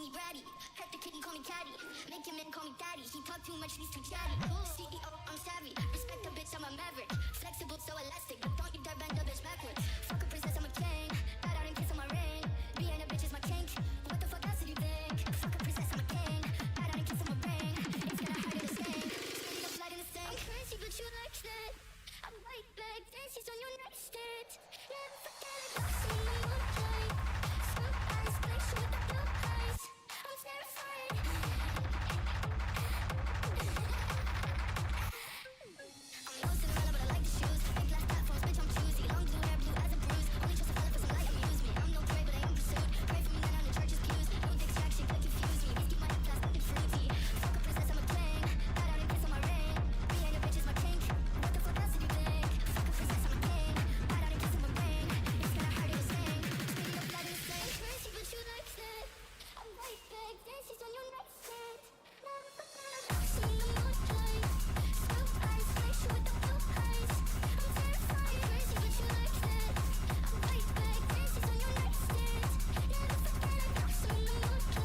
see me bratty. Hurt the kitten, call me caddy. Make him in, call me daddy. He talk too much, he's too chatty. CEO, I'm savvy. Respect the bitch, I'm a maverick. Flexible, so elastic. But don't you dare bend the bitch backwards. Fuck a princess, I'm a king. Bat out and kiss on my ring. Being a bitch is my kink. What the fuck else did you think? Fuck a princess, I'm a king. Bat out and kiss on my ring. It's gonna hurt in the sting. Spinning up blood in the sink. I'm crazy, but you like that. I'm right back. Dances on your next stitch. Never forget it. Boxing in the moonlight. Smoke eyes, flash with the blue eyes. I'm terrified. I'm lost in the runner, but I like the shoes. Big glass platforms, bitch, I'm choosy. Long blue hair, blue as a bruise. Only trust a fella for some light, amuse me. I'm no prey, but I am pursued. Pray for me, then I'm the church's pews. No distraction, could confuse me. Whiskey, money, glass, nothing fruity. Fuck a princess, I'm a king. Bat out and kiss on my ring. Being a bitch is my kink. What the fuck else did you think? Fuck a princess, I'm a king. Bat out and kiss on my ring. It's gonna hurt in the sting. Spitting up blood in the sink. Crazy, but you like that. I'm right back. Dances on your next stitch. Never forget it. Boxing in the moonlight. Smoke eyes, flash with the blue eyes. I'm terrified. Crazy, but you like that. I'm right back. Dances on your next stitch. Never forget it. Boxing in the moonlight.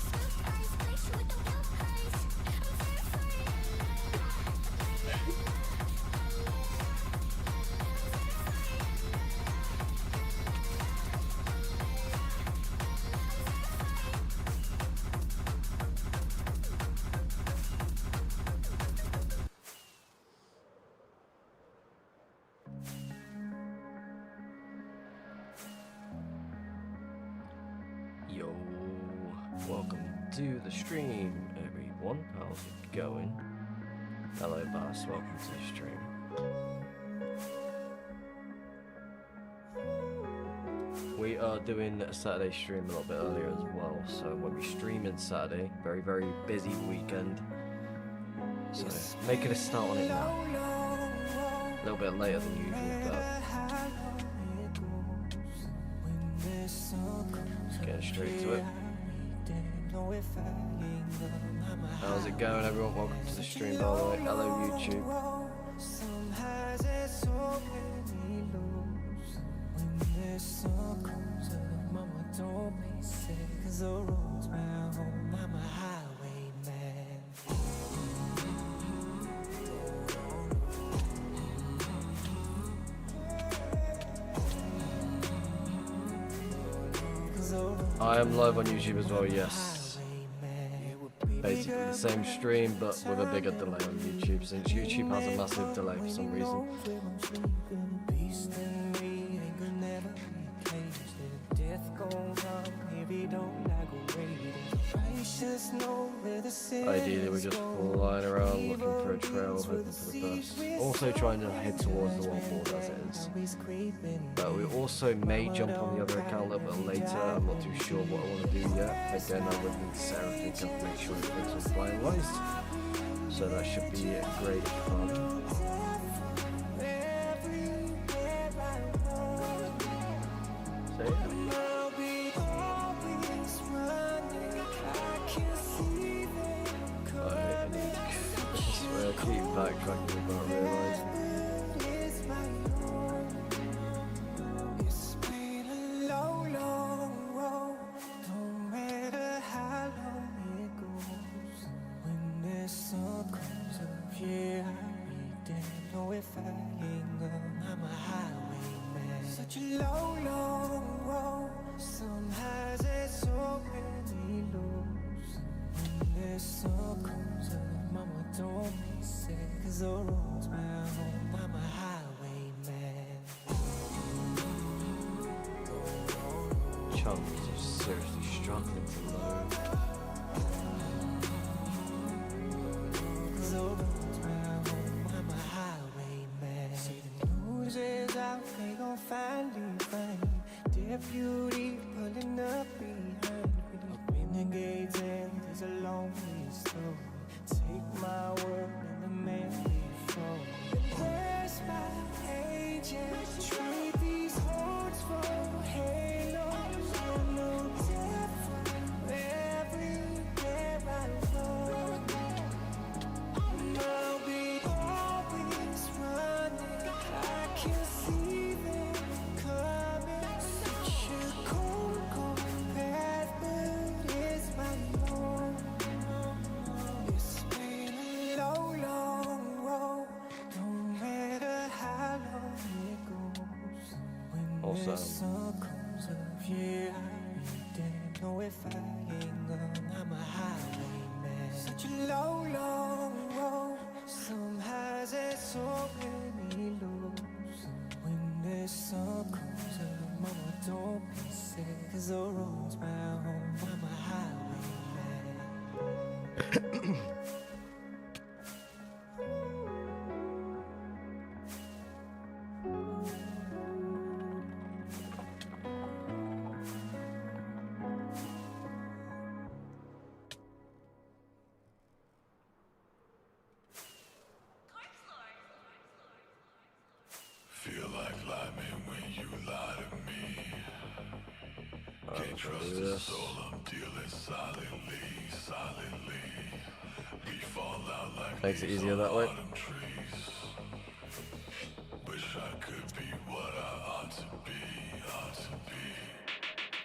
Smoke eyes, flash with the blue eyes. I'm Yo, welcome to the stream, everyone. How's it going? Hello, boss. Welcome to the stream. We are doing a Saturday stream a little bit earlier as well, so we'll be streaming Saturday. Very, very busy weekend. So making a start on it now. A little bit later than usual, but let's get straight to it. How's it going, everyone? Welcome to the stream, by the way. Hello, YouTube. I am live on YouTube as well, yes. Basically the same stream, but with a bigger delay on YouTube, since YouTube has a massive delay for some reason. Ideally we're just flying around looking for a trail, hoping for the best. Also trying to head towards the Overworld as it is. But we also may jump on the other account a little bit later. I'm not too sure what I want to do yet. Again, I would need to set everything up, make sure everything's all finalized. So that should be great fun. So yeah. I keep backtracking without realising. I'm a highwayman. Such a long road. Some highs and so many lows. When this sun comes up, mama, don't be sad. 'Cause the road's my home. I'm a highwayman. Chunks are seriously struggling to load. 'Cause the road's my home. I'm a highwayman. See the news is out, they gon' finally find me. Deputy pulling up behind me. Open the gates and there's a long list. Take my word and the man before. Where's my agent? Trade these horns for halos. I'm no different everywhere I go. I'll be always running. I can see them coming. Such a cold path, but Awesome. Circles of year, I didn't know if I hang on. I'm a highwayman. Such a long, long road. Some highs and so many lows. When the sun comes up, mama, don't be sad. 'Cause the road's my home. I'm a highwayman. Feel like lying when you lie to me. Can't trust do the this. soul, I'm dealing silently, silently. We fall out like Makes it leaves easier on that way. autumn trees. Wish I could be what I ought to be, ought to be.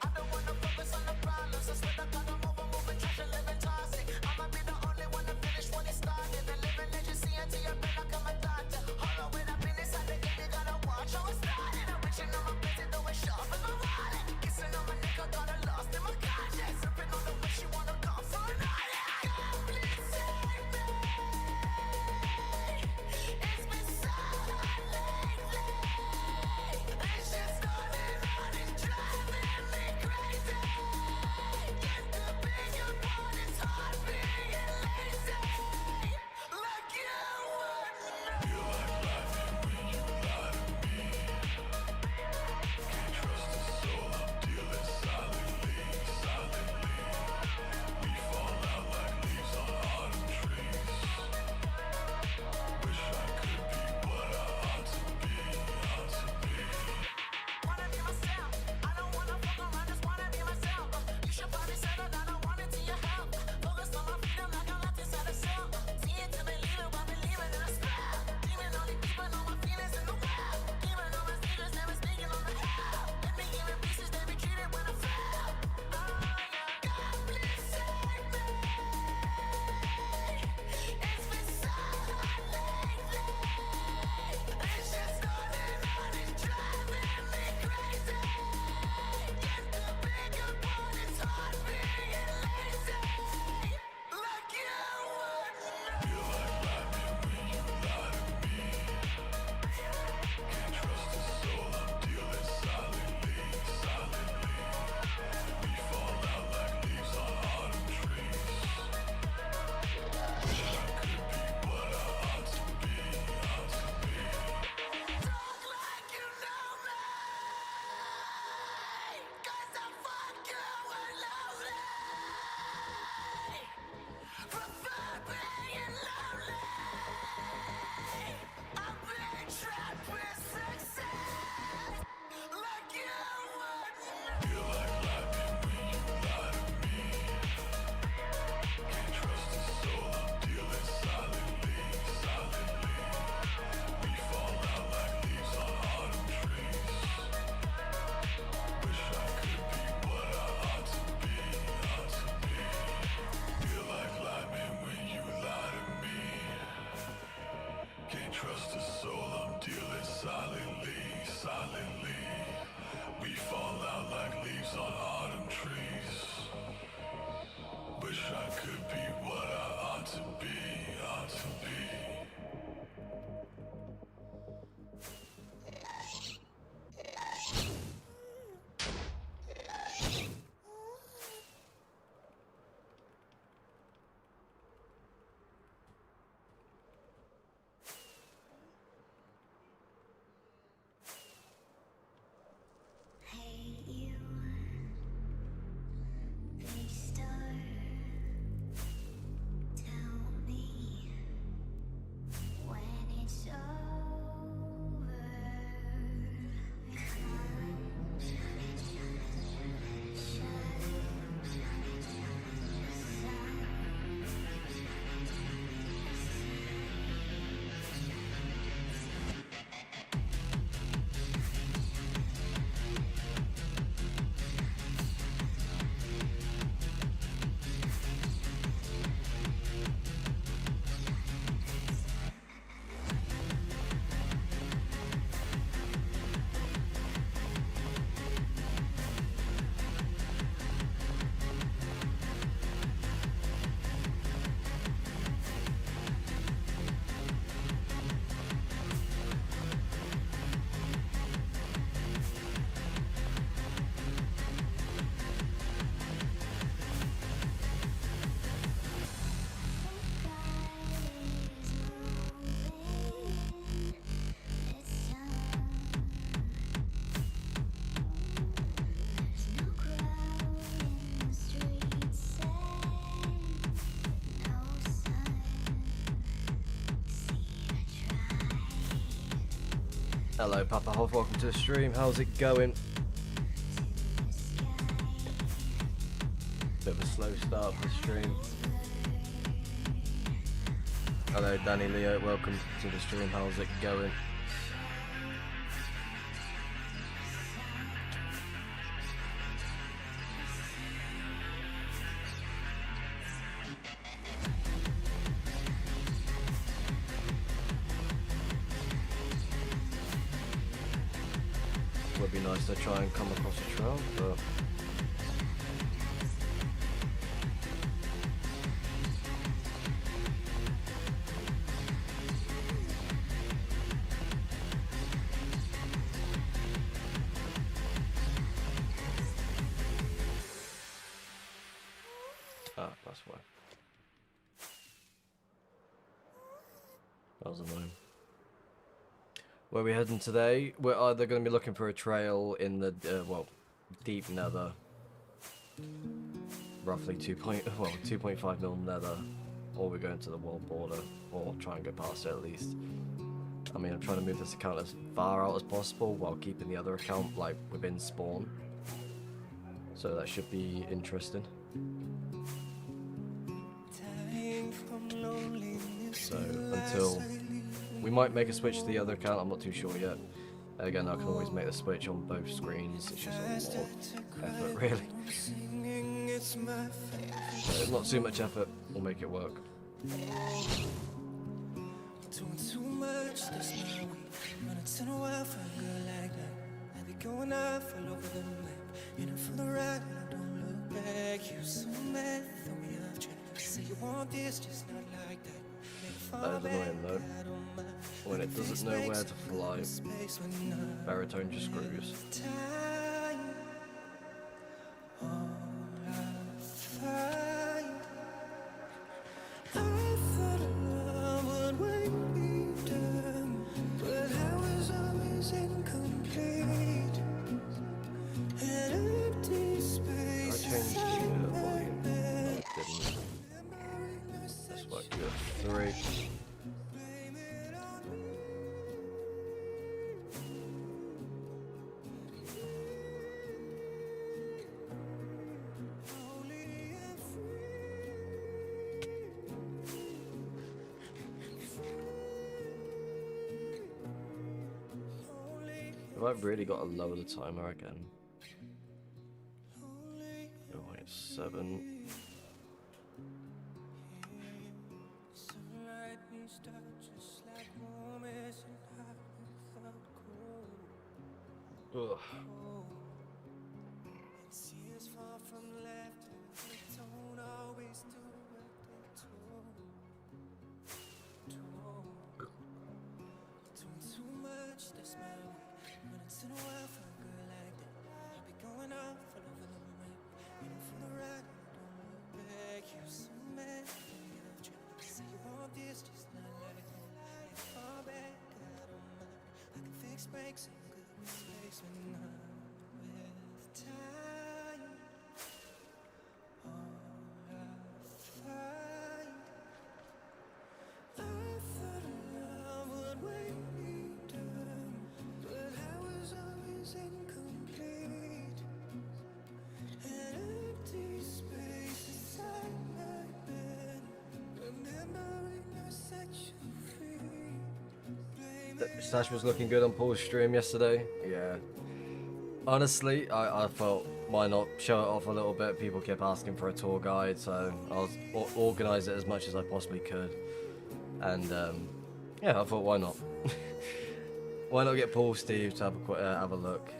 I don't wanna focus on the problems. Instead, I gotta move on, moving, treasure, living toxic. I'ma be the only one to finish what it started. The living legacy until your brain, like I'm a doctor. Hold on, when I've been inside the game, you gotta watch how it started. I'm reaching on my plate, though it's sharp in my wallet. Kissing on my neck, I got lost in my conscience. Sipping on the wish you wanna come for a night. God, please save me. Hello, Papa Hoff. Welcome to the stream. How's it going? Bit of a slow start for the stream. Hello, Danny Leo. Welcome to the stream. How's it going? Would be nice to try and come across a trail, but that's why. That was annoying. Where are we heading today? We're either going to be looking for a trail in the, well, deep nether. Roughly 2.5 mil nether. Or we're going to the world border. Or try and go past it at least. I mean, I'm trying to move this account as far out as possible while keeping the other account, like, within spawn. So that should be interesting. So, until... We might make a switch to the other account, I'm not too sure yet. Again, I can always make the switch on both screens, it's just a lot of effort, really. So, not too much effort, we'll make it work. That is annoying though. When it doesn't know where to fly, baritone just screws. I've really got to lower the timer again. Oh wait, 7. Ugh. Stash was looking good on Paul's stream yesterday. Yeah. Honestly, I felt why not show it off a little bit. People kept asking for a tour guide, so I was organise it as much as I possibly could. And yeah, I thought why not? Why not get Paul Steve to have a look?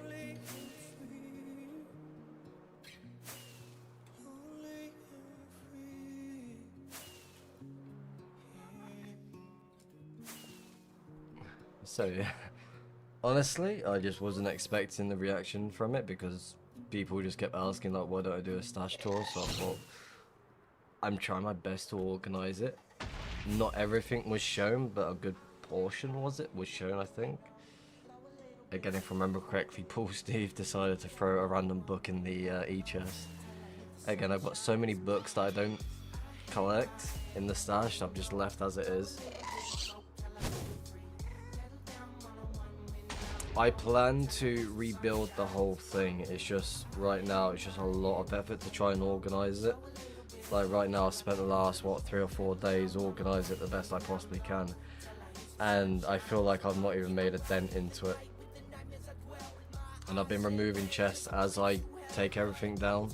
So yeah, honestly, I just wasn't expecting the reaction from it because people just kept asking like, why don't I do a stash tour? So I thought, I'm trying my best to organise it. Not everything was shown, but a good portion was shown, I think. Again, if I remember correctly, Paul Steve decided to throw a random book in the e-chest. Again, I've got so many books that I don't collect in the stash, I've just left as it is. I plan to rebuild the whole thing. It's just right now it's just a lot of effort to try and organize it. Like right now I've spent the last 3 or 4 days organize it the best I possibly can, and I feel like I've not even made a dent into it. And I've been removing chests as I take everything down,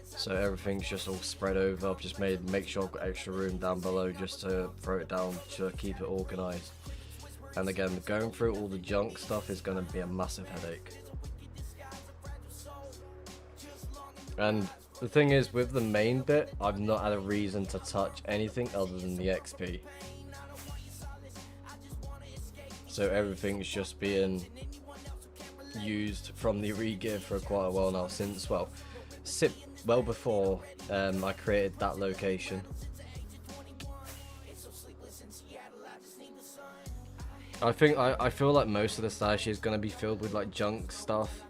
so everything's just all spread over. I've just make sure I've got extra room down below just to throw it down to keep it organized. And again, going through all the junk stuff is going to be a massive headache. And the thing is, with the main bit, I've not had a reason to touch anything other than the XP. So everything's just being used from the re-give for quite a while now, since, well before I created that location. I feel like most of the stash is going to be filled with like junk stuff,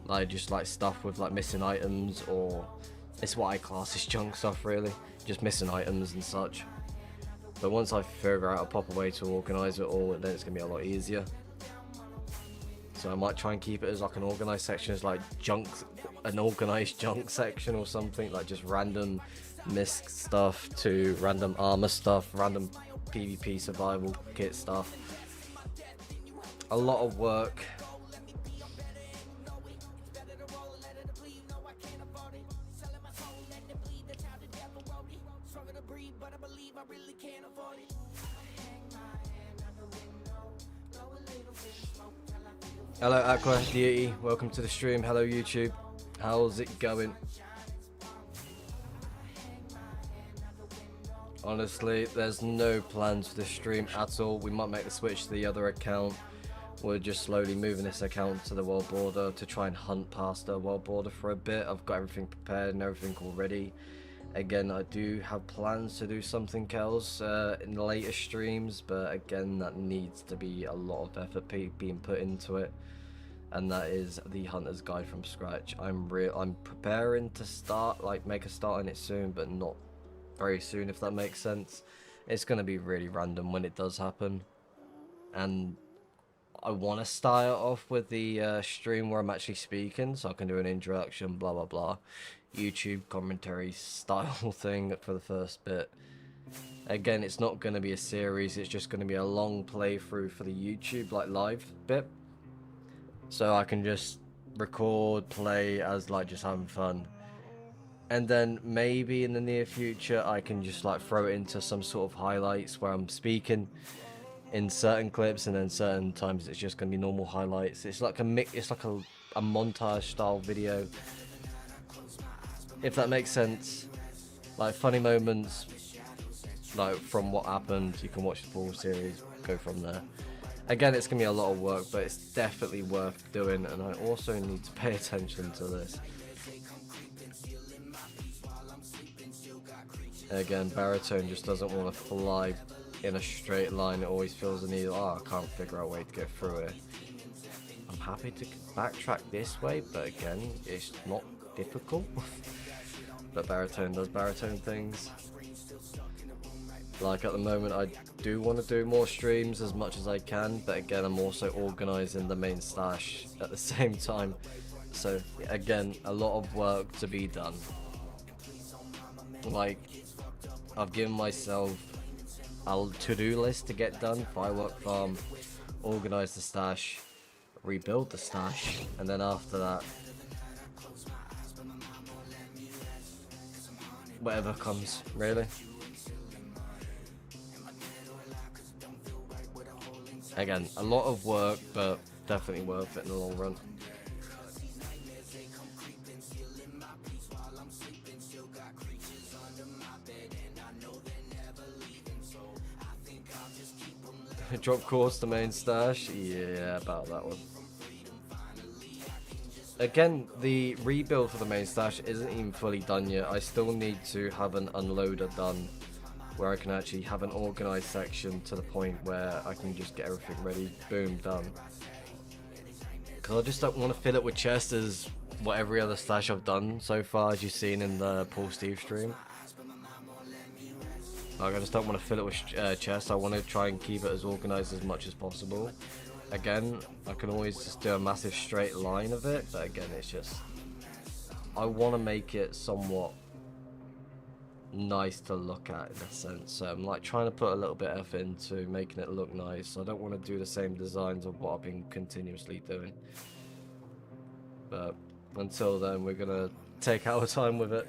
like just like stuff with like missing items, or it's what I class as junk stuff really, just missing items and such. But once I figure out a proper way to organize it all, then it's going to be a lot easier. So I might try and keep it as like an organized section, as like junk, an organized junk section or something, like just random misc stuff to random armor stuff, random PvP survival kit stuff. A lot of work. Hello Aqua Deity, welcome to the stream. Hello YouTube, how's it going? Honestly, there's no plans for this stream at all. We might make the switch to the other account. We're just slowly moving this account to the world border to try and hunt past the world border for a bit. I've got everything prepared and everything all ready. Again, I do have plans to do something else in the later streams, but again, that needs to be a lot of effort being put into it, and that is the Hunter's Guide from scratch. I'm preparing to start, like make a start on it soon, but not very soon, if that makes sense. It's going to be really random when it does happen, and I want to start off with the stream where I'm actually speaking, so I can do an introduction, blah blah blah, YouTube commentary style thing for the first bit. Again, it's not going to be a series, it's just going to be a long playthrough for the YouTube, like live bit, so I can just record, play as like just having fun. And then maybe in the near future I can just like throw it into some sort of highlights where I'm speaking in certain clips, and then certain times it's just going to be normal highlights. It's like it's like a montage style video, if that makes sense. Like funny moments, like from what happened, you can watch the full series, go from there. Again, it's going to be a lot of work, but it's definitely worth doing, and I also need to pay attention to this. Again, Baritone just doesn't want to fly in a straight line. It always feels the need, oh, I can't figure out a way to get through it. I'm happy to backtrack this way, but again, it's not difficult. But Baritone does Baritone things. Like at the moment, I do want to do more streams as much as I can, but again, I'm also organising the main stash at the same time. So again, a lot of work to be done. Like, I've given myself a to-do list to get done: firework farm, organise the stash, rebuild the stash, and then after that, whatever comes, really. Again, a lot of work, but definitely worth it in the long run. Drop course the main stash, yeah, about that one. Again, the rebuild for the main stash isn't even fully done yet. I still need to have an unloader done, where I can actually have an organized section to the point where I can just get everything ready, boom, done. Because I just don't want to fill it with chests as what every other stash I've done so far, as you've seen in the Paul Steve stream. Like, I just don't want to fill it with chests. I want to try and keep it as organized as much as possible. Again, I can always just do a massive straight line of it, but again, it's just, I want to make it somewhat nice to look at in a sense. So I'm like trying to put a little bit of effort into making it look nice. I don't want to do the same designs of what I've been continuously doing. But until then, we're gonna take our time with it.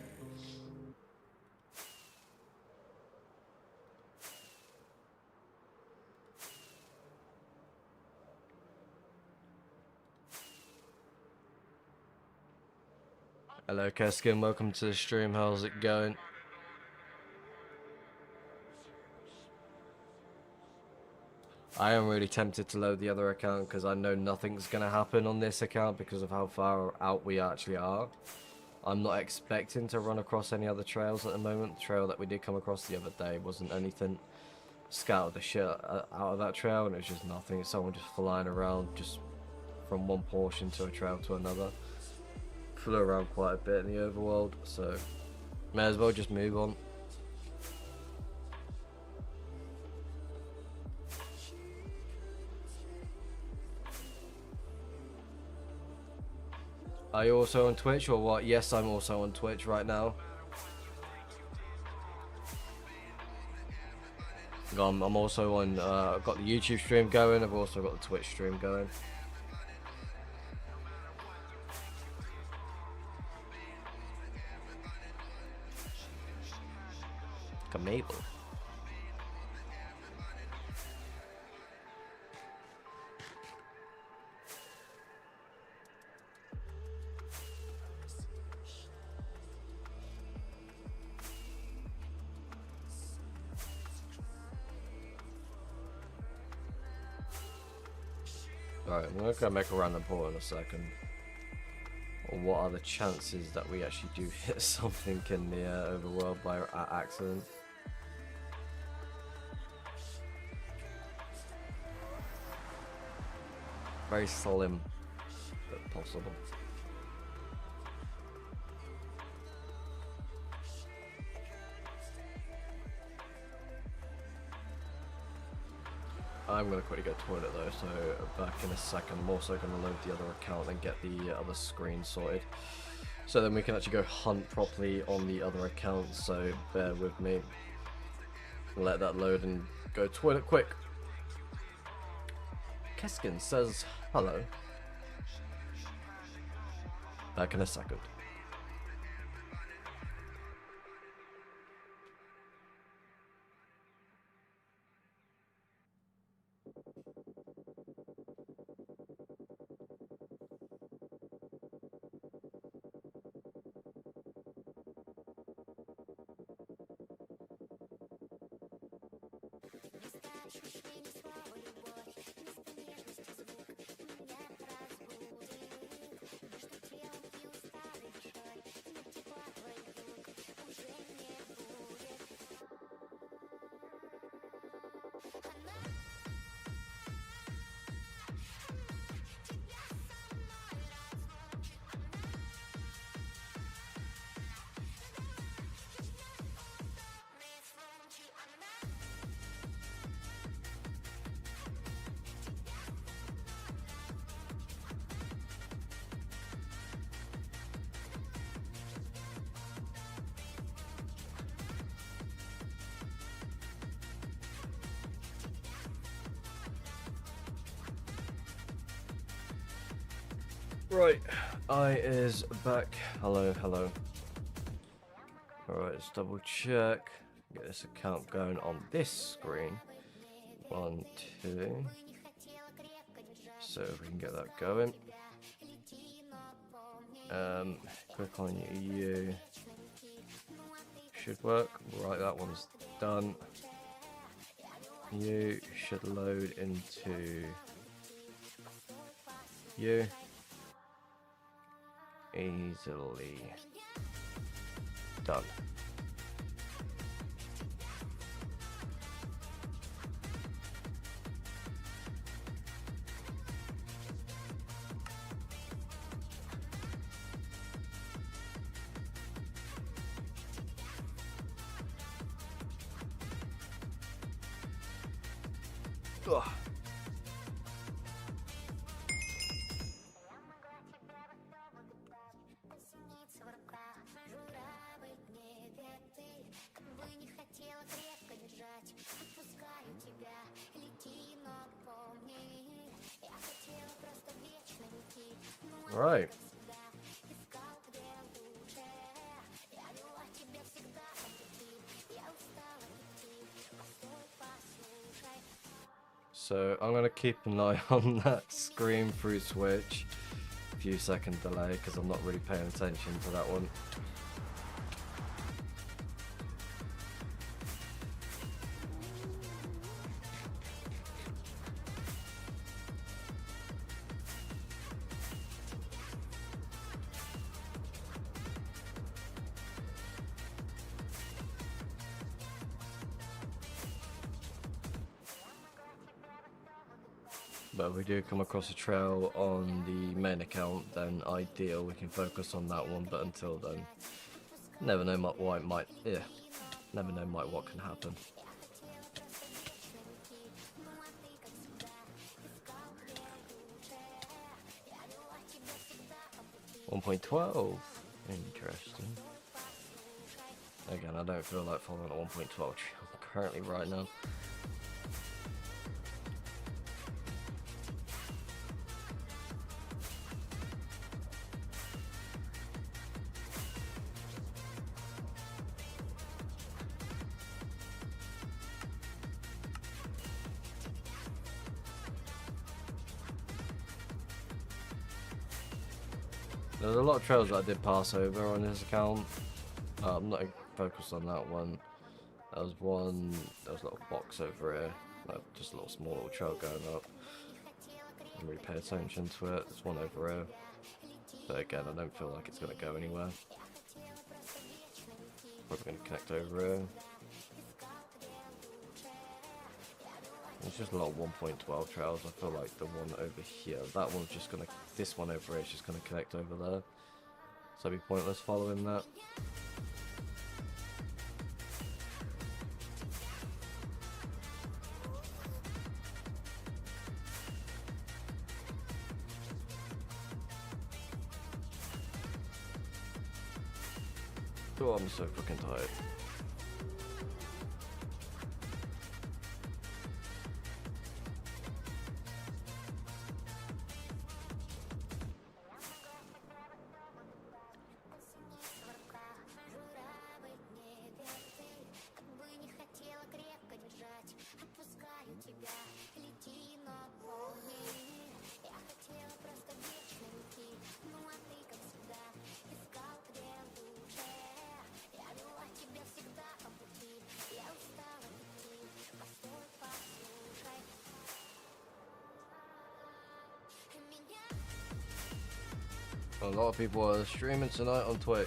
Hello Keskin, welcome to the stream, how's it going? I am really tempted to load the other account because I know nothing's going to happen on this account because of how far out we actually are. I'm not expecting to run across any other trails at the moment. The trail that we did come across the other day wasn't anything. Scouted the shit out of that trail and it was just nothing. It's someone just flying around just from one portion to a trail to another. Flew around quite a bit in the overworld, so may as well just move on. Are you also on Twitch or what? Yes, I'm also on Twitch right now. I'm also on, I've got the YouTube stream going, I've also got the Twitch stream going. Mabel. Alright, I'm gonna go make a random pull in a second. Or what are the chances that we actually do hit something in the overworld by accident? Very slim, but possible. I'm gonna quickly go to the toilet though, so back in a second. I'm also gonna load the other account and get the other screen sorted. So then we can actually go hunt properly on the other account, so bear with me. Let that load and go toilet quick. Keskin says hello. Back in a second. Right, I is back. Hello, hello. Alright, let's double check. Get this account going on this screen. 1, 2. So we can get that going. Click on you. Should work. Right, that one's done. You should load into you. Easily done. Ugh. Right. So I'm gonna keep an eye on that screen through Switch. Few second delay because I'm not really paying attention to that one. But if we do come across a trail on the main account, then ideal, we can focus on that one. But until then, never know what might, yeah, never know what can happen. .12, interesting. Again, I don't feel like following a 1.12 currently right now. There's a lot of trails that I did pass over on this account. I'm not focused on that one. There was a little box over here, like just a little small little trail going up. I didn't really pay attention to it. There's one over here. But again, I don't feel like it's going to go anywhere. Probably going to connect over here. It's just a lot of 1.12 trails. I feel like the one over here, that one's just going to, this one over here is just going to connect over there. So it'd be pointless following that. Oh, I'm so fucking tired. A lot of people are streaming tonight on Twitch.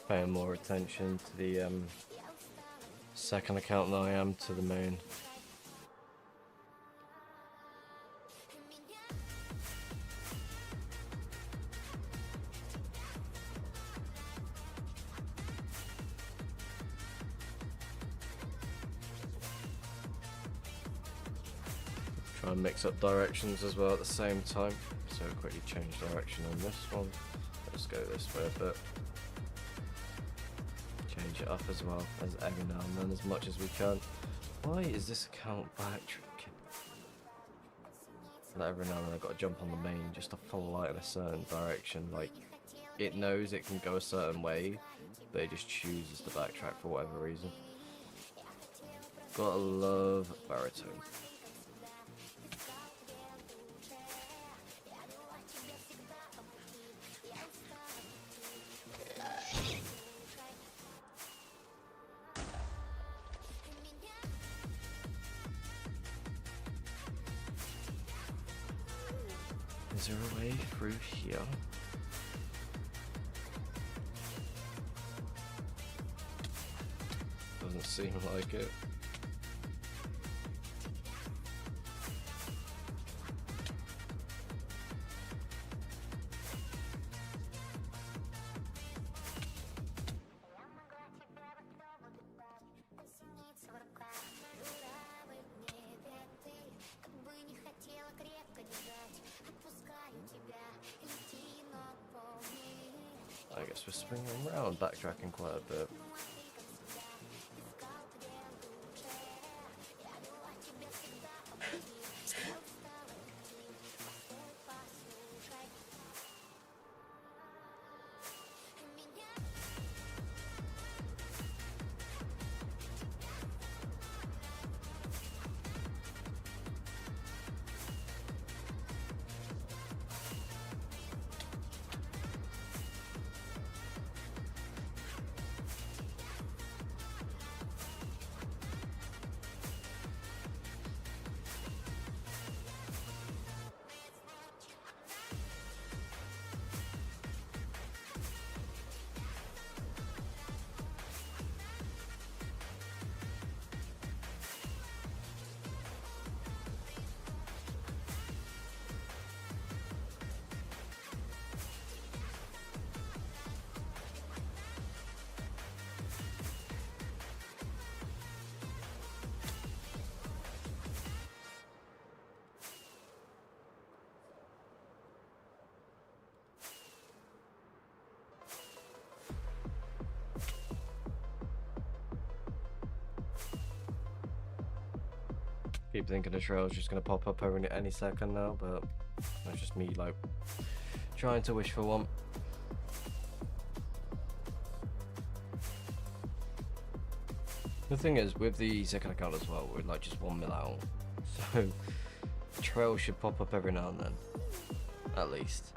Paying more attention to the second account than I am to the main. Try and mix up directions as well at the same time. So quickly change direction on this one. Let's go this way a bit. Change it up as well as every now and then as much as we can. Why is this account backtracking? Like every now and then I've got to jump on the main just to follow light in a certain direction. Like it knows it can go a certain way, but it just chooses to backtrack for whatever reason. Gotta love baritone. Is there a way through here? Doesn't seem like it. I guess we're swinging around, backtracking quite a bit. Keep thinking the trail's just gonna pop up every any second now, but that's just me like trying to wish for one. The thing is, with the second account as well, we're like just 1 mil out, so the trail should pop up every now and then, at least.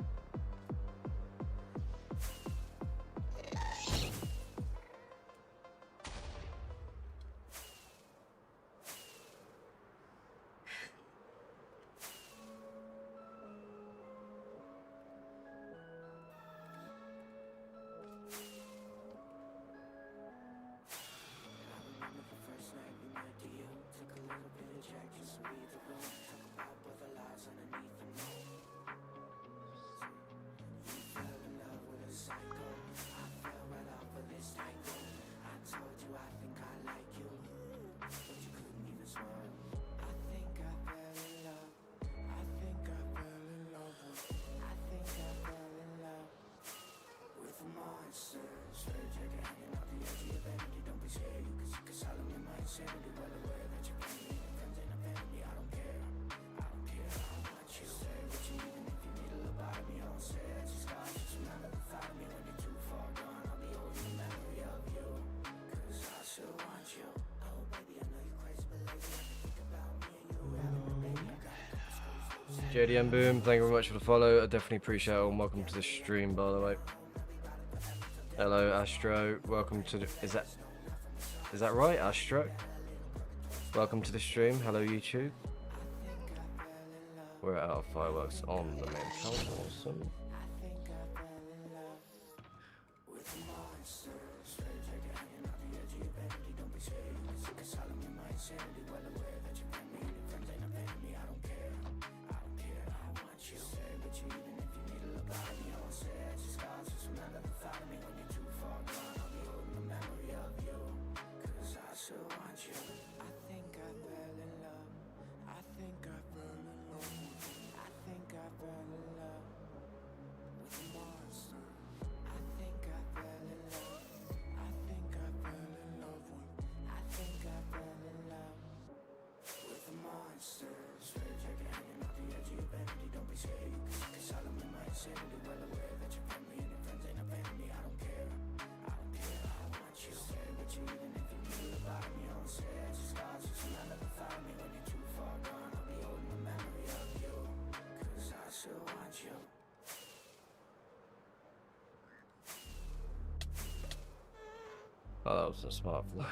JDM Boom, thank you very much for the follow. I definitely appreciate it, and welcome to the stream, by the way. Hello, Astro. Welcome to the. Is that right, Astro? Welcome to the stream. Hello, YouTube. We're out of fireworks on the main account. Awesome. Oh, that was a smart flight.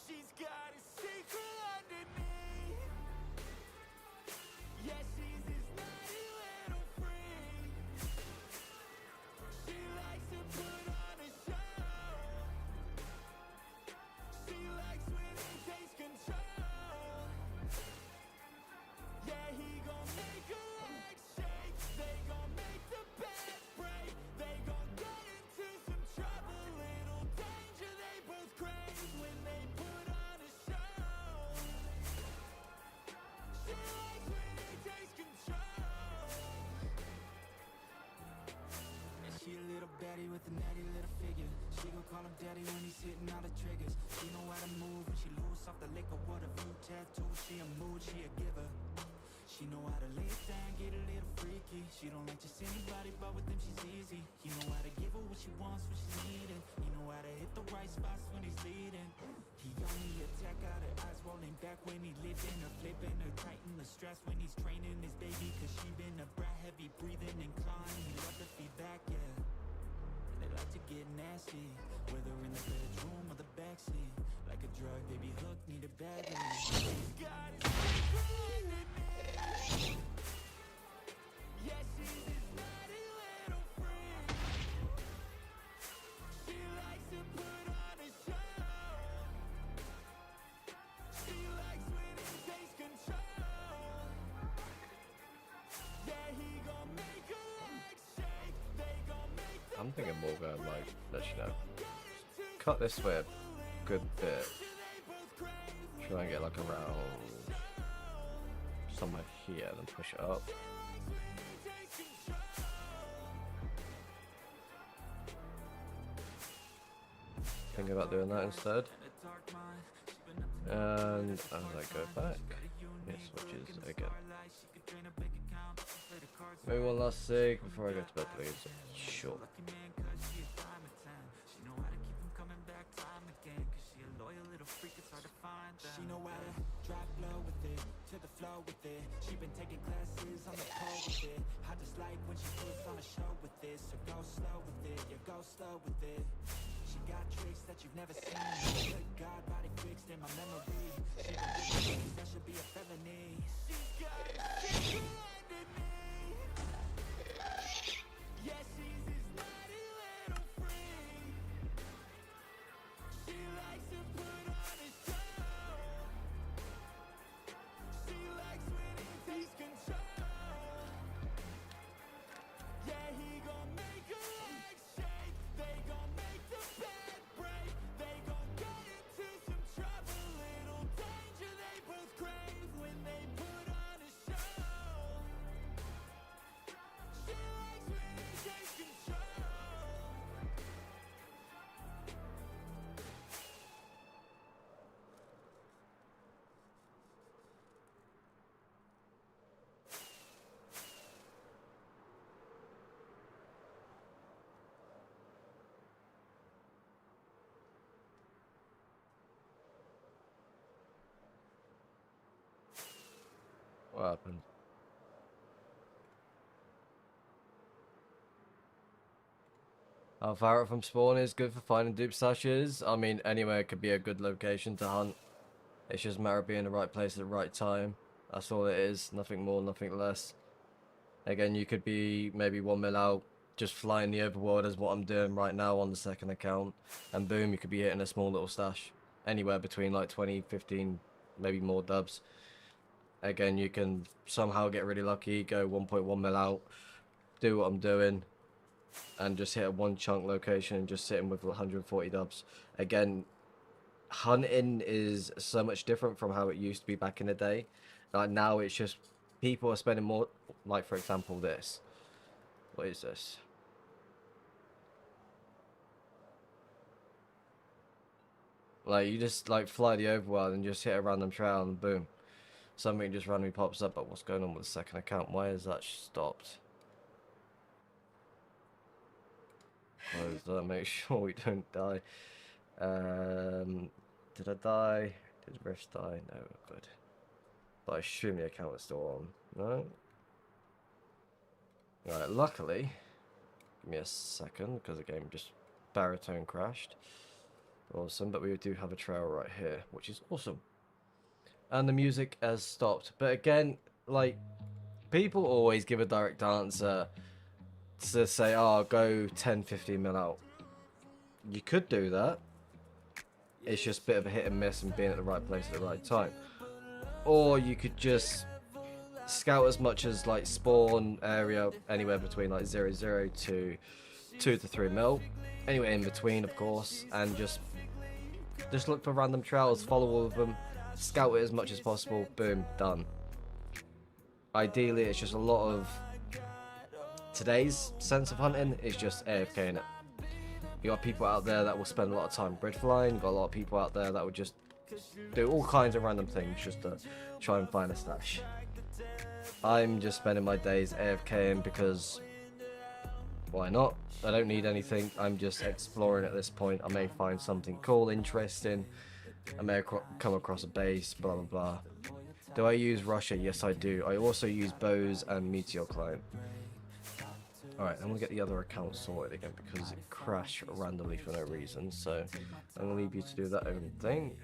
She's got a secret underneath. chef too, she a mood, she a giver. She know how to lay it down, get a little freaky. She don't like just anybody, but with them she's easy. You know how to give her what she wants, what she's needing. You know how to hit the right spots when he's leading. He only attack out her eyes rolling back when he living her, flipping her, tighten the stress when he's training his baby. Cause she been a brat, heavy breathing, inclined. He love the feedback, yeah. They like to get nasty, whether in the bedroom or the backseat. Like a drug, baby hook, need a badly. She's got a secret in me. Yeah, she's his naughty little friend. She likes to put on a show. She likes when he takes control. Yeah, he gon' make her legs shake. They gon' make the I'm thinking more going like, let you know. Cut this way a good bit. Try and get like around somewhere here, then push it up. Thinking about doing that instead. And as I go back, it switches again. Maybe one last sig before I go to bed, please. Sure. She know how to drop low with it, to the flow with it. She been taking classes on the pole with it. I just like when she puts on a show with this. So go slow with it, yeah, go slow with it. She got tricks that you've never seen. Good God, body fixed in my memory. She can do things that should be a felony. She's got a secret underneath. Yeah, she's his naughty little freak. She likes to put on a show. She likes when he takes control. Yeah, he gon' make her legs shake. They gon' make the bed break. They gon' get into some trouble. Little danger they both crave when they put on a show. She likes when he takes control. What happened? How far out from spawn is good for finding dupe stashes? I mean, anywhere could be a good location to hunt. It's just a matter of being in the right place at the right time. That's all it is. Nothing more, nothing less. Again, you could be maybe 1 mil out, just flying the overworld as what I'm doing right now on the second account. And boom, you could be hitting a small little stash. Anywhere between like 20, 15, maybe more dubs. Again, you can somehow get really lucky, go 1.1 mil out, do what I'm doing, and just hit a one chunk location and just sitting with 140 dubs. Again, hunting is so much different from how it used to be back in the day. Like now it's just people are spending more, like for example this. What is this? Like you just like fly the overworld and just hit a random trail and boom. Something just randomly pops up, but what's going on with the second account? Why is that stopped? Close that, make sure we don't die. Did I die? Did Rift die? No, we're good. But I assume the account is still on. No? Right, luckily, give me a second, because the game just baritone crashed. Awesome, but we do have a trail right here, which is awesome. And the music has stopped. But again, like, people always give a direct answer to say, oh, go 10, 15 mil out. You could do that. It's just a bit of a hit and miss and being at the right place at the right time. Or you could just scout as much as, like, spawn area anywhere between, like, 0, 0 to 2 to 3 mil. Anywhere in between, of course. And just look for random trails, follow all of them. Scout it as much as possible, boom, done. Ideally, it's just a lot of today's sense of hunting is just AFK in it. You got people out there that will spend a lot of time bridge flying. You got a lot of people out there that will just do all kinds of random things just to try and find a stash. I'm just spending my days AFKing because why not? I don't need anything. I'm just exploring at this point. I may find something cool, interesting. I may come across a base, blah blah blah. Do I use Russia? Yes, I do. I also use Bose and Meteor Client. Alright, I'm gonna get the other account sorted again because it crashed randomly for no reason. So I'm gonna leave you to do that own thing.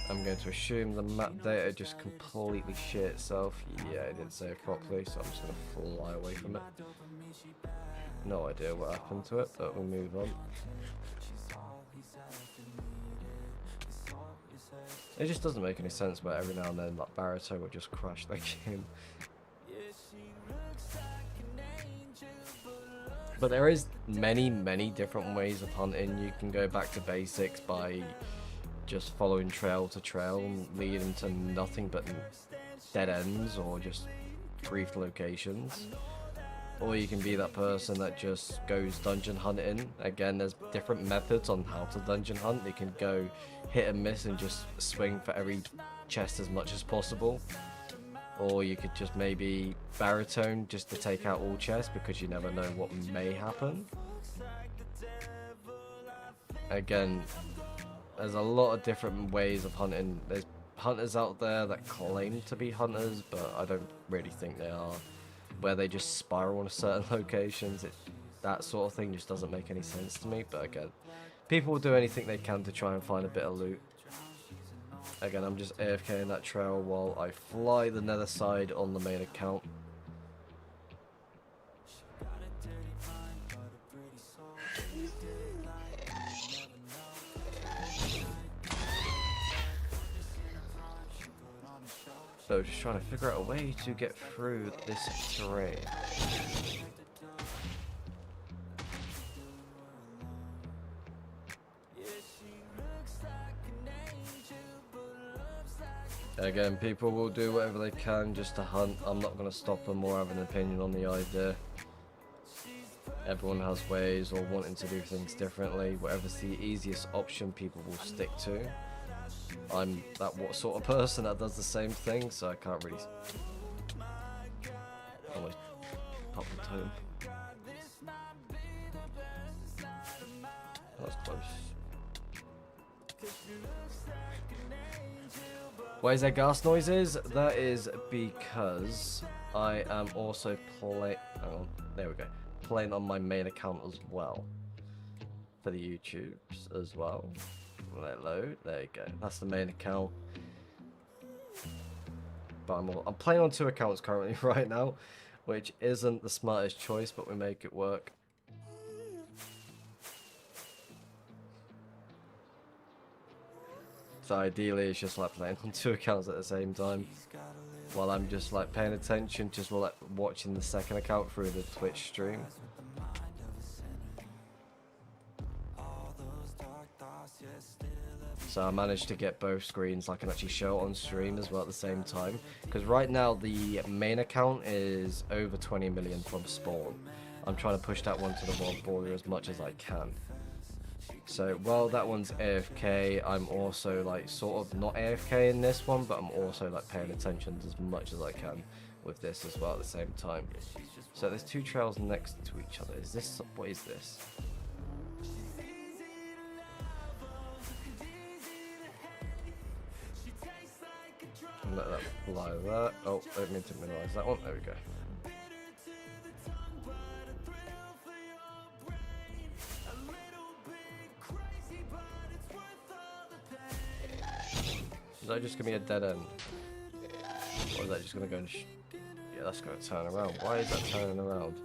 I'm going to assume the map data just completely shit itself. Yeah, it didn't say it properly, so I'm just gonna fly away from it. No idea what happened to it, but we'll move on. It just doesn't make any sense, but every now and then like Baritone will just crash the game. But there is many different ways of hunting. You can go back to basics by just following trail to trail and leading to nothing but dead ends or just brief locations. Or you can be that person that just goes dungeon hunting. Again, there's different methods on how to dungeon hunt. You can go hit and miss and just swing for every chest as much as possible. Or you could just maybe baritone just to take out all chests because you never know what may happen. Again, there's a lot of different ways of hunting. There's hunters out there that claim to be hunters, but I don't really think they are. Where they just spiral on certain locations, that sort of thing just doesn't make any sense to me. But again, people will do anything they can to try and find a bit of loot. Again, I'm just AFKing that trail while I fly the nether side on the main account. So just trying to figure out a way to get through this terrain. Again, people will do whatever they can just to hunt. I'm not going to stop them or have an opinion on the idea. Everyone has ways or wanting to do things differently. Whatever's the easiest option, people will stick to. I'm that sort of person that does the same thing, so I can't really almost pop the tone. That's close. Why is there gas noises? That is because I am also playing. Oh, there we go. Playing on my main account as well for the YouTubes as well. Let it load. There you go. That's the main account. But I'm playing on 2 accounts currently right now, which isn't the smartest choice, but we make it work. So ideally, it's just like playing on 2 accounts at the same time, while I'm just like paying attention, just like watching the second account through the Twitch stream. So I managed to get both screens, so I can actually show it on stream as well at the same time. Because right now the main account is over 20 million from spawn. I'm trying to push that one to the world border as much as I can. So while that one's AFK, I'm also like sort of not AFK in this one, but I'm also like paying attention as much as I can with this as well at the same time. So there's 2 trails next to each other. Is this, what is this? Let that fly there. Oh, I didn't mean to minimize that one. There we go. Is that just gonna be a dead end? Or is that just gonna go and yeah, that's gonna turn around. Why is that turning around?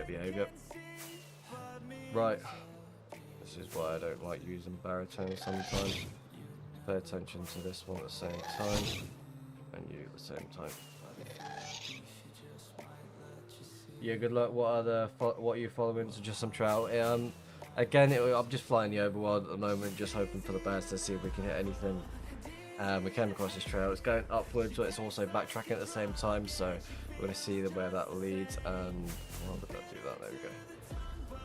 Behavior. Right. This is why I don't like using baritone sometimes. Pay attention to this one at the same time, and you at the same time. Yeah, good luck. What are you following? So just some trout. Again, I'm just flying the overworld at the moment, just hoping for the best to see if we can hit anything. We came across this trail. It's going upwards, but it's also backtracking at the same time. So we're going to see where that leads. And well, did that do that? There we go.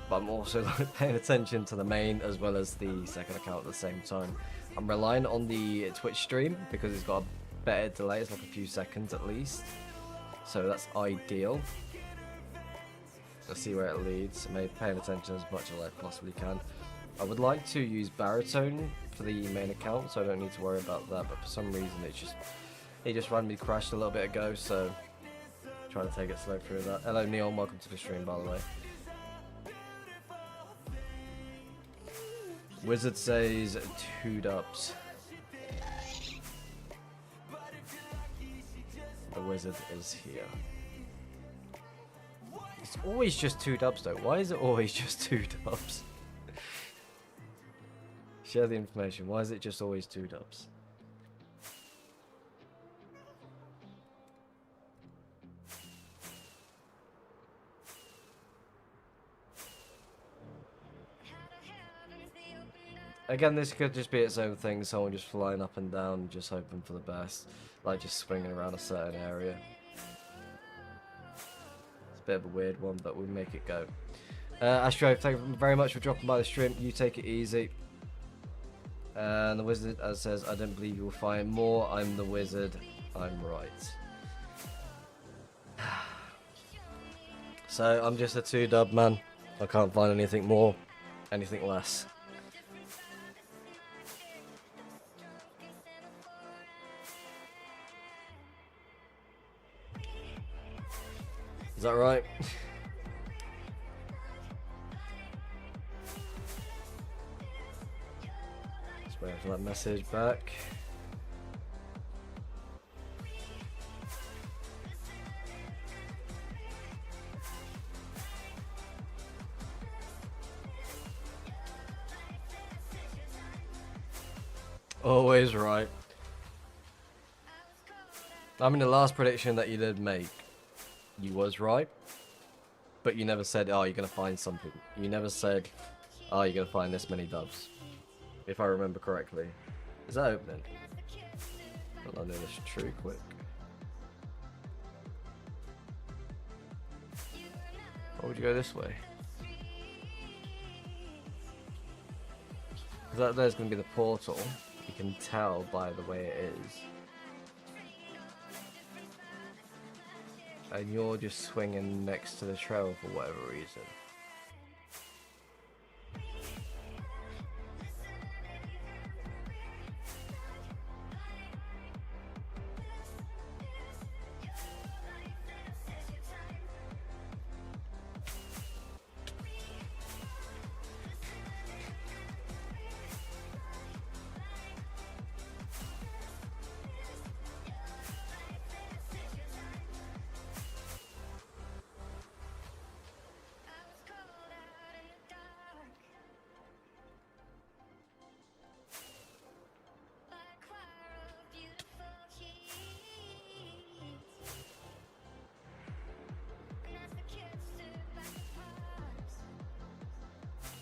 But I'm also like, paying attention to the main as well as the second account at the same time. I'm relying on the Twitch stream because it's got a better delay. It's like a few seconds at least. So that's ideal. Let's see where it leads. I'm paying attention as much as I possibly can. I would like to use baritone for the main account, so I don't need to worry about that. But for some reason, it just randomly crashed a little bit ago. So trying to take it slow through that. Hello Neon, welcome to the stream by the way. Wizard says 2 dubs. The wizard is here. It's always just 2 dubs though. Why is it always just 2 dubs? Share the information. Why is it just always 2 dubs? Again, this could just be its own thing. Someone just flying up and down, just hoping for the best. Like just swinging around a certain area. It's a bit of a weird one, but we'll make it go. Astro, thank you very much for dropping by the stream. You take it easy. And the wizard says, I don't believe you will find more. I'm the wizard. I'm right. So I'm just a 2 dub man. I can't find anything more, anything less. Is that right? Just waiting for that message back. Always right. I mean, the last prediction that you did make, you was right, but you never said, oh, you're going to find something. You never said, oh, you're going to find this many doves, if I remember correctly. Is that opening? I'll do this true quick. Why would you go this way? That there's going to be the portal. You can tell by the way it is. And you're just swinging next to the trail for whatever reason.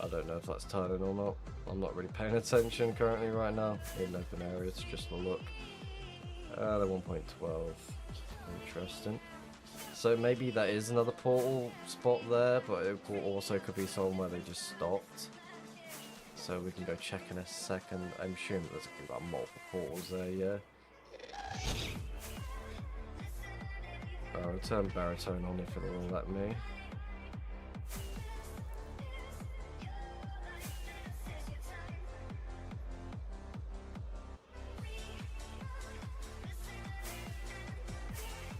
I don't know if that's turning or not. I'm not really paying attention currently right now. In open areas, just a look. The 1.12. Interesting. So maybe that is another portal spot there, but it also could be somewhere they just stopped. So we can go check in a second. I'm assuming there's going to be about multiple portals there, yeah. I'll turn baritone on if it will let me.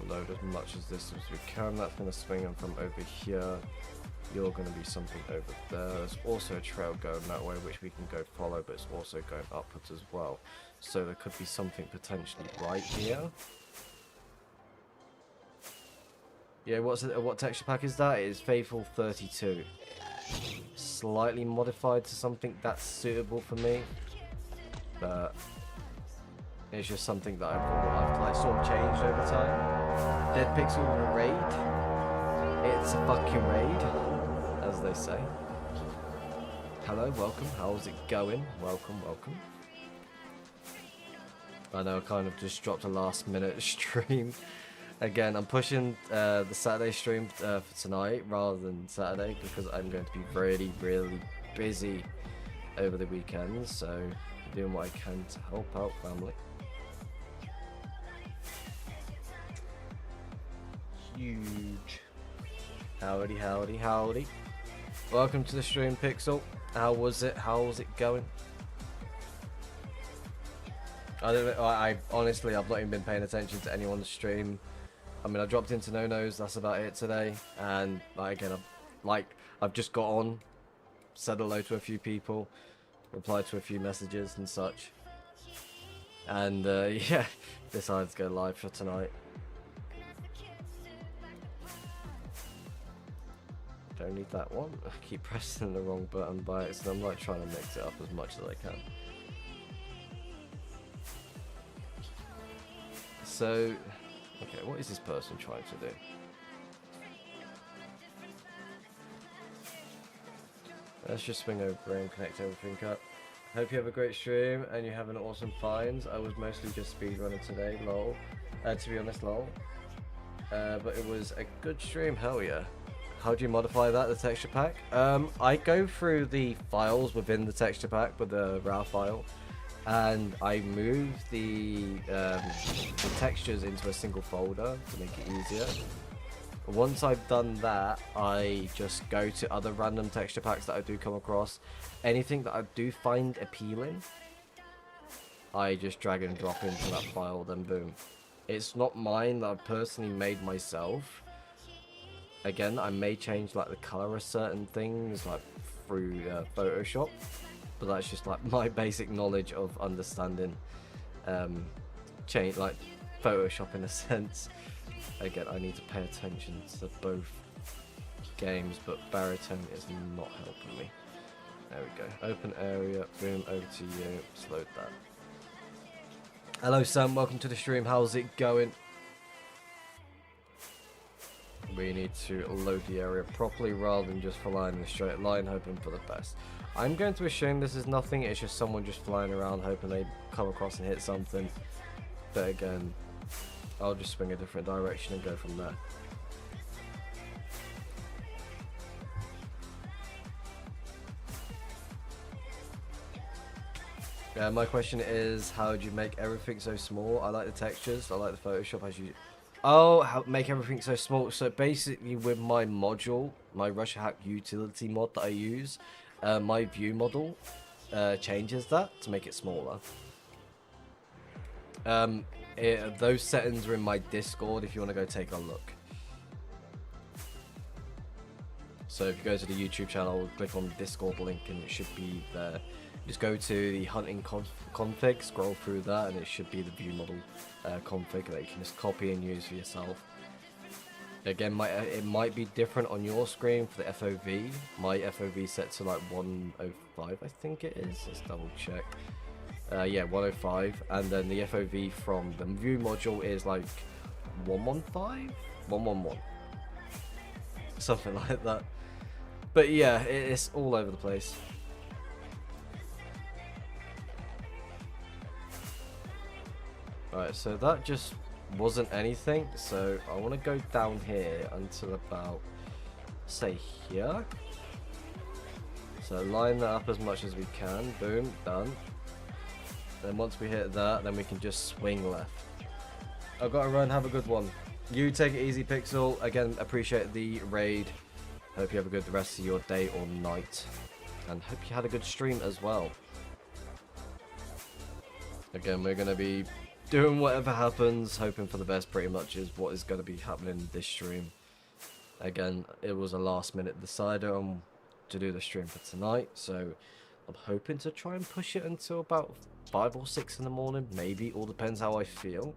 Load as much as this as we can. That's going to swing them from over here. You're going to be something over there. There's also a trail going that way which we can go follow, but it's also going upwards as well. So there could be something potentially right here. Yeah, what texture pack is that? It is Faithful 32. slightly modified to something that's suitable for me, but it's just something that I've like sort of changed over time. Dead Pixel raid. It's a fucking raid, as they say. Hello, welcome. How's it going? Welcome, welcome. I know I kind of just dropped a last minute stream. Again, I'm pushing the Saturday stream for tonight rather than Saturday because I'm going to be really, really busy over the weekend. So, doing what I can to help out family. Huge. Howdy, howdy, howdy. Welcome to the stream, Pixel. How was it? How was it going? I don't know. I honestly, I've not even been paying attention to anyone's stream. I mean, I dropped into No-Nos. That's about it today. And like again, I've just got on, said hello to a few people, replied to a few messages and such. And yeah, decided to go live for tonight. Don't need that one. I keep pressing the wrong button by accident. I'm like trying to mix it up as much as I can. So, okay, what is this person trying to do? Let's just swing over and connect everything up. Hope you have a great stream and you have an awesome finds. I was mostly just speedrunning today, lol. To be honest, lol. But it was a good stream, hell yeah. How do you modify that, the texture pack? I go through the files within the texture pack with the RAW file, and I move the textures into a single folder to make it easier. Once I've done that, I just go to other random texture packs that I do come across. Anything that I do find appealing, I just drag and drop into that file, then boom. It's not mine that I've personally made myself. Again, I may change like the color of certain things like through Photoshop, but that's just like my basic knowledge of understanding change like Photoshop in a sense. Again, I need to pay attention to both games, but baritone is not helping me. There we go. Open area, boom, over to you. Just load that. Hello Sam, welcome to the stream. How's it going? We need to load the area properly rather than just flying in a straight line hoping for the best. I'm going to assume this is nothing, it's just someone just flying around hoping they come across and hit something. But again, I'll just swing a different direction and go from there. My question is, how do you make everything so small? I like the textures, I like the Photoshop as you... Oh, how make everything so small. So basically with my module, my Russia Hack utility mod that I use, my view model changes that to make it smaller. Those settings are in my Discord if you want to go take a look. So if you go to the YouTube channel, click on the Discord link and it should be there. Just go to the hunting config, scroll through that, and it should be the view model config that you can just copy and use for yourself. Again, it might be different on your screen for the FOV. My FOV set to like 105, I think it is. Let's double check. Yeah, 105, and then the FOV from the view module is like 115, 111, something like that. But yeah, it's all over the place. Right, so that just wasn't anything, so I want to go down here until about, say, here. So line that up as much as we can, boom, done. Then once we hit that, then we can just swing left. I've got to run, have a good one. You take it easy, Pixel. Again, appreciate the raid. Hope you have a good rest of your day or night. And hope you had a good stream as well. Again, we're going to be doing whatever happens, hoping for the best pretty much is what is going to be happening in this stream. Again, it was a last minute decider on to do the stream for tonight, so I'm hoping to try and push it until about 5 or 6 in the morning, maybe, all depends how I feel.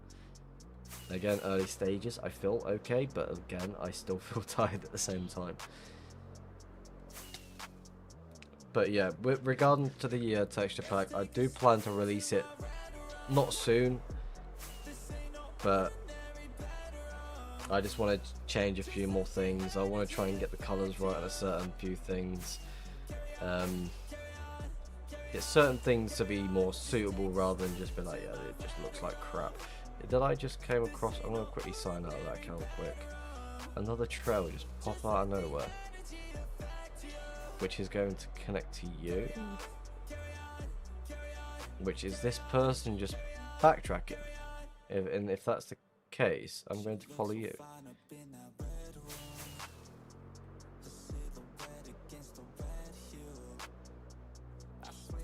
Again, early stages, I feel okay, but again, I still feel tired at the same time. But yeah, with regarding to the texture pack, I do plan to release it not soon, but I just want to change a few more things. I want to try and get the colors right on a certain few things. Get certain things to be more suitable rather than just be like, yeah, it just looks like crap. Did I just came across? I'm gonna quickly sign out of that account quick. Another trail just pop out of nowhere, which is going to connect to you. Which is this person just backtracking? If that's the case, I'm going to follow you.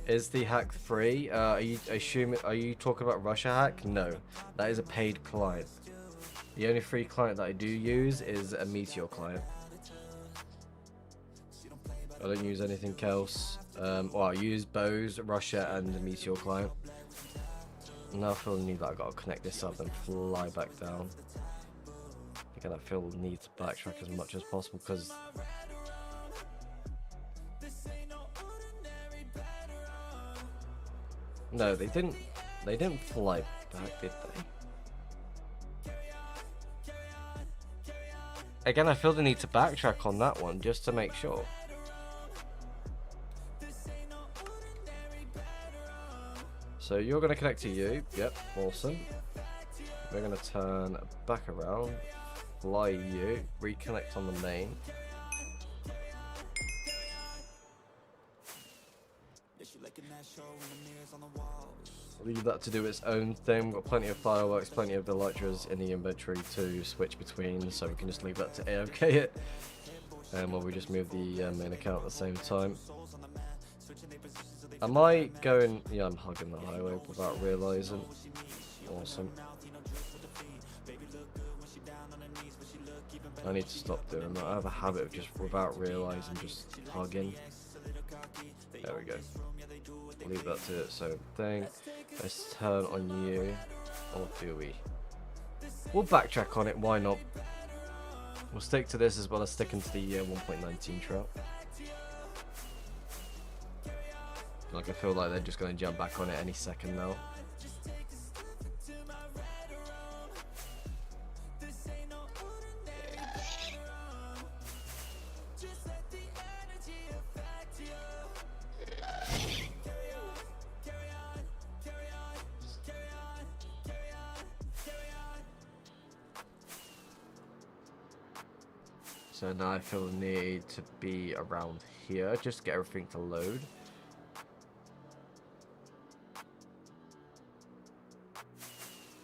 Is the hack free? Are you talking about Russia hack? No, that is a paid client. The only free client that I do use is a Meteor client. I don't use anything else. Well, I use Bose, Russia, and the Meteor client. Now I feel the need that I gotta connect this up and fly back down. Again, I feel the need to backtrack as much as possible because no, they didn't fly back, did they? Again, I feel the need to backtrack on that one just to make sure. So you're going to connect to you. Yep, awesome. We're going to turn back around, fly you, reconnect on the main. Leave that to do its own thing. We've got plenty of fireworks, plenty of elytras in the inventory to switch between, so we can just leave that to AFK it. And while we just move the main account at the same time. Am I going... Yeah, I'm hugging the highway without realising. Awesome. I need to stop doing that. I have a habit of just, without realising, just hugging. There we go. Leave that to its own thing. Let's turn on you. Or do we? We'll backtrack on it, why not? We'll stick to this as well as sticking to the 1.19 trail. Like, I feel like they're just going to jump back on it any second now. So now I feel the need to be around here, just to get everything to load.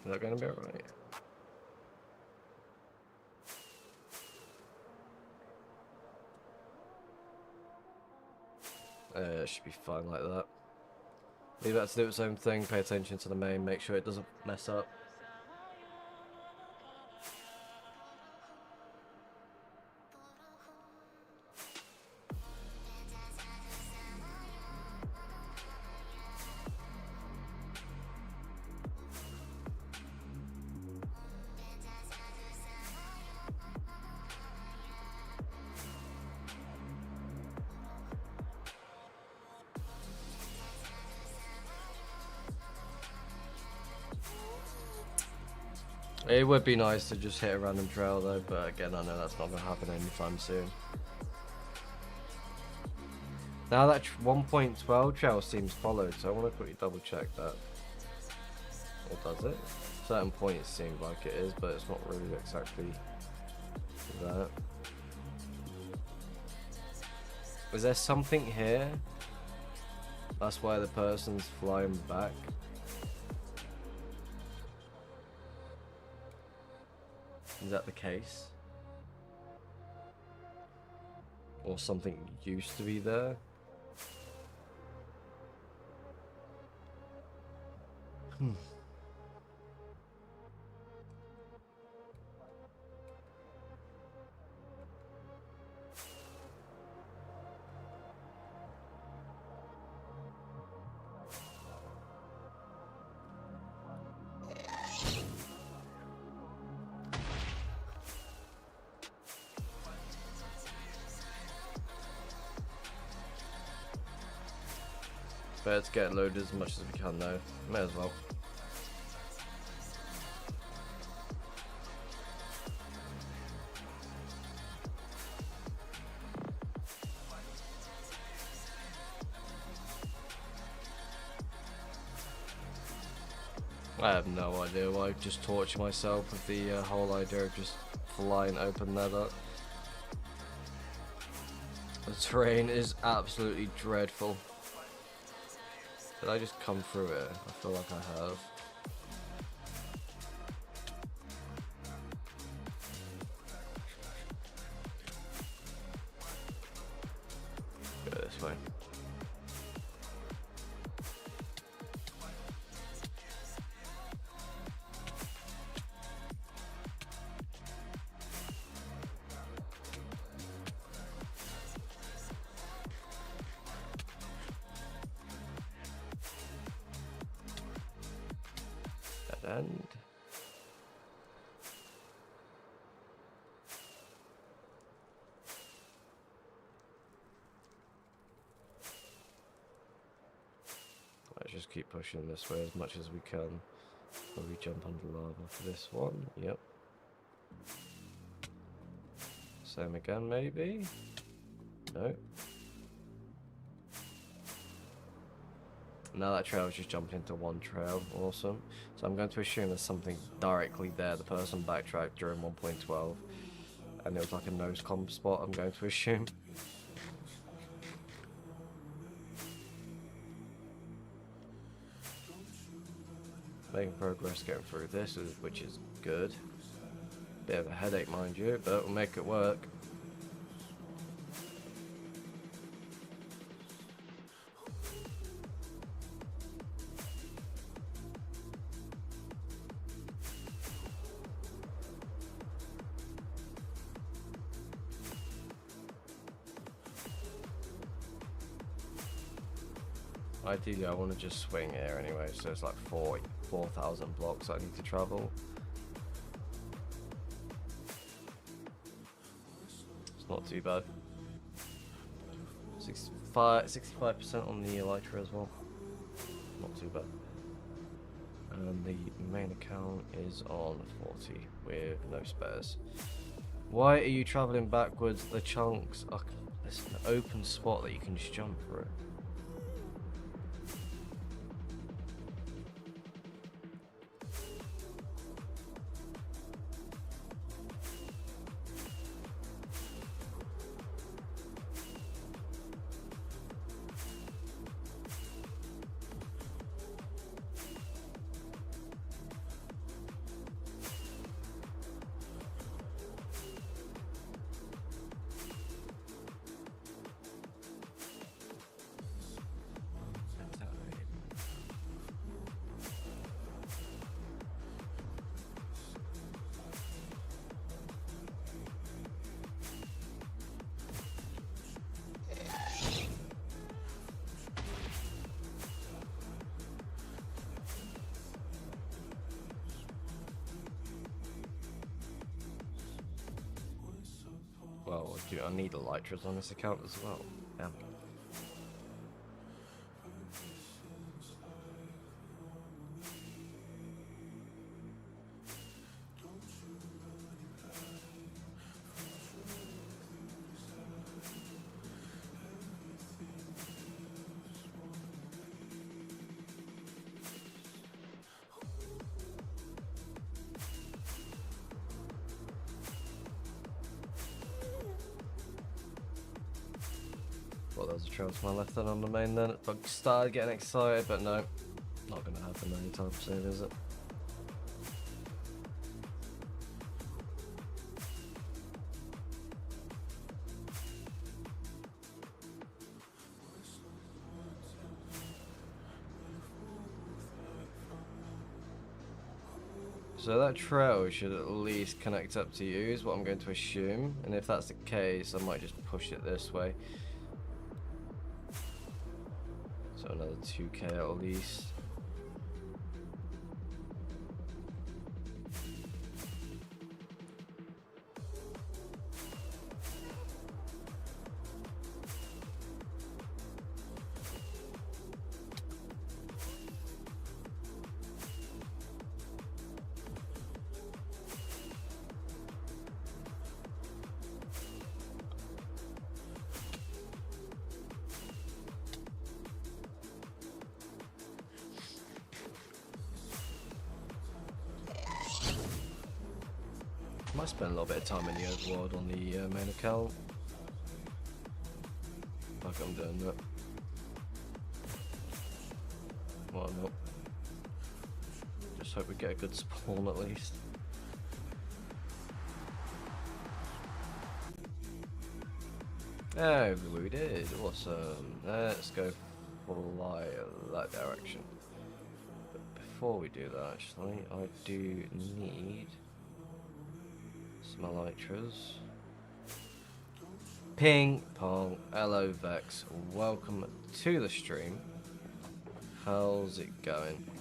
Is that going to be alright? It should be fine like that. Leave that to do its own thing, pay attention to the main, make sure it doesn't mess up. It would be nice to just hit a random trail though, but again I know that's not going to happen anytime soon. Now that 1.12 trail seems followed, so I want to quickly double check that. Or does it? Certain points seem like it is, but it's not really exactly that. Is there something here? That's why the person's flying back. Is that the case? Or something used to be there? Better to get loaded as much as we can though. May as well. I have no idea why I just torture myself with the whole idea of just flying open that up. The terrain is absolutely dreadful. Did I just come through it? I feel like I have. Go this way. End. Let's just keep pushing this way as much as we can. Probably jump under lava for this one. Yep. Same again, maybe? No. Now that trail's just jumped into one trail. Awesome. So I'm going to assume there's something directly there. The person backtracked during 1.12 and it was like a nose comp spot, I'm going to assume. Making progress getting through this, which is good. Bit of a headache, mind you, but we'll make it work. Ideally, I want to just swing here anyway, so it's like 4,000 blocks I need to travel. It's not too bad. 65% on the Elytra as well. Not too bad. And the main account is on 40 with no spares. Why are you traveling backwards? The chunks are... There's an open spot that you can just jump through. Well, I need Elytras on this account as well. Damn. Well, there's a trail to my left then on the main then. I started getting excited, but no. Not going to happen anytime soon, is it? So that trail should at least connect up to you, is what I'm going to assume. And if that's the case, I might just push it this way. So another 2k at least. Might spend a little bit of time in the overworld on the main account. Like I'm doing that. Why not? Just hope we get a good spawn at least. Oh, we did. Awesome. Let's go fly that direction. But before we do that, actually, I do need some elytras. Ping pong. Hello, Vex. Welcome to the stream. How's it going?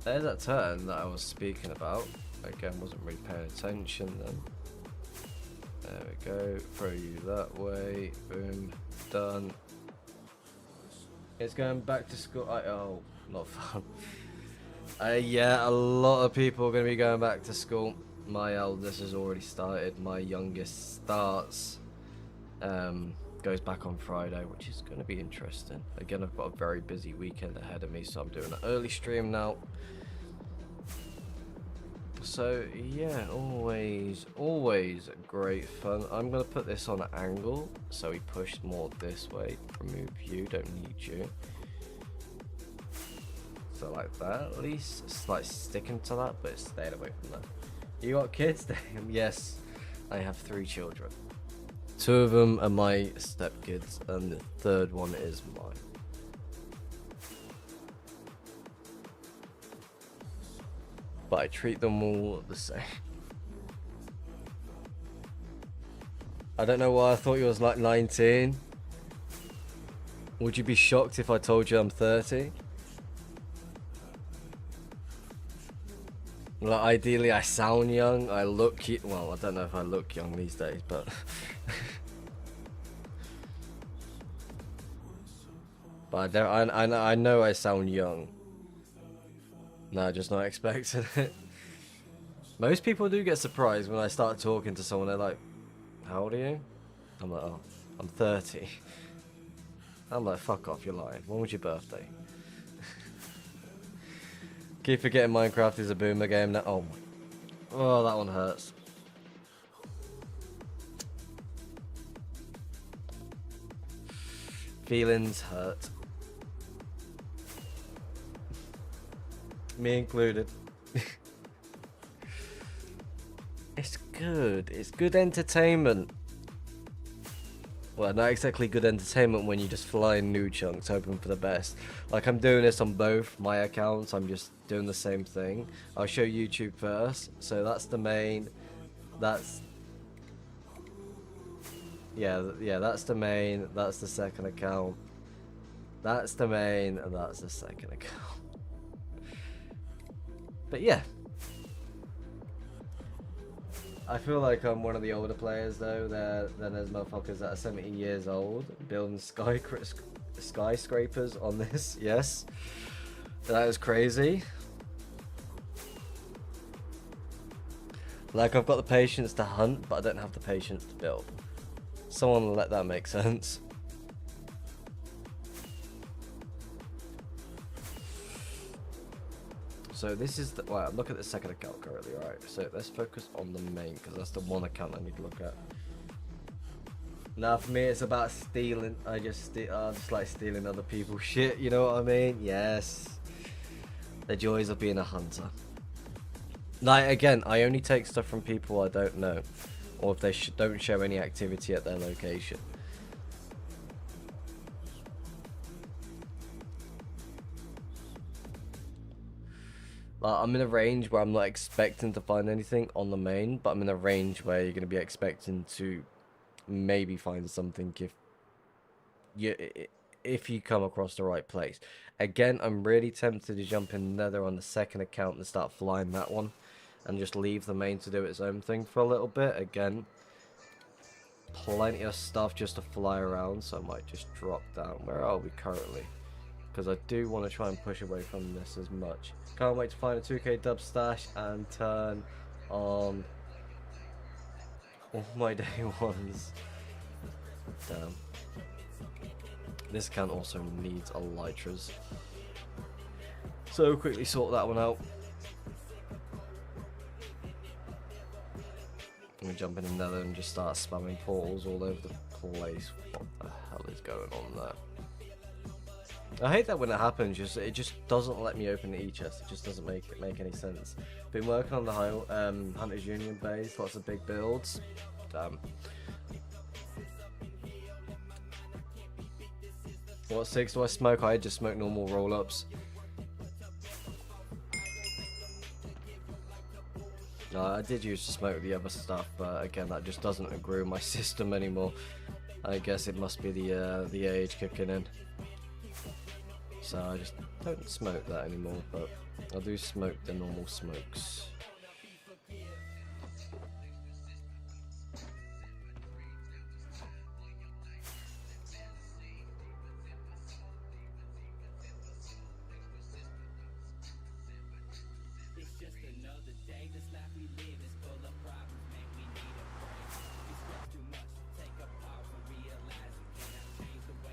There's that turn that I was speaking about. Again, wasn't really paying attention then. There we go. Throw you that way. Boom. Done. It's going back to school. Oh, not fun. Yeah, a lot of people are going to be going back to school. My eldest has already started. My youngest starts. Goes back on Friday, which is going to be interesting. Again, I've got a very busy weekend ahead of me, so I'm doing an early stream now. So yeah, always great fun. I'm gonna put this on an angle, so we push more this way. Remove you, don't need you. So like that, at least it's like sticking to that, but it's staying away from that. You got kids? Yes, I have 3 children. 2 of them are my stepkids, and the 3rd one is mine. But I treat them all the same. I don't know why I thought you was like 19. Would you be shocked if I told you I'm 30? Well, ideally I sound young, I look well, I don't know if I look young these days, but but I know I sound young. No, just not expecting it. Most people do get surprised when I start talking to someone. They're like, how old are you? I'm like, oh, I'm 30. I'm like, fuck off, you're lying. When was your birthday? Keep forgetting Minecraft is a boomer game now. Oh my. Oh, that one hurts. Feelings hurt. Me included. It's good. It's good entertainment. Well, not exactly good entertainment when you just fly in new chunks, hoping for the best. Like, I'm doing this on both my accounts. I'm just doing the same thing. I'll show YouTube first. So that's the main. That's... Yeah, that's the main. That's the second account. That's the main, and that's the second account. But yeah, I feel like I'm one of the older players though. Then there's motherfuckers that are 70 years old building skyscrapers on this. Yes, that is crazy. Like, I've got the patience to hunt, but I don't have the patience to build. Someone let that make sense. So this is the, well, look at the second account currently, right? So let's focus on the main, because that's the one account I need to look at. Now for me, it's about stealing. I just like stealing other people's shit. You know what I mean? Yes. The joys of being a hunter. Like, again, I only take stuff from people I don't know, or if they don't show any activity at their location. I'm in a range where I'm not expecting to find anything on the main, but I'm in a range where you're going to be expecting to maybe find something if you come across the right place. Again, I'm really tempted to jump in Nether on the second account and start flying that one, and just leave the main to do its own thing for a little bit. Again, plenty of stuff just to fly around, so I might just drop down. Where are we currently? because I do want to try and push away from this as much. Can't wait to find a 2k dub stash and turn on all my day ones. Damn. This can also needs elytras. So quickly sort that one out. I'm gonna jump in another and just start spamming portals all over the place. What the hell is going on there? I hate that when it happens, it just doesn't let me open the E-chest. It just doesn't make any sense. Been working on the Hunters Union base, lots of big builds. Damn. What 6 do I smoke? I just smoke normal roll-ups. No, I did used to smoke the other stuff, but again, that just doesn't agree with my system anymore. I guess it must be the age kicking in. So I just don't smoke that anymore, but I do smoke the normal smokes.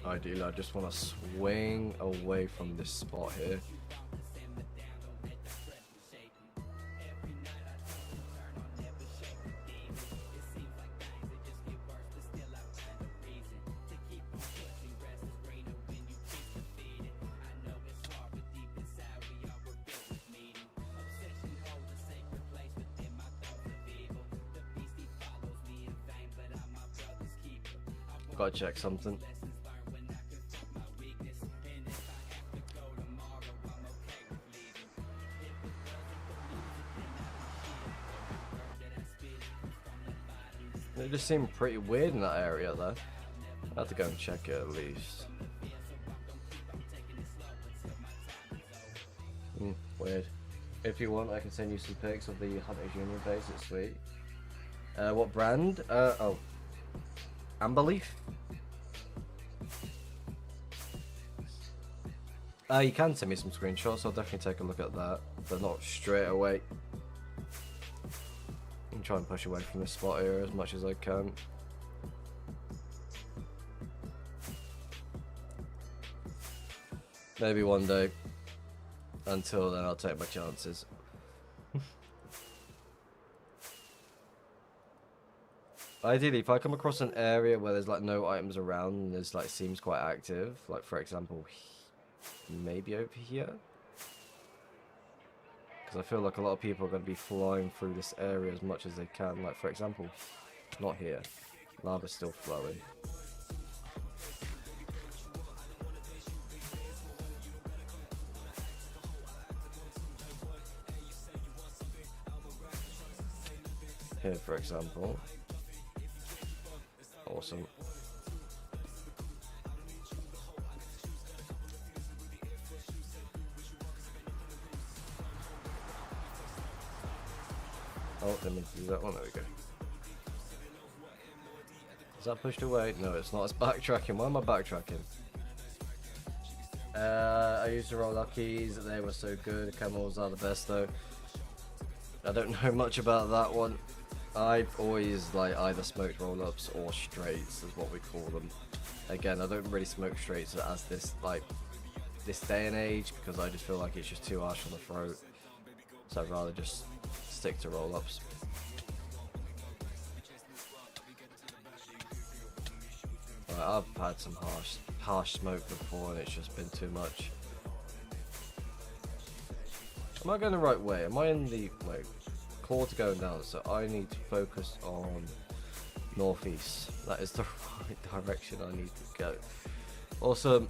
Ideally, I just want to swing away from this spot here. Gotta check something. It just seemed pretty weird in that area though. I have to go and check it at least. Weird. If you want, I can send you some pics of the Hunters Union base. It's sweet. What brand? Oh, Amberleaf. You can send me some screenshots. I'll definitely take a look at that, but not straight away. I'm trying to push away from this spot here as much as I can. Maybe one day. Until then, I'll take my chances. Ideally, if I come across an area where there's like no items around and there's like seems quite active, like for example, maybe over here. Because I feel like a lot of people are going to be flying through this area as much as they can. Like for example, not here. Lava's still flowing. Here, for example. Awesome. Oh, didn't mean to do that one. There we go. Is that pushed away? No, it's not. It's backtracking. Why am I backtracking? I used to roll luckies. They were so good. Camels are the best, though. I don't know much about that one. I've always like either smoked roll-ups or straights, is what we call them. Again, I don't really smoke straights as this day and age because I just feel like it's just too harsh on the throat. So I'd rather just stick to roll-ups. I've had some harsh smoke before and it's just been too much. Am I going the right way? Am I in the to going down? So I need to focus on northeast. That is the right direction I need to go. Awesome.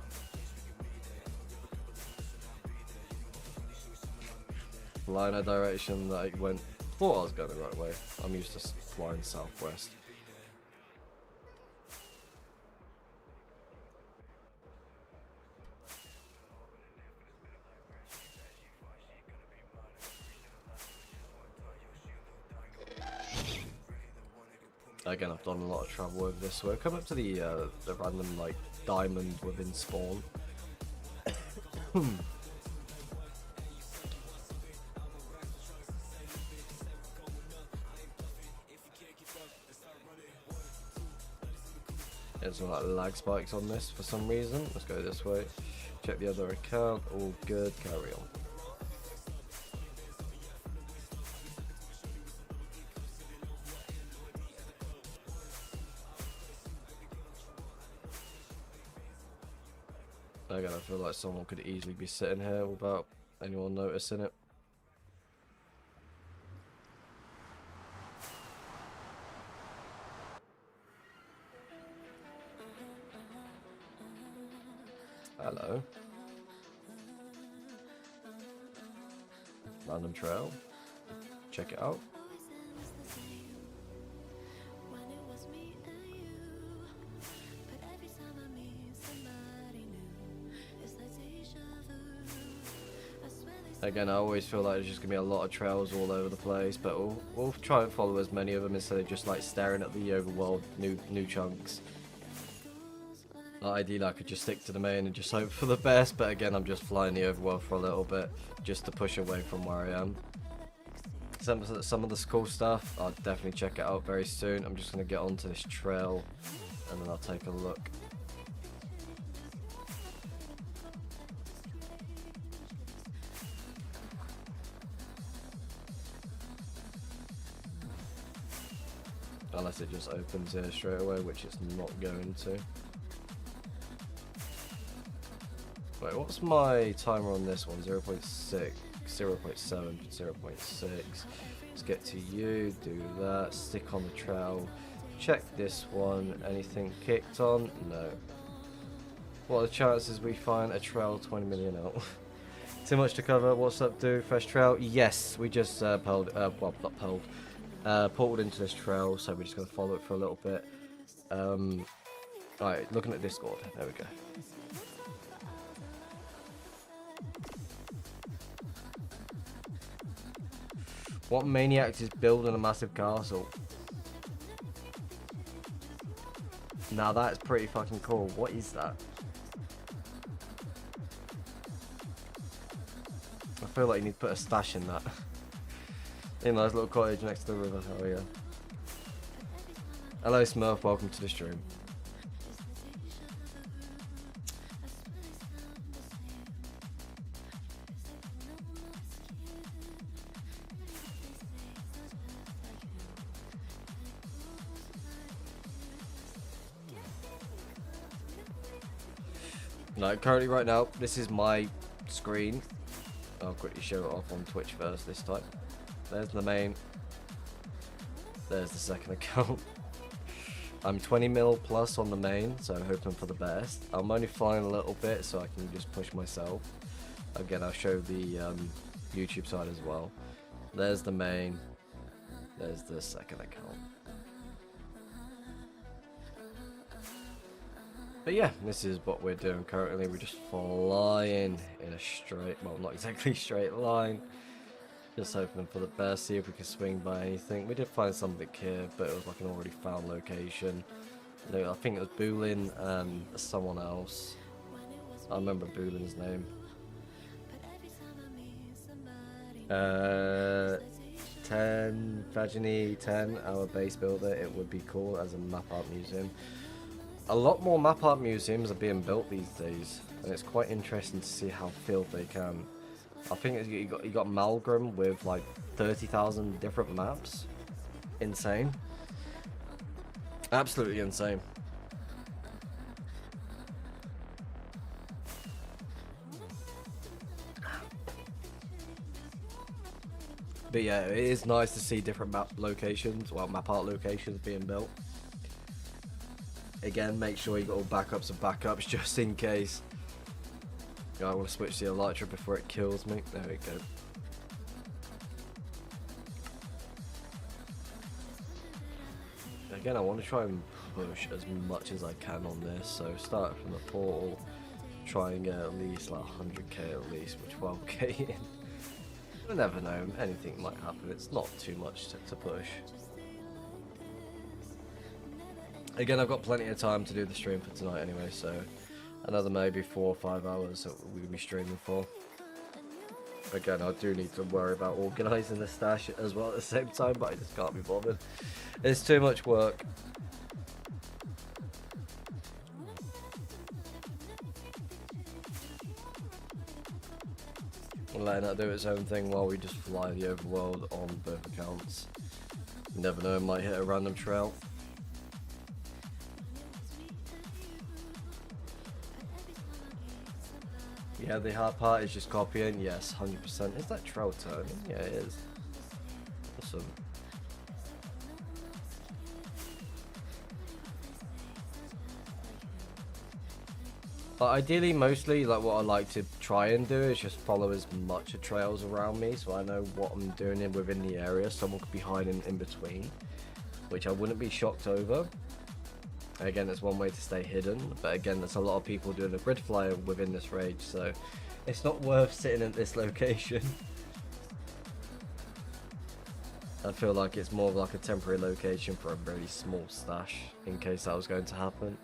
Liner direction that I went. Thought I was going the right way. I'm used to flying southwest. Again, I've done a lot of travel over this. So we'll come up to the random like diamond within spawn. There's some like lag spikes on this for some reason. Let's go this way. Check the other account. All good. Carry on. Again, I feel like someone could easily be sitting here without anyone noticing it. Hello. Random trail. Check it out. When it was me and you, but every time I meet somebody new, it's like deja vu. I swear they Again, I always feel like there's just gonna be a lot of trails all over the place, but we'll try and follow as many of them instead of just like staring at the overworld new chunks. Ideally, I could just stick to the main and just hope for the best, but again, I'm just flying the overworld for a little bit just to push away from where I am. Some of the cool stuff, I'll definitely check it out very soon. I'm just gonna get onto this trail and then I'll take a look. Unless it just opens here straight away, which it's not going to. Wait, what's my timer on this one? 0.6, 0.7, 0.6. Let's get to you, do that, stick on the trail. Check this one, anything kicked on? No. What are the chances we find a trail 20 million out? Too much to cover, what's up dude? Fresh trail? Yes, we just portaled into this trail, so we're just going to follow it for a little bit. Alright, looking at Discord, there we go. What maniac is building a massive castle? Now that's pretty fucking cool. What is that? I feel like you need to put a stash in that. In a nice little cottage next to the river. Oh yeah. Hello Smurf, welcome to the stream. No, currently right now, this is my screen. I'll quickly show it off on Twitch first this time. There's the main. There's the second account. I'm 20 mil plus on the main, so hoping for the best. I'm only flying a little bit, so I can just push myself. Again, I'll show the YouTube side as well. There's the main. There's the second account. But yeah, this is what we're doing currently. We're just flying in a straight, well, not exactly straight line. Just hoping for the best, see if we can swing by anything. We did find something here, but it was like an already found location. I think it was Boolin and someone else. I remember Boolin's name. 10, Vagini 10, our base builder. It would be cool as a map art museum. A lot more map art museums are being built these days, and it's quite interesting to see how filled they can. I think you got Malgrim with like 30,000 different maps. Insane. Absolutely insane. But yeah, it is nice to see different map locations, well, map art locations being built. Again, make sure you got all backups and backups just in case. I want to switch the Elytra before it kills me. There we go. Again, I want to try and push as much as I can on this. So start from the portal, try and get at least like 100k at least with 12k in. You never know, anything might happen. It's not too much to push. Again, I've got plenty of time to do the stream for tonight anyway, so another maybe 4 or 5 hours that we'll be streaming for. Again, I do need to worry about organising the stash as well at the same time, but I just can't be bothered. It's too much work. And letting that do its own thing while we just fly the overworld on both accounts. You never know, it might hit a random trail. Yeah, the hard part is just copying. Yes, 100%. Is that trail turning? Yeah, it is. Awesome. But ideally, mostly, like what I like to try and do is just follow as much of trails around me, so I know what I'm doing within the area. Someone could be hiding in between, which I wouldn't be shocked over. Again, that's one way to stay hidden, but again, there's a lot of people doing a grid flyer within this raid, so it's not worth sitting at this location. I feel like it's more of like a temporary location for a very small stash in case that was going to happen.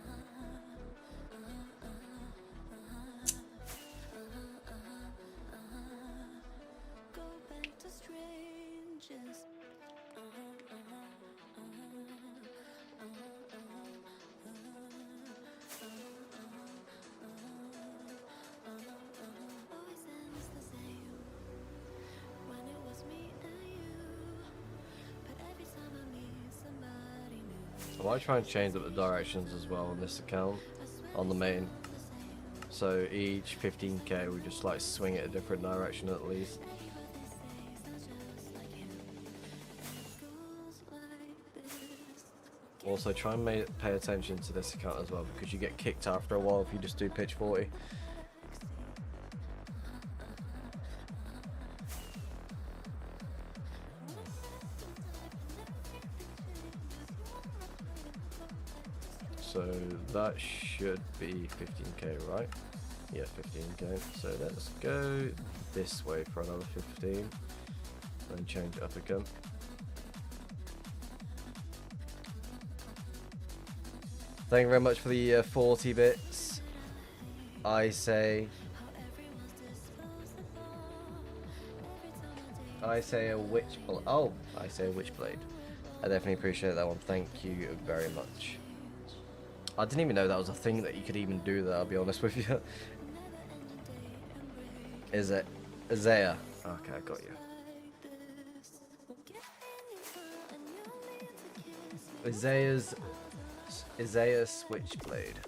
I might try and change up the directions as well on this account, on the main. So each 15k we just like swing it a different direction at least. Also try and pay attention to this account as well, because you get kicked after a while if you just do pitch 40. So that should be 15k, right? Yeah, 15k. So let's go this way for another 15, then change it up again. Thank you very much for the 40 bits. I say a witch blade. Oh, I say a witch blade. I definitely appreciate that one. Thank you very much. I didn't even know that was a thing that you could even do that, I'll be honest with you. Is it Isaiah? Okay, I got you. Isaiah's Switchblade.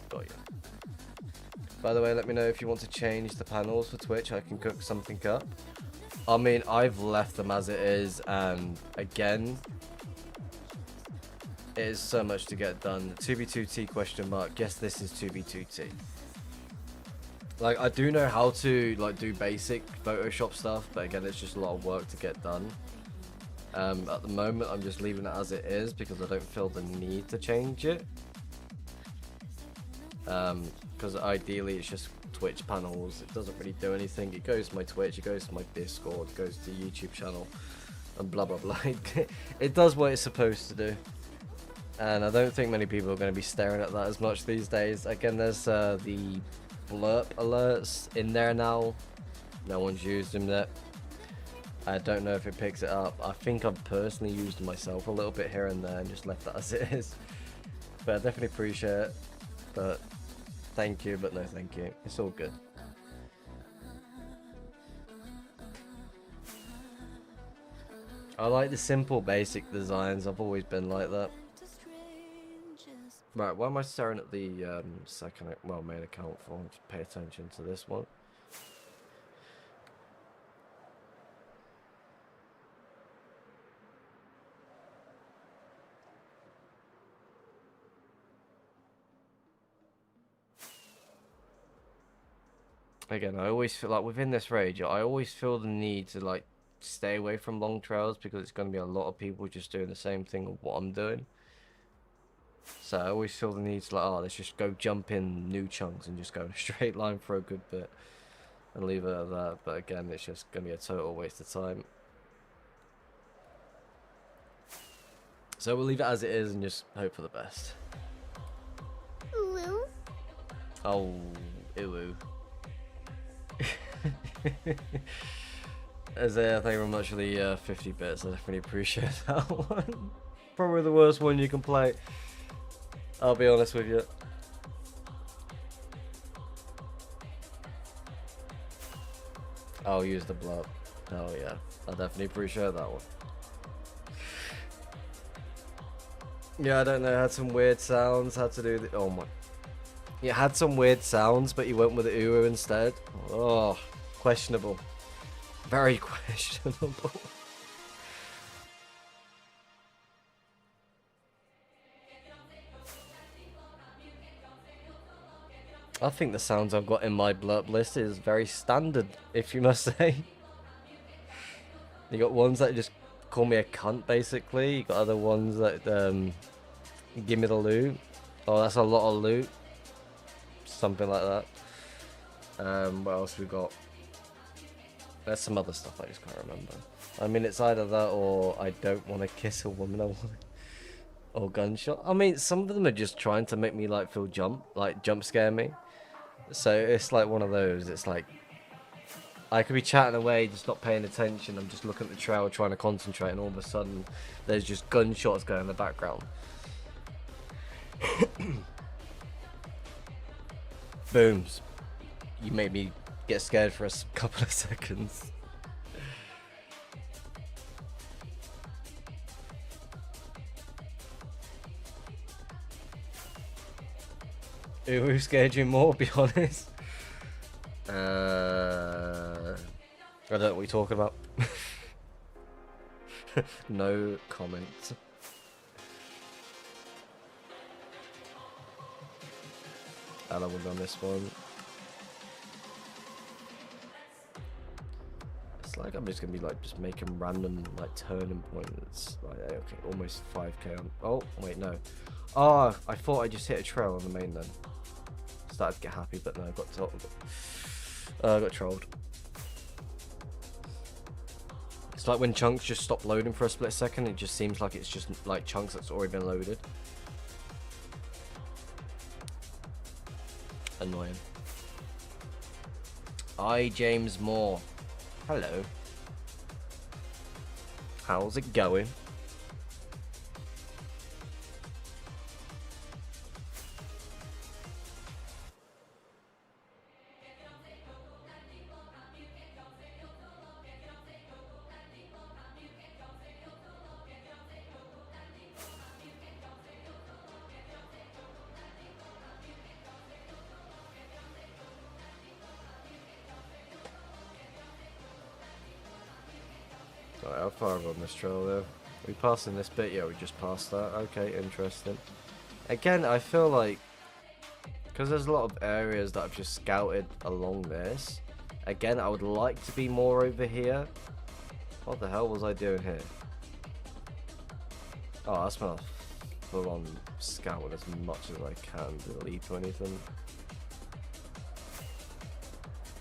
Got you. By the way, let me know if you want to change the panels for Twitch. I can cook something up. I mean, I've left them as it is, and again, it is so much to get done. 2b2t question mark. Yes, this is 2b2t. Like, I do know how to like do basic Photoshop stuff, but again, it's just a lot of work to get done. At the moment, I'm just leaving it as it is because I don't feel the need to change it. Because ideally, it's just Twitch panels. It doesn't really do anything. It goes to my Twitch, it goes to my Discord, it goes to the YouTube channel, and blah blah blah. It does what it's supposed to do. And I don't think many people are going to be staring at that as much these days. Again, there's the blurb alerts in there now. No one's used them yet. I don't know if it picks it up. I think I've personally used them myself a little bit here and there and just left that as it is. But I definitely appreciate it. But thank you, but no thank you. It's all good. I like the simple basic designs. I've always been like that. Right, why am I staring at the main account for? Just pay attention to this one. Again, I always feel like within this rage, I always feel the need to like stay away from long trails because it's going to be a lot of people just doing the same thing of what I'm doing. So I always feel the need to like, oh, let's just go jump in new chunks and just go in a straight line for a good bit and leave it at that. But again, it's just going to be a total waste of time. So we'll leave it as it is and just hope for the best. Oh, ew. Isaiah, thank you very much for the 50 bits. I definitely appreciate that one. Probably the worst one you can play. I'll be honest with you. I'll use the blurb. Oh yeah, I definitely appreciate that one. Yeah, I don't know. Had some weird sounds. Had to do the. Oh my. Yeah, had some weird sounds, but you went with the uwu instead. Oh, questionable. Very questionable. I think the sounds I've got in my blurb list is very standard, if you must say. You got ones that just call me a cunt, basically. You got other ones that give me the loot. Oh, that's a lot of loot. Something like that. What else we got? There's some other stuff I just can't remember. I mean, it's either that or I don't want to kiss a woman. I want or gunshot. I mean, some of them are just trying to make me like feel jump scare me. So it's like one of those. It's like I could be chatting away, just not paying attention. I'm just looking at the trail, trying to concentrate, and all of a sudden, there's just gunshots going in the background. Booms. You made me get scared for a couple of seconds. Who scared you more, be honest? I don't know what you're talking about. No comments. I leveled on this one. It's like I'm just gonna be like just making random like turning points. Like okay, almost 5k on. Oh wait, no. Oh, I thought I just hit a trail on the main then. Started to get happy, but no, I got trolled. It's like when chunks just stop loading for a split second. It just seems like it's just like chunks that's already been loaded. Annoying. James Moore. Hello. How's it going? Right, how far on this trail though? We passing this bit? Yeah, we just passed that. Okay, interesting. Again, I feel like because there's a lot of areas that I've just scouted along this. Again, I would like to be more over here. What the hell was I doing here? Oh, I spent a full on scouting as much as I can to lead to anything.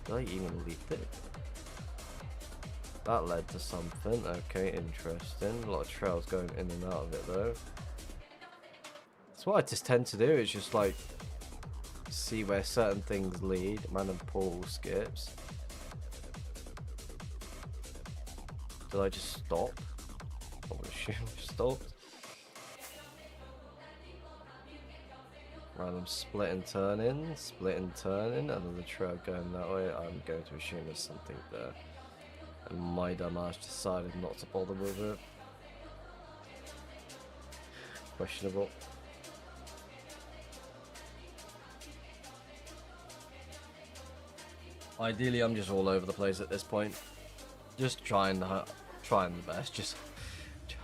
Did I even lead it? That led to something. Okay, interesting. A lot of trails going in and out of it though. That's what I just tend to do, is just like see where certain things lead. Random portal skips. Did I just stop? I would assume I just stopped. Random split and turn in, another trail going that way. I'm going to assume there's something there. And my dumbass decided not to bother with it. Questionable. Ideally, I'm just all over the place at this point. Just trying the best, just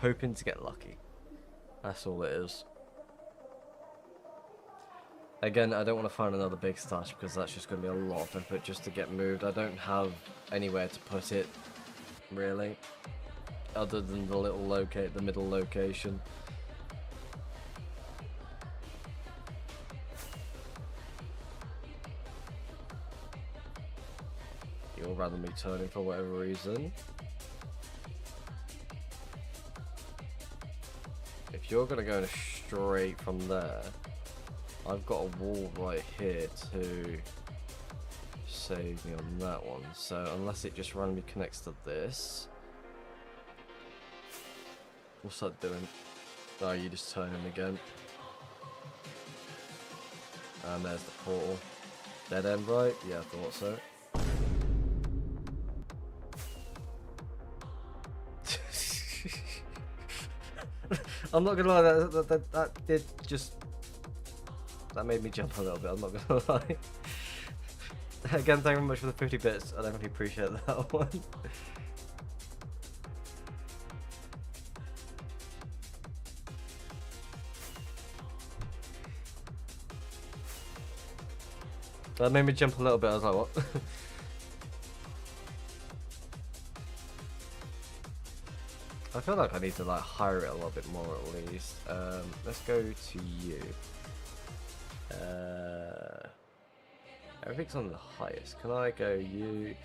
hoping to get lucky. That's all it is. Again, I don't want to find another big stash because that's just going to be a lot of effort just to get moved. I don't have anywhere to put it, really, other than the middle location. You'll rather me turning for whatever reason. If you're going to go straight from there, I've got a wall right here to save me on that one. So unless it just randomly connects to this. What's that doing? Oh, you just turn in again. And there's the portal. Dead end, right? Yeah, I thought so. I'm not gonna lie, that did just... That made me jump a little bit, I'm not gonna lie. Again, thank you very much for the 50 bits, I don't really appreciate that one. That made me jump a little bit, I was like, what? I feel like I need to like hire it a little bit more at least. Let's go to you. Everything's on the highest. Can I go you?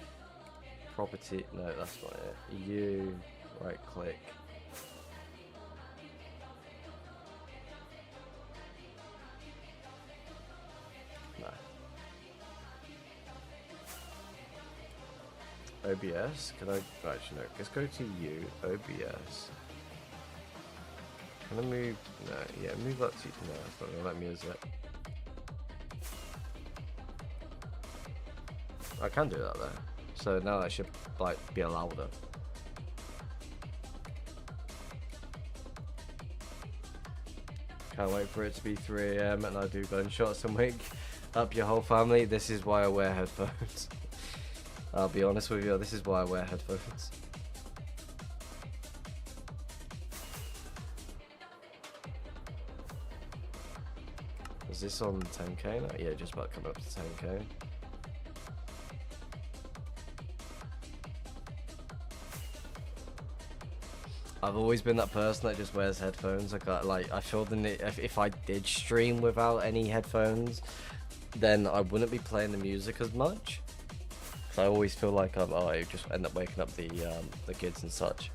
Property? No, that's not it. You, right click. No. OBS? Can I? Actually, no. Let's go to you. OBS. Can I move? No. Yeah, move that to. No, it's not gonna let me, is it? I can do that though. So now that should like be allowed. Can't wait for it to be 3 AM and I do gunshots and wake up your whole family. This is why I wear headphones. I'll be honest with you, this is why I wear headphones. Is this on 10k now? Yeah, just about coming up to 10k. I've always been that person that just wears headphones. I feel the need, if I did stream without any headphones, then I wouldn't be playing the music as much. Cause I always feel like I just end up waking up the kids and such.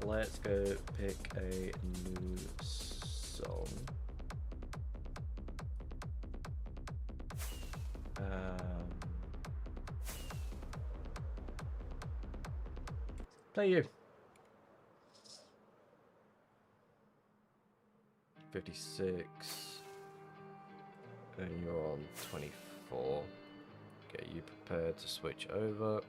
Let's go pick a new song. Play you. 56. And you're on 24. Get you prepared to switch over.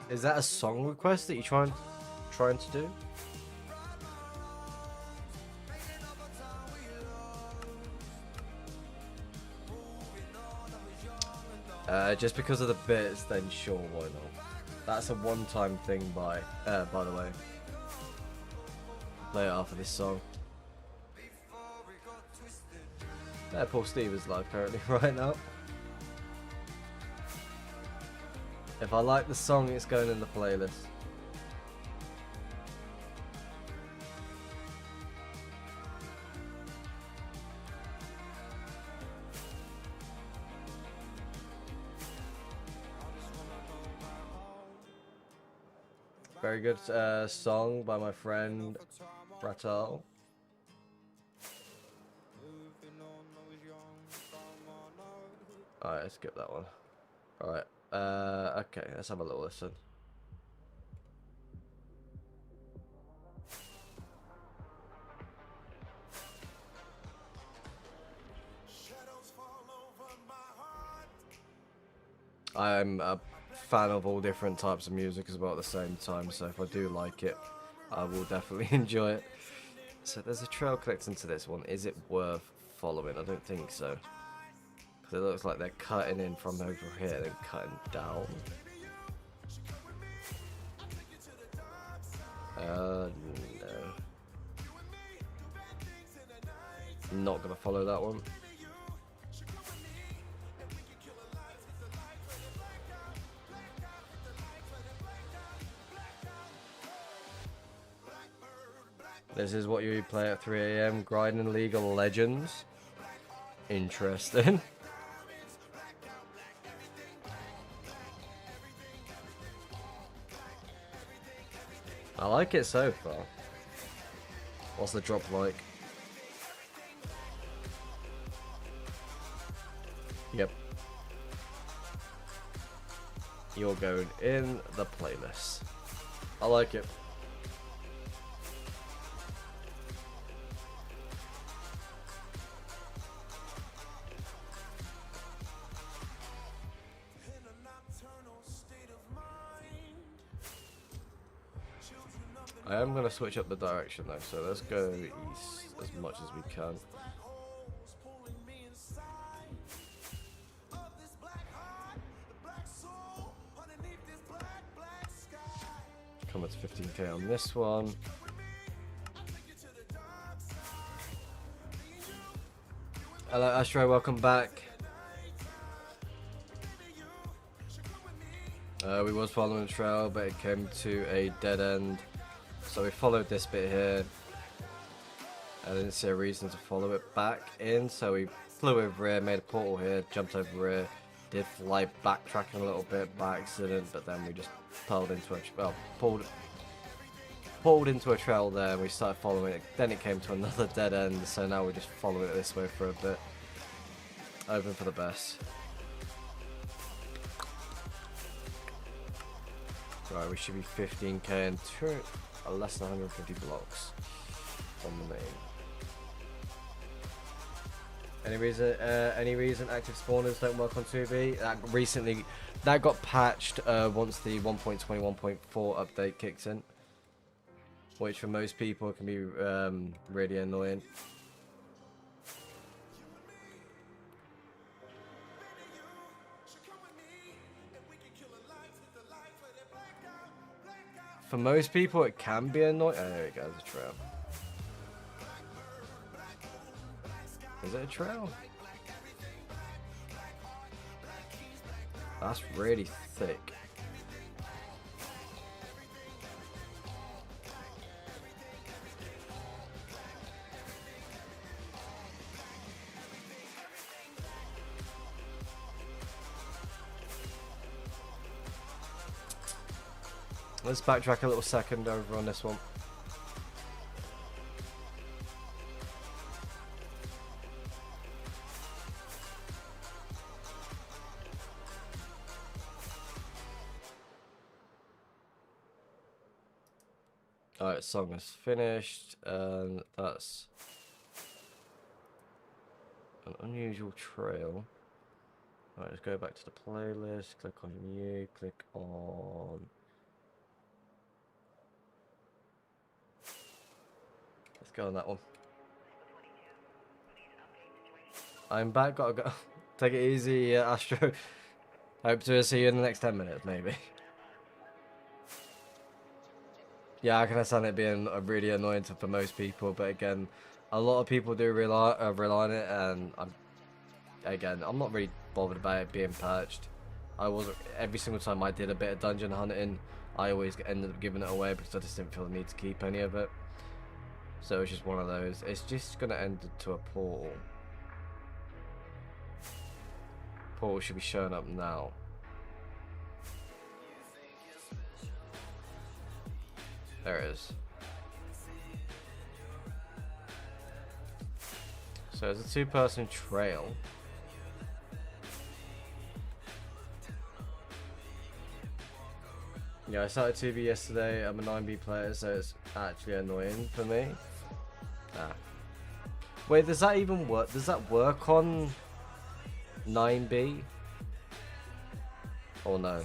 Is that a song request that you're trying to do? Just because of the bits, then sure, why not? That's a one-time thing, by the way. play it after this song. Yeah, Paul Steve is live currently right now. If I like the song, it's going in the playlist. Very good song by my friend Ratal. Alright, let's skip that one. Alright, okay, let's have a little listen. I'm a fan of all different types of music as well at the same time, so if I do like it, I will definitely enjoy it. So there's a trail connecting to this one. Is it worth following? I don't think so. Because it looks like they're cutting in from over here and cutting down. No. Not gonna follow that one. This is what you play at 3 AM, grinding League of Legends. Interesting. I like it so far. What's the drop like? Yep. You're going in the playlist. I like it. I am going to switch up the direction though, so let's go east as much as we can. Come up to 15k on this one. Hello Astro, welcome back. We was following the trail, but it came to a dead end. So we followed this bit here. I didn't see a reason to follow it back in, so we flew over here, made a portal here, jumped over here, did fly backtracking a little bit by accident, but then we just pulled into a trail there, and we started following it. Then it came to another dead end, so now we're just following it this way for a bit. Hoping for the best. Right, we should be 15k and less than 150 blocks on the main. Any reason active spawners don't work on 2B? That got patched once the 1.21.4 update kicks in, which for most people can be really annoying. For most people, it can be annoying. Oh, there we go, there's a trail. Is it a trail? That's really thick. Let's backtrack a little second over on this one. Alright, song is finished, and that's an unusual trail. Alright, let's go back to the playlist, click on new, click on... Let's go on that one. I'm back, gotta go. Take it easy, Astro. Hope to see you in the next 10 minutes, maybe. Yeah, I can understand it being really annoying for most people, but again, a lot of people do rely on it, and I'm not really bothered about it being patched. I wasn't every single time I did a bit of dungeon hunting, I always ended up giving it away because I just didn't feel the need to keep any of it. So it's just one of those. It's just gonna end to a portal. Portal should be showing up now. There it is. So it's a 2-person trail. Yeah, I started 2B yesterday. I'm a 9B player, so it's actually annoying for me. Ah. Wait, does that even work? Does that work on 9B? Or no?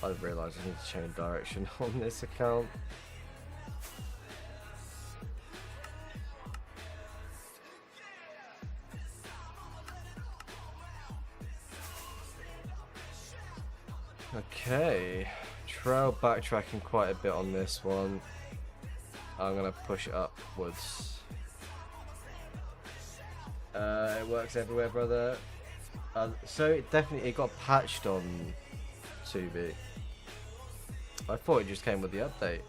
I've realised I need to change direction on this account. Okay, trail backtracking quite a bit on this one. I'm gonna push it upwards. It works everywhere, brother. So it got patched on 2B. I thought it just came with the update.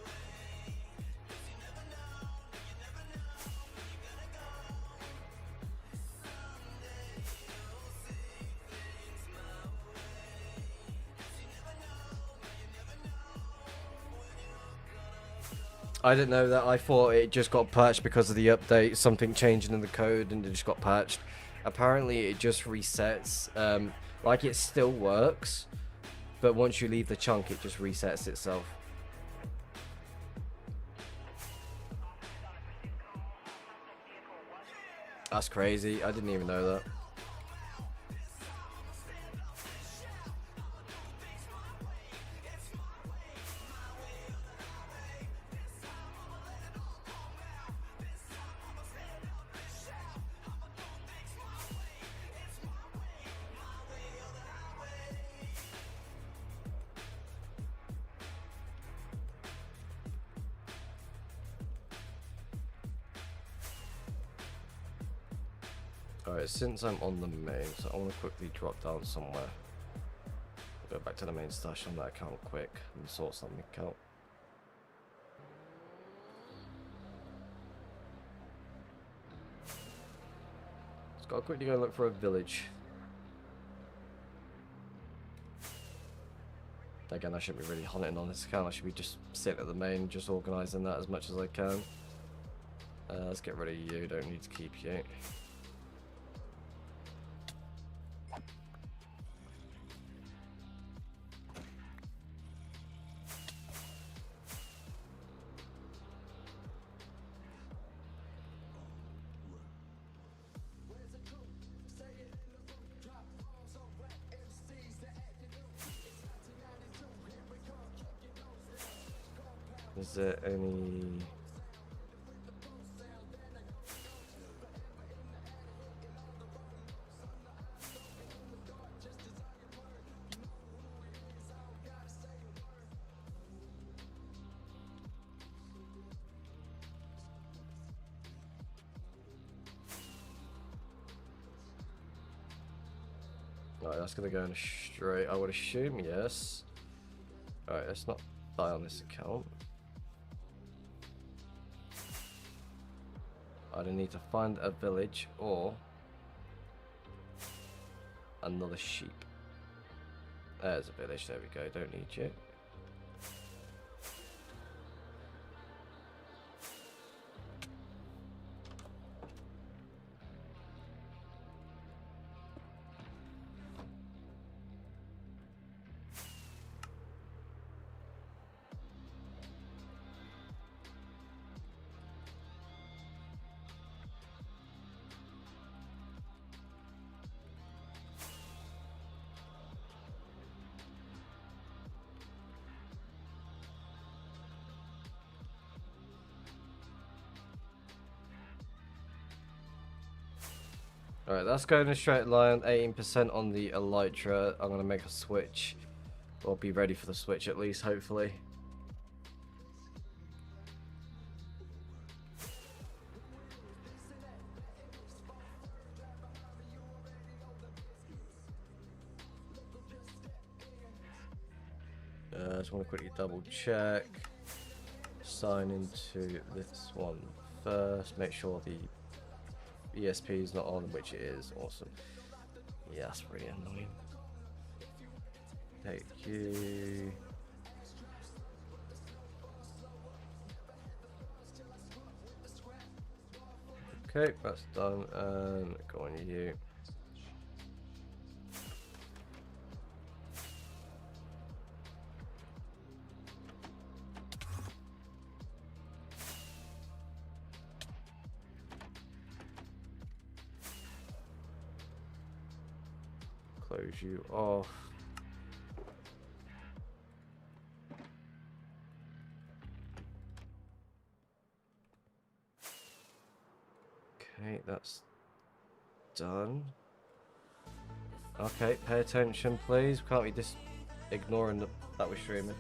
I didn't know that. I thought it just got patched because of the update, something changing in the code, and it just got patched. Apparently it just resets. Like it still works, but once you leave the chunk it just resets itself. That's crazy. I didn't even know that. Alright, since I'm on the main, so I want to quickly drop down somewhere. Go back to the main stash on that account quick and sort something out. Just gotta quickly go look for a village. Again, I shouldn't be really hunting on this account, I should be just sitting at the main, just organising that as much as I can. Let's get rid of you, don't need to keep you. Is there any... Right, that's gonna go in straight, I would assume, yes. Alright, let's not die on this account. I need to find a village or another sheep. There's a village, there we go, don't need you. Alright, that's going in a straight line, 18% on the Elytra. I'm going to make a switch, or be ready for the switch at least, hopefully. Just want to quickly double check. Sign into this one first. Make sure the ESP is not on, which it is. Awesome. Yeah, that's pretty annoying. Thank you. Okay, that's done. And go on you. Close you off. Okay, that's done. Okay, pay attention, please. Can't be just ignoring that we're streaming.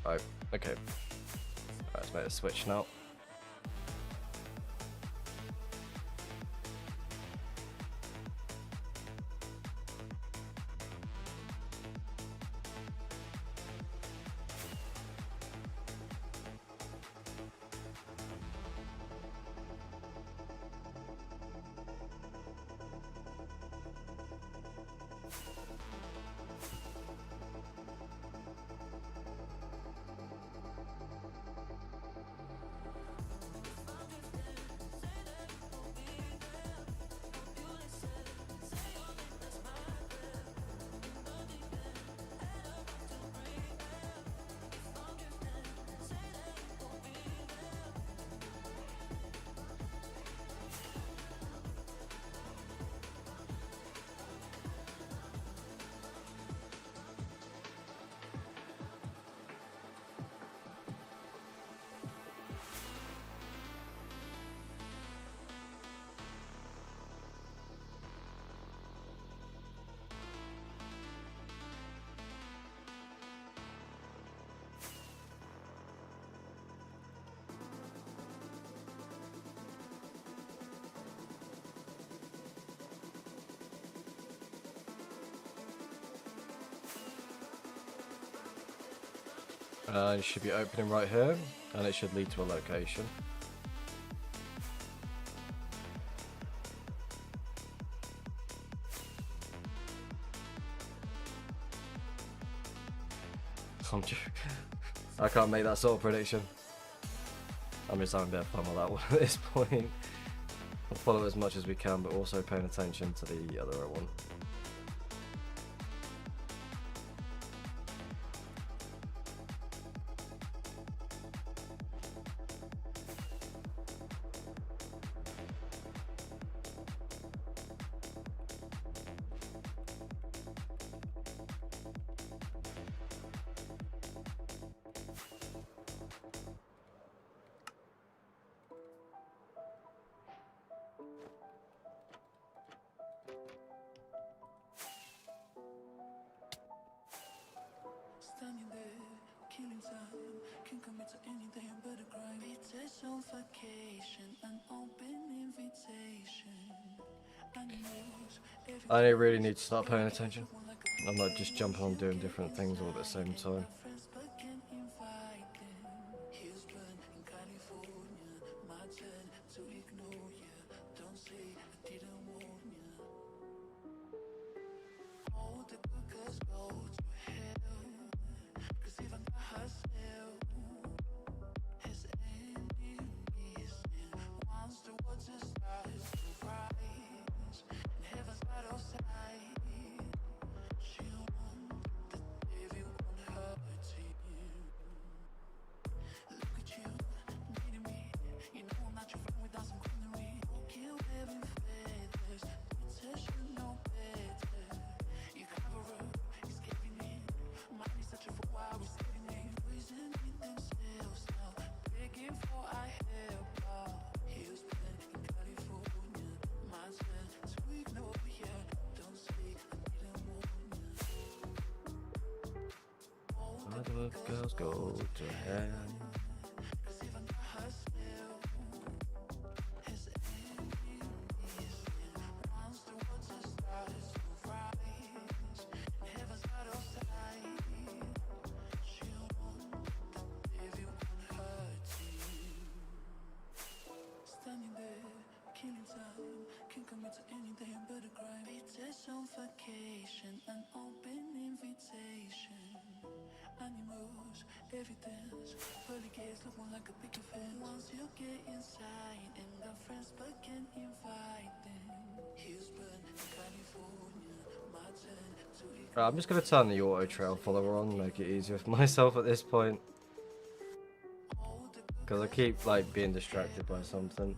Right, okay. Right, let's make a switch now. It should be opening right here, and it should lead to a location. I can't make that sort of prediction. I'm just having a bit of fun with that one at this point. We'll follow as much as we can, but also paying attention to the other one. Standing there, killing time, can commit to anything but a crime. It's a suffocation, an open invitation. I really need to start paying attention. I'm not just jumping on doing different things all at the same time. to hell. Standing there, killing time, can't commit to anything but a crime. Beaches on vacation, an open invitation. Animals, evidence, pearly gates look more like a picket fence. Once you get inside and got friends but can't invite them. Houston, California, my turn to Right, I'm just gonna turn the auto trail follower on, make it easier for myself at this point. Because I keep like being distracted by something.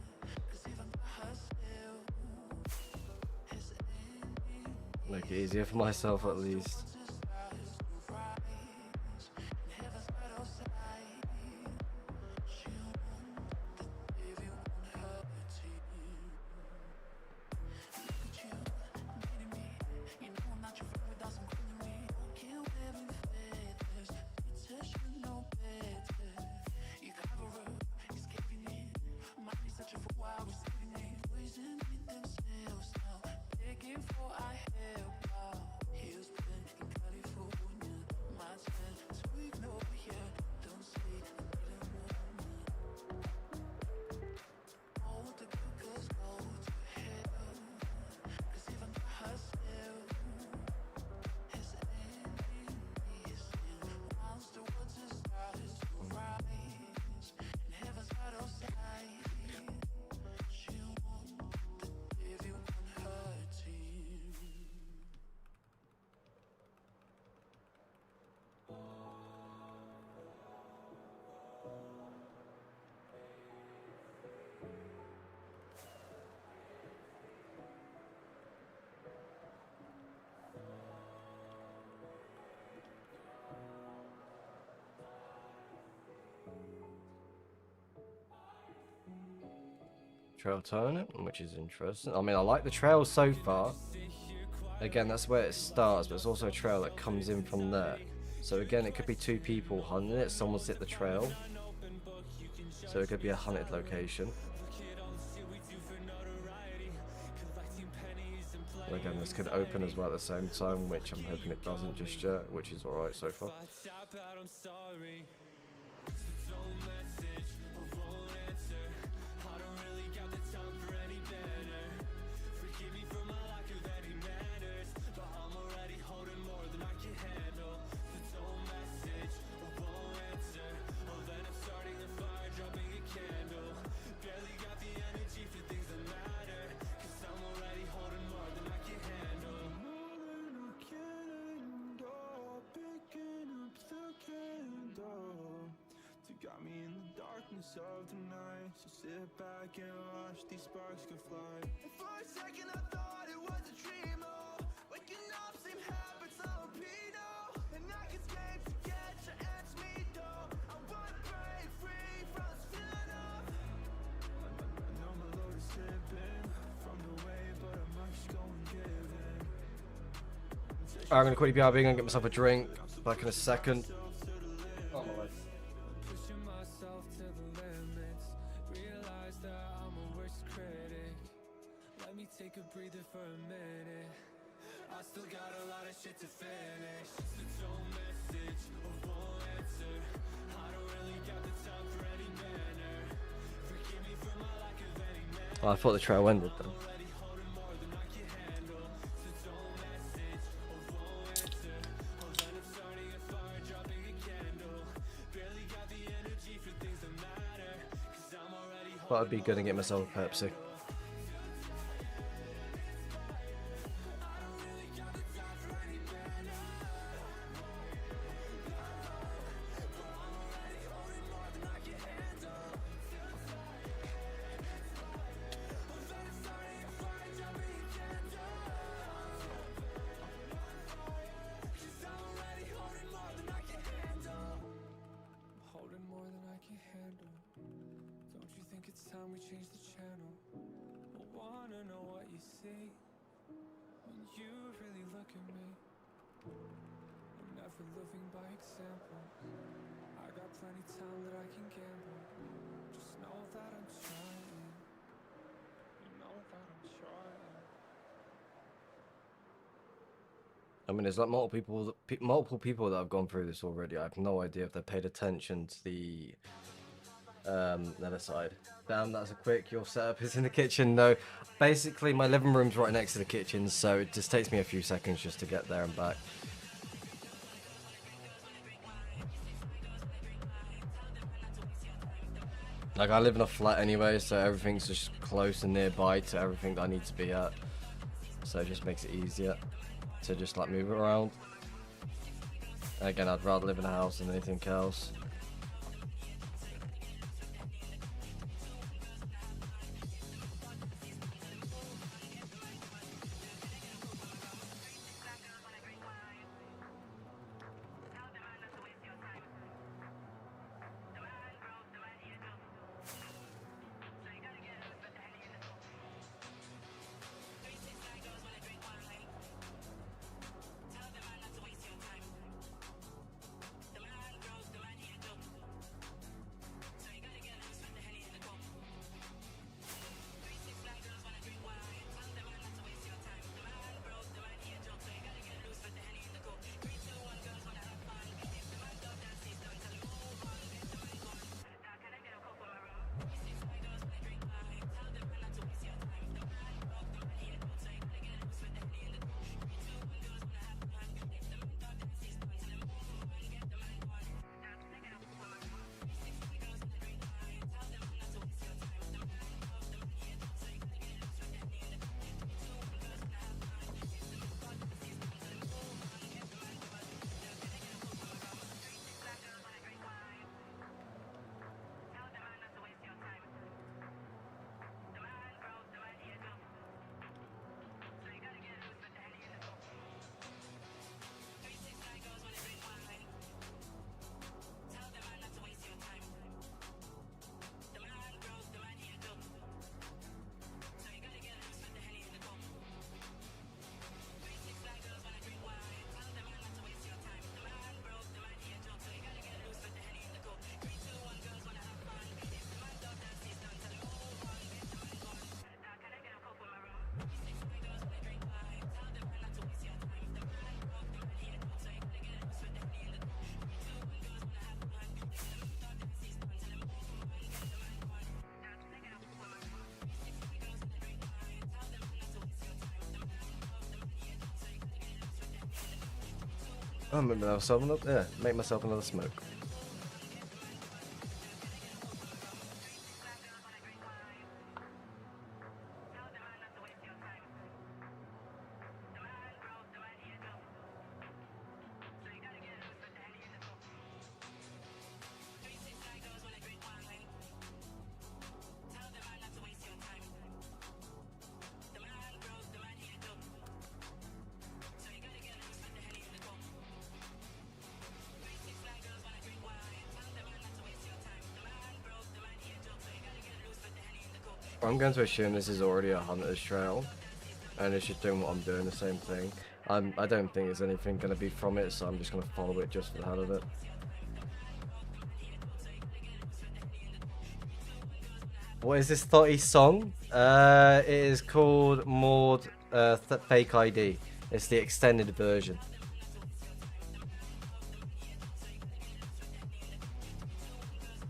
Make it easier for myself at least. Trail turning, which is interesting. I mean, I like the trail so far. Again, that's where it starts, but it's also a trail that comes in from there. So again, it could be two people hunting it. Someone's hit the trail. So it could be a hunted location. And again, this could open as well at the same time, which I'm hoping it doesn't just yet, which is alright so far. Got me in the darkness of the night, so sit back and watch these sparks can fly. And for a second I thought it was a dream, oh, waking up same habits of a pedo, and I can escape to get your ends me though. I wanna break free from this feeling of I know my load is slipping from the way, but I might just go and give in. Alright, I'm gonna quickly be out, gonna get myself a drink. Back in a second. On my way. Take a breather for a minute. I still got a lot of shit to finish. It's no message, a full answer. I don't really got the time for any manner. Forgive me for my lack of any manner. Oh, I thought the trail ended then. Already holding more than I can handle. It's no message, a full answer. Oh, then I'm starting a fire, dropping a candle. Barely got the energy for things that matter. Cause I'm already Thought I'd be good and get myself a Pepsi. Time we change the channel. I wanna know what you see when you really look at me. I'm never living by example. I got plenty time that I can gamble. Just know that I'm trying. You know that I'm trying. I mean, there's like multiple people that have gone through this already. I have no idea if they paid attention to the other side. Damn, that's a quick. Your setup is in the kitchen. No, basically my living room's right next to the kitchen, so it just takes me a few seconds just to get there and back. Like, I live in a flat anyway, so everything's just close and nearby to everything that I need to be at. So it just makes it easier to just like move around. And again, I'd rather live in a house than anything else. I'm gonna make myself another, make myself another smoke. I'm going to assume this is already a hunter's trail, and it's just doing what I'm doing, the same thing. I don't think there's anything going to be from it, so I'm just going to follow it just for the hell of it. What is this thotty song? It is called Maud Fake ID. It's the extended version.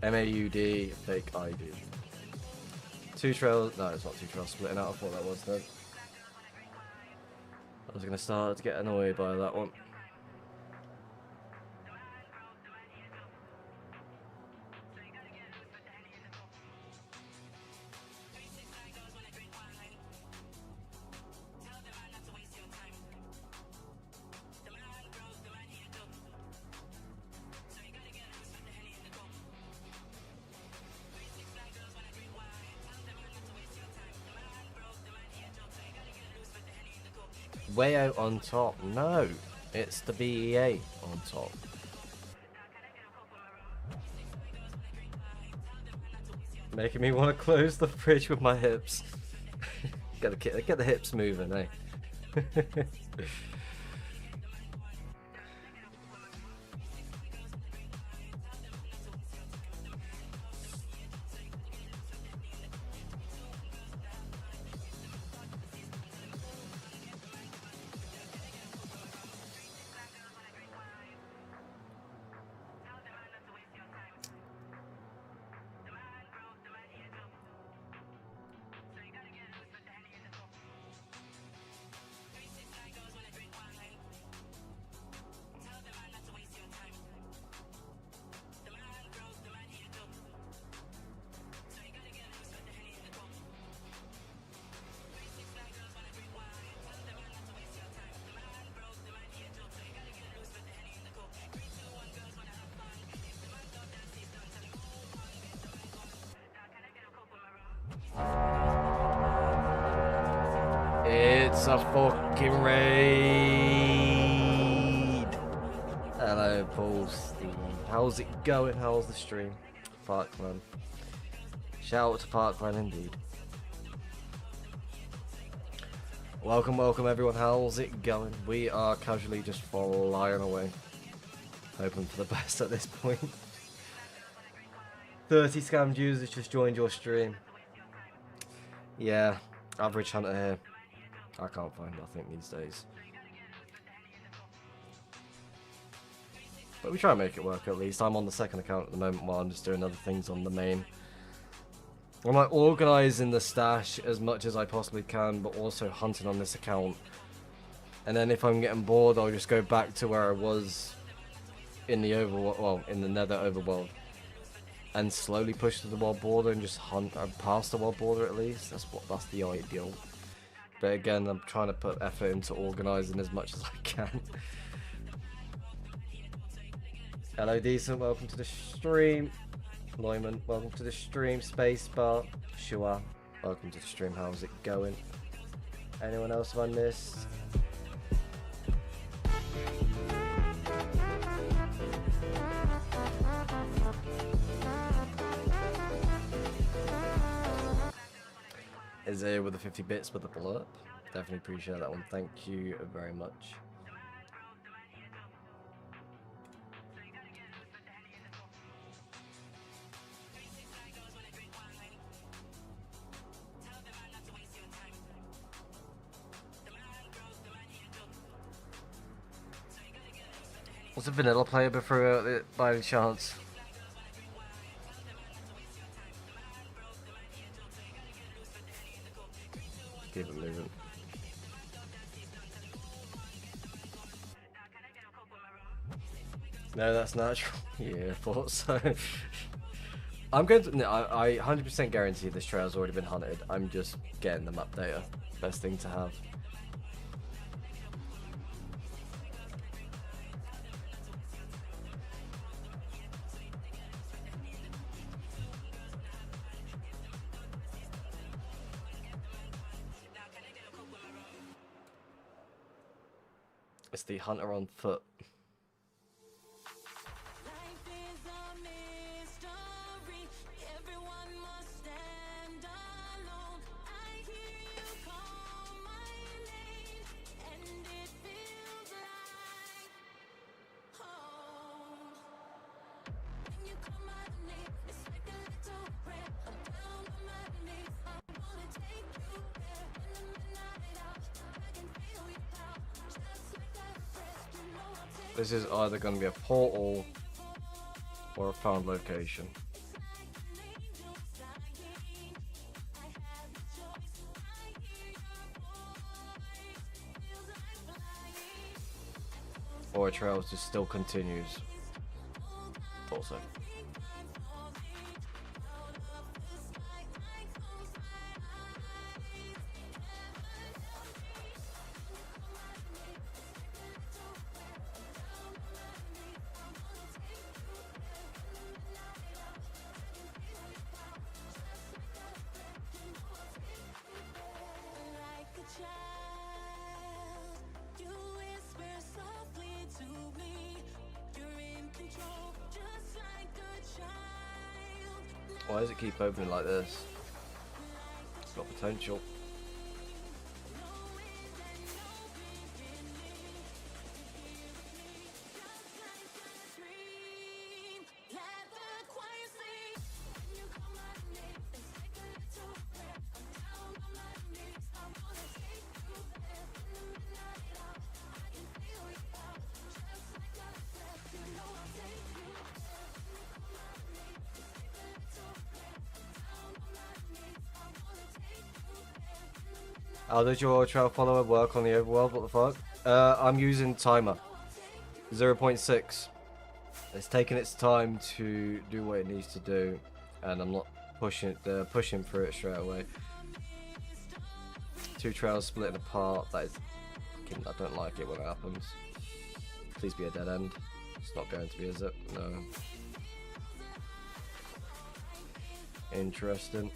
MAUD Fake ID. Two trails. No, it's not two trails splitting out. I thought that was then. I was going to start to get annoyed by that one. Way out on top. No, it's the BEA on top. Making me want to close the fridge with my hips. Get the hips moving, eh? It's a fucking raid. Hello, Paul Steve. How's it going? How's the stream? Parkland. Shout out to Parkland indeed. Welcome, welcome everyone. How's it going? We are casually just flying away. Hoping for the best at this point. 30 scammed users just joined your stream. Yeah, average hunter here. I can't find nothing these days. But we try and make it work at least. I'm on the second account at the moment while I'm just doing other things on the main. I'm like organising the stash as much as I possibly can, but also hunting on this account. And then if I'm getting bored, I'll just go back to where I was in the in the Nether Overworld, and slowly push to the world border and just hunt past the world border at least. That's the ideal. But again, I'm trying to put effort into organising as much as I can. Hello, Decent. Welcome to the stream. Loyman, welcome to the stream. Spacebar. Shua, welcome to the stream. How's it going? Anyone else on this? Isaiah with the 50 bits with the blurb. Definitely appreciate that one. Thank you very much. Was a vanilla player before it by any chance? Keep it moving. No, that's natural. Yeah, I thought so. I'm going to. No, I 100% guarantee this trail's already been hunted. I'm just getting the map data. Best thing to have. It's the hunter on foot. Life is a mystery. Everyone must stand alone. I hear you call my name, and it feels like home. When you call my name, it's like a little prayer. I'm down on my knees. I wanna take you there. In the midnight hour, I can feel you now. Just like a breath, you know I'll take. This is either going to be a portal or a found location. Or a trail just still continues. Also. Like a child, you whisper softly to me. You're in control, just like a child. Why does it keep opening like this? It's got potential. Dream, let the choir sing. When you call my name, it's like a little prayer. I'm down on my knees. I wanna take you there. In the midnight hour, I can feel you out. Just like a breath, you know I'll take you there. When you call my name, it's like a little prayer. I'm down on my knees. I wanna take you there. In the midnight. How does your trail follower work on the overworld? What the fuck? I'm using timer 0.6. It's taking its time to do what it needs to do, and I'm not pushing through it straight away. Two trails splitting apart. That is, I don't like it when it happens. Please be a dead end. It's not going to be, is it? No. Interesting.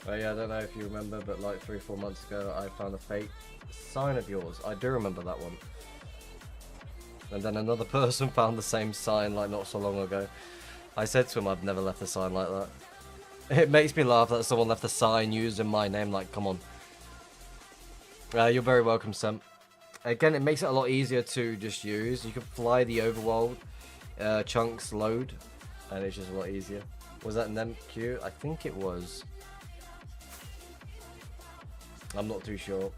Oh yeah, I don't know if you remember, but like 3 or 4 months ago, I found a fake sign of yours. I do remember that one. And then another person found the same sign like not so long ago. I said to him I've never left a sign like that. It makes me laugh that someone left a sign using my name, like, come on. You're very welcome, Sam. Again, it makes it a lot easier to just use. You can fly the overworld chunks load, and it's just a lot easier. Was that NemQ? I think it was. I'm not too sure.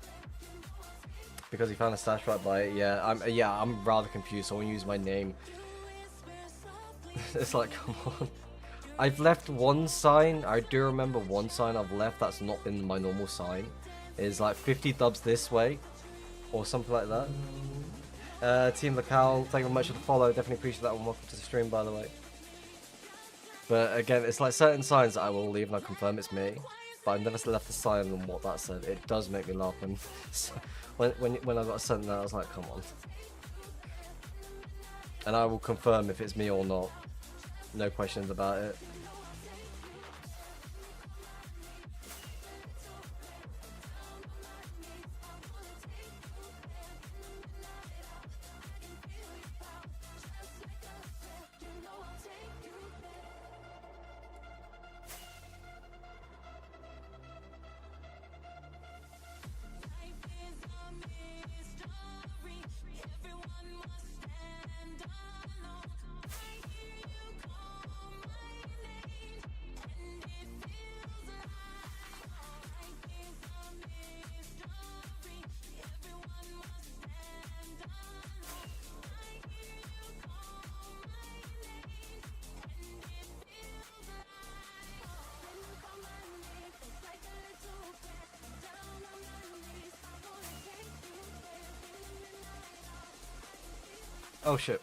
Because he found a stash right by it. Yeah, I'm rather confused. Someone used my name. It's like, come on. I've left one sign. I do remember one sign I've left that's not been my normal sign. It's like 50 dubs this way, or something like that. Team Lacal, thank you very much for the follow. Definitely appreciate that one. Welcome to the stream, by the way. But again, it's like certain signs that I will leave and I confirm it's me. But I've never left a sign on what that said. It does make me laugh. And so when I got sent that, I was like, come on. And I will confirm if it's me or not. No questions about it. Oh shit.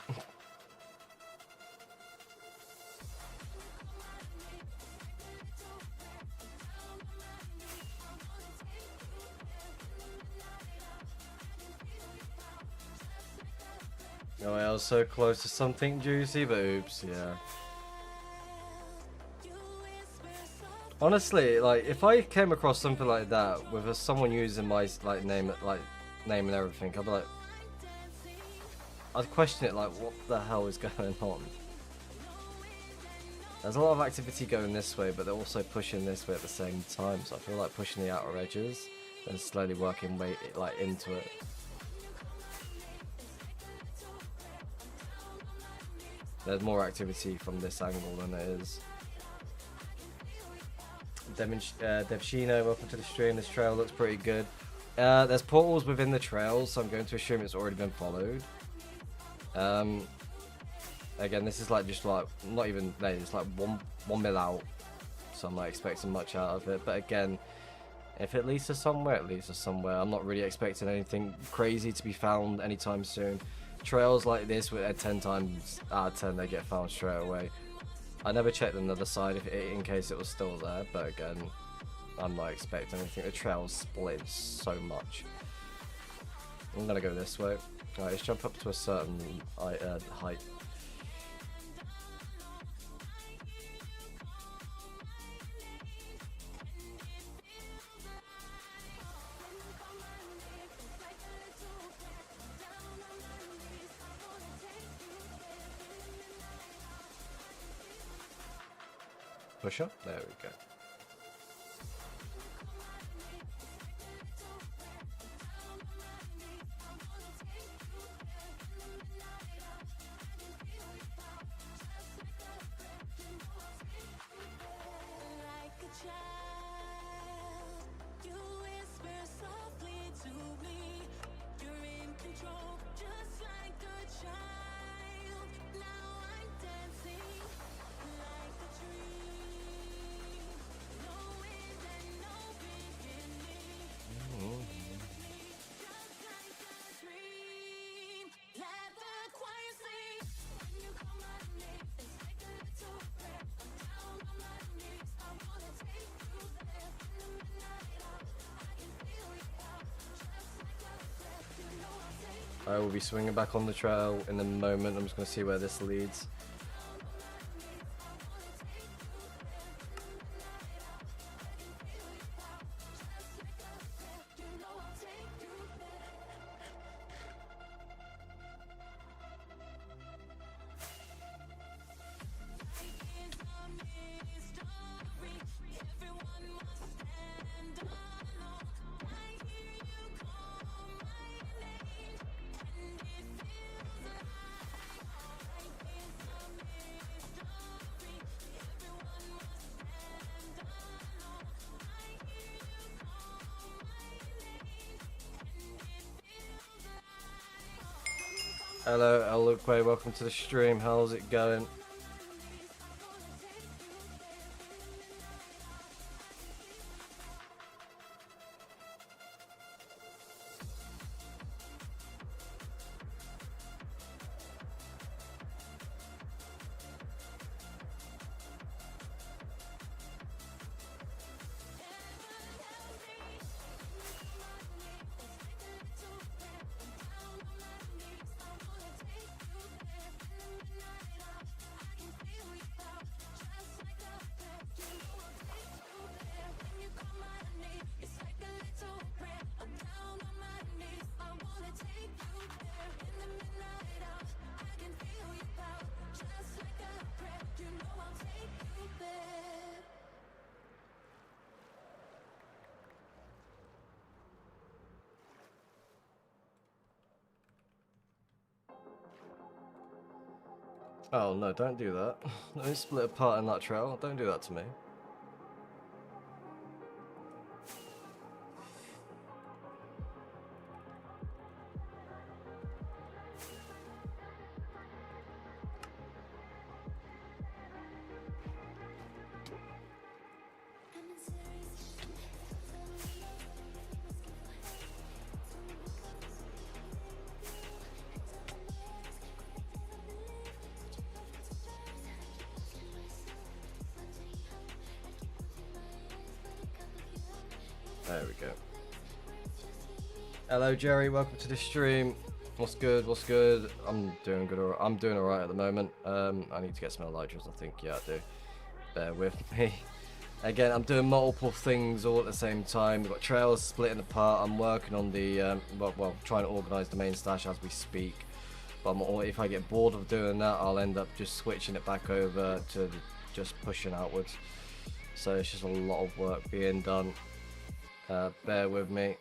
Oh, I was so close to something juicy, but oops, yeah. Honestly, like, if I came across something like that with someone using my name and everything, I'd be like, I'd question it, like, what the hell is going on? There's a lot of activity going this way, but they're also pushing this way at the same time, so I feel like pushing the outer edges and slowly working way into it. There's more activity from this angle than it is. Devshino, welcome to the stream. This trail looks pretty good. There's portals within the trails, so I'm going to assume it's already been followed. Again, this is like just like not even it's like one mil out, so I'm not expecting much out of it. But again, if it leads to somewhere, it leads to somewhere. I'm not really expecting anything crazy to be found anytime soon. Trails like this, with 10 times out of 10 they get found straight away. I never checked the other side in case it was still there, but again, I'm not expecting anything. The trail's split so much. I'm gonna go this way. Alright, let's jump up to a certain height. Push up? There we go. I will be swinging back on the trail in a moment. I'm just going to see where this leads. Hello, Elukwe, welcome to the stream. How's it going? Oh no, don't do that. Don't split apart in that trail. Don't do that to me. There we go. Hello Jerry, welcome to the stream. What's good? What's good? I'm doing good. I'm doing alright at the moment. I need to get some elytras, I think. Yeah, I do. Bear with me. Again, I'm doing multiple things all at the same time. We've got trails splitting apart. I'm working on the well, trying to organise the main stash as we speak. But if I get bored of doing that, I'll end up just switching it back over to just pushing outwards. So it's just a lot of work being done. Bear with me.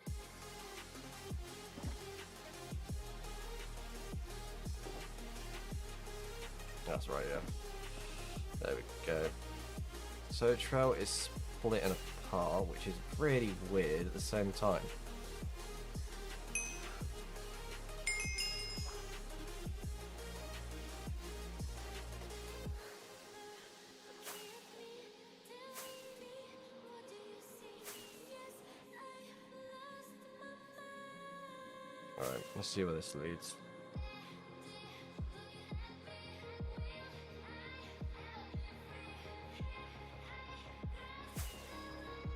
That's right, yeah. There we go. So trail is splitting apart, which is really weird at the same time. Alright, let's see where this leads.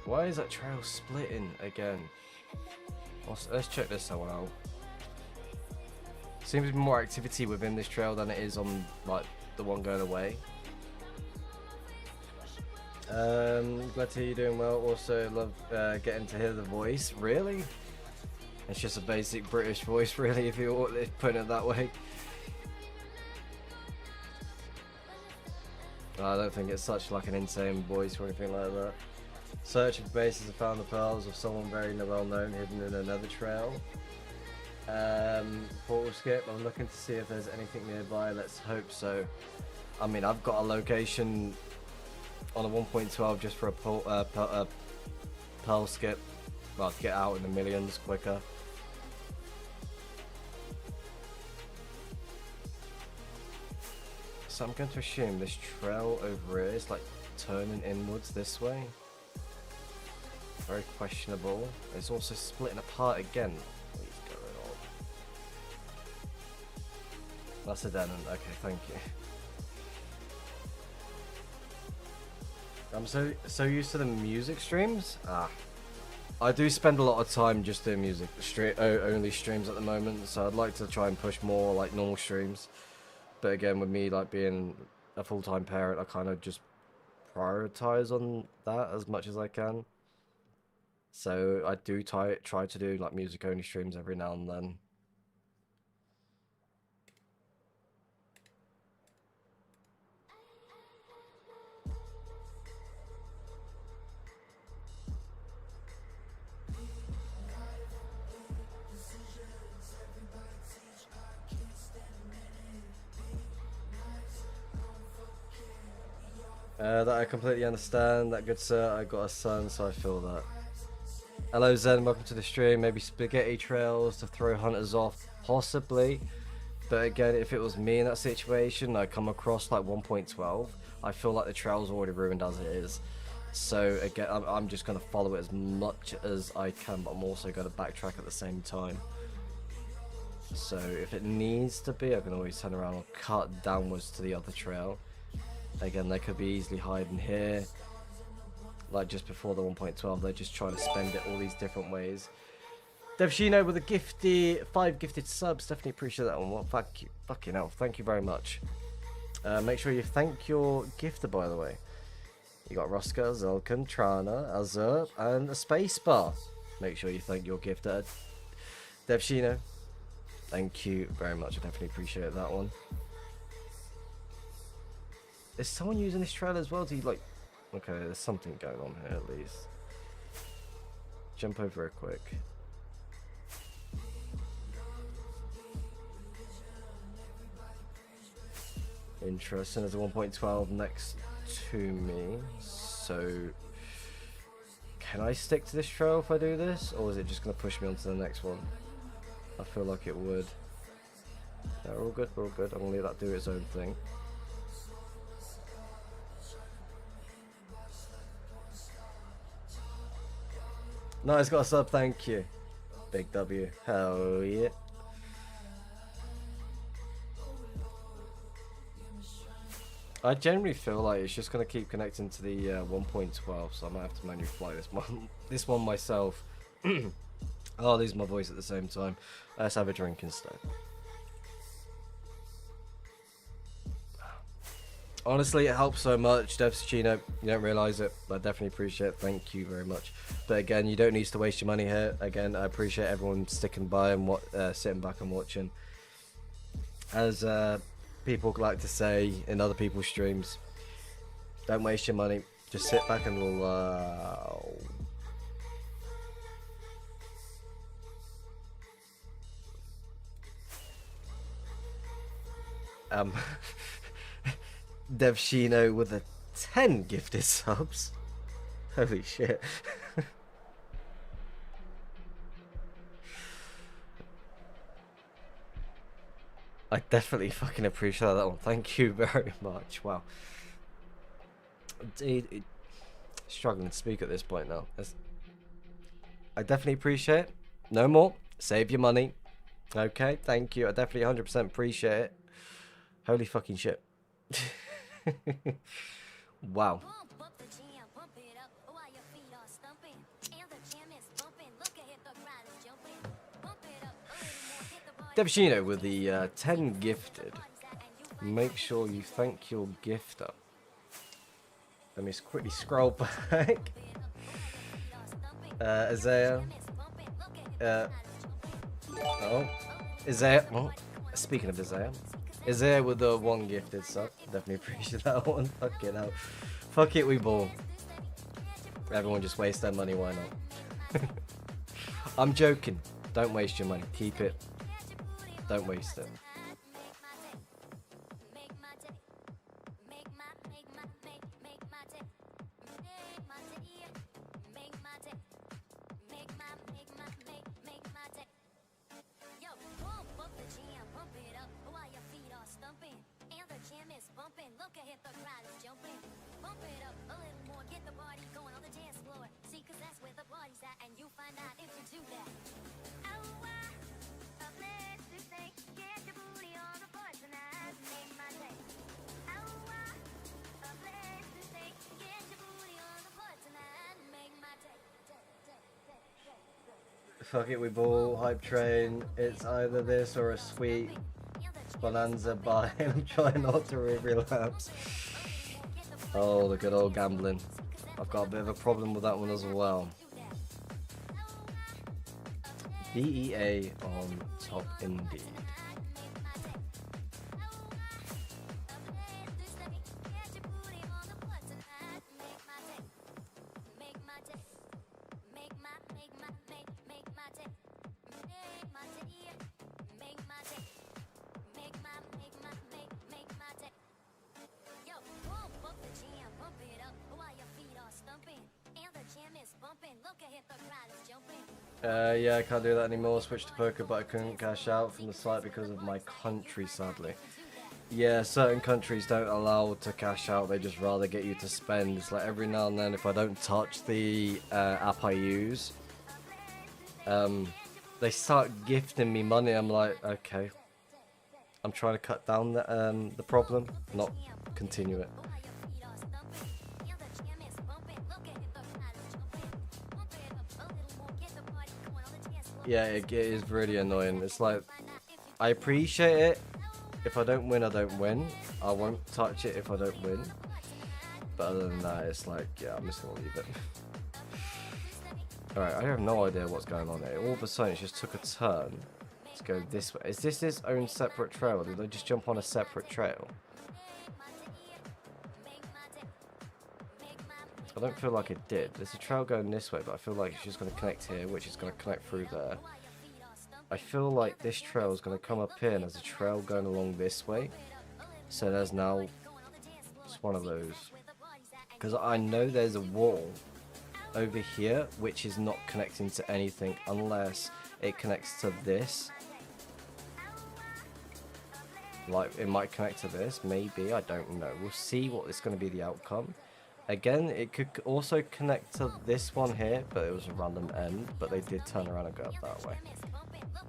Why is that trail splitting again? Let's check this out. Seems to be more activity within this trail than it is on like the one going away. Glad to hear you're doing well. Also love getting to hear the voice. Really? It's just a basic British voice, really, if you're putting it that way. I don't think it's such like an insane voice or anything like that. Searching for bases and found the pearls of someone very well known hidden in another trail. Portal skip. I'm looking to see if there's anything nearby. Let's hope so. I mean, I've got a location on a 1.12 just for a pearl skip. Well, to get out in the millions quicker. So I'm going to assume this trail over here is like turning inwards this way. Very questionable. It's also splitting apart again. What is going on? That's a Denon. Okay, thank you. I'm so used to the music streams. I do spend a lot of time just doing music only streams at the moment, so I'd like to try and push more like normal streams. But again, with me like being a full-time parent, I kind of just prioritize on that as much as I can. So I do try to do like music only streams every now and then. That I completely understand. That good sir, I got a son, so I feel that. Hello Zen, welcome to the stream. Maybe spaghetti trails to throw hunters off, possibly. But again, if it was me in that situation, I come across like 1.12, I feel like the trail's already ruined as it is. So again, I'm just going to follow it as much as I can, but I'm also going to backtrack at the same time. So if it needs to be, I can always turn around and cut downwards to the other trail. Again, they could be easily hiding here. Like just before the 1.12, they're just trying to spend it all these different ways. Devshino with a 5 gifted subs. Definitely appreciate that one. Well, thank you. Fucking hell. Thank you very much. Make sure you thank your gifter, by the way. You got Roska, Zolkan, Trana, Azur, and a spacebar. Make sure you thank your gifter. Devshino, thank you very much. I definitely appreciate that one. Is someone using this trail as well? Do you like... Okay, there's something going on here at least. Jump over it quick. Interesting. There's a 1.12 next to me. So... Can I stick to this trail if I do this? Or is it just going to push me onto the next one? I feel like it would. Yeah, we're all good, we're all good. I'm going to leave that do its own thing. Nice, got a sub, thank you. Big W. Hell yeah. I generally feel like it's just going to keep connecting to the 1.12, so I might have to manually fly this one myself. I'll lose my voice at the same time. Let's have a drink instead. Honestly, it helps so much, Devschino. You don't realise it, but I definitely appreciate it. Thank you very much. But again, you don't need to waste your money here. Again, I appreciate everyone sticking by and sitting back and watching. As people like to say in other people's streams, don't waste your money. Just sit back and allow. Devshino with a 10 gifted subs. Holy shit. I definitely fucking appreciate that one. Thank you very much. Wow. Struggling to speak at this point now. I definitely appreciate it. No more. Save your money. Okay, thank you. I definitely 100% appreciate it. Holy fucking shit. Wow. Devshino with the 10 gifted. Make sure you thank your gifter. Let me just quickly scroll back. Isaiah. Isaiah. Oh, speaking of Isaiah. Isaiah with the 1 gifted sub. Definitely appreciate that one. Fuck it out. Fuck it, we ball. Everyone just waste their money, why not? I'm joking. Don't waste your money. Keep it. Don't waste it. Fuck it, we ball. Hype train. It's either this or a sweet bonanza buy. I'm trying not to relapse. Oh, the good old gambling. I've got a bit of a problem with that one as well. DEA on top indeed. Look ahead, the crowd is jumping. Yeah, I can't do that anymore. Switched to poker, but I couldn't cash out from the site because of my country, sadly. Yeah, certain countries don't allow to cash out. They just rather get you to spend. It's like every now and then, if I don't touch the app I use, they start gifting me money. I'm like, okay. I'm trying to cut down the problem, not continue it. Yeah, it is really annoying. It's like, I appreciate it. If I don't win, I don't win. I won't touch it if I don't win. But other than that, it's like, yeah, I'm just gonna leave it. Alright, I have no idea what's going on here. All of a sudden, it just took a turn to go this way. Is this its own separate trail? Did I just jump on a separate trail? I don't feel like it did. There's a trail going this way, but I feel like it's just going to connect here, which is going to connect through there. I feel like this trail is going to come up here, and there's a trail going along this way. So there's now just one of those. Because I know there's a wall over here, which is not connecting to anything unless it connects to this. Like, it might connect to this, maybe, I don't know. We'll see what is going to be the outcome. Again, it could also connect to this one here, but it was a random end, but they did turn around and go up that way.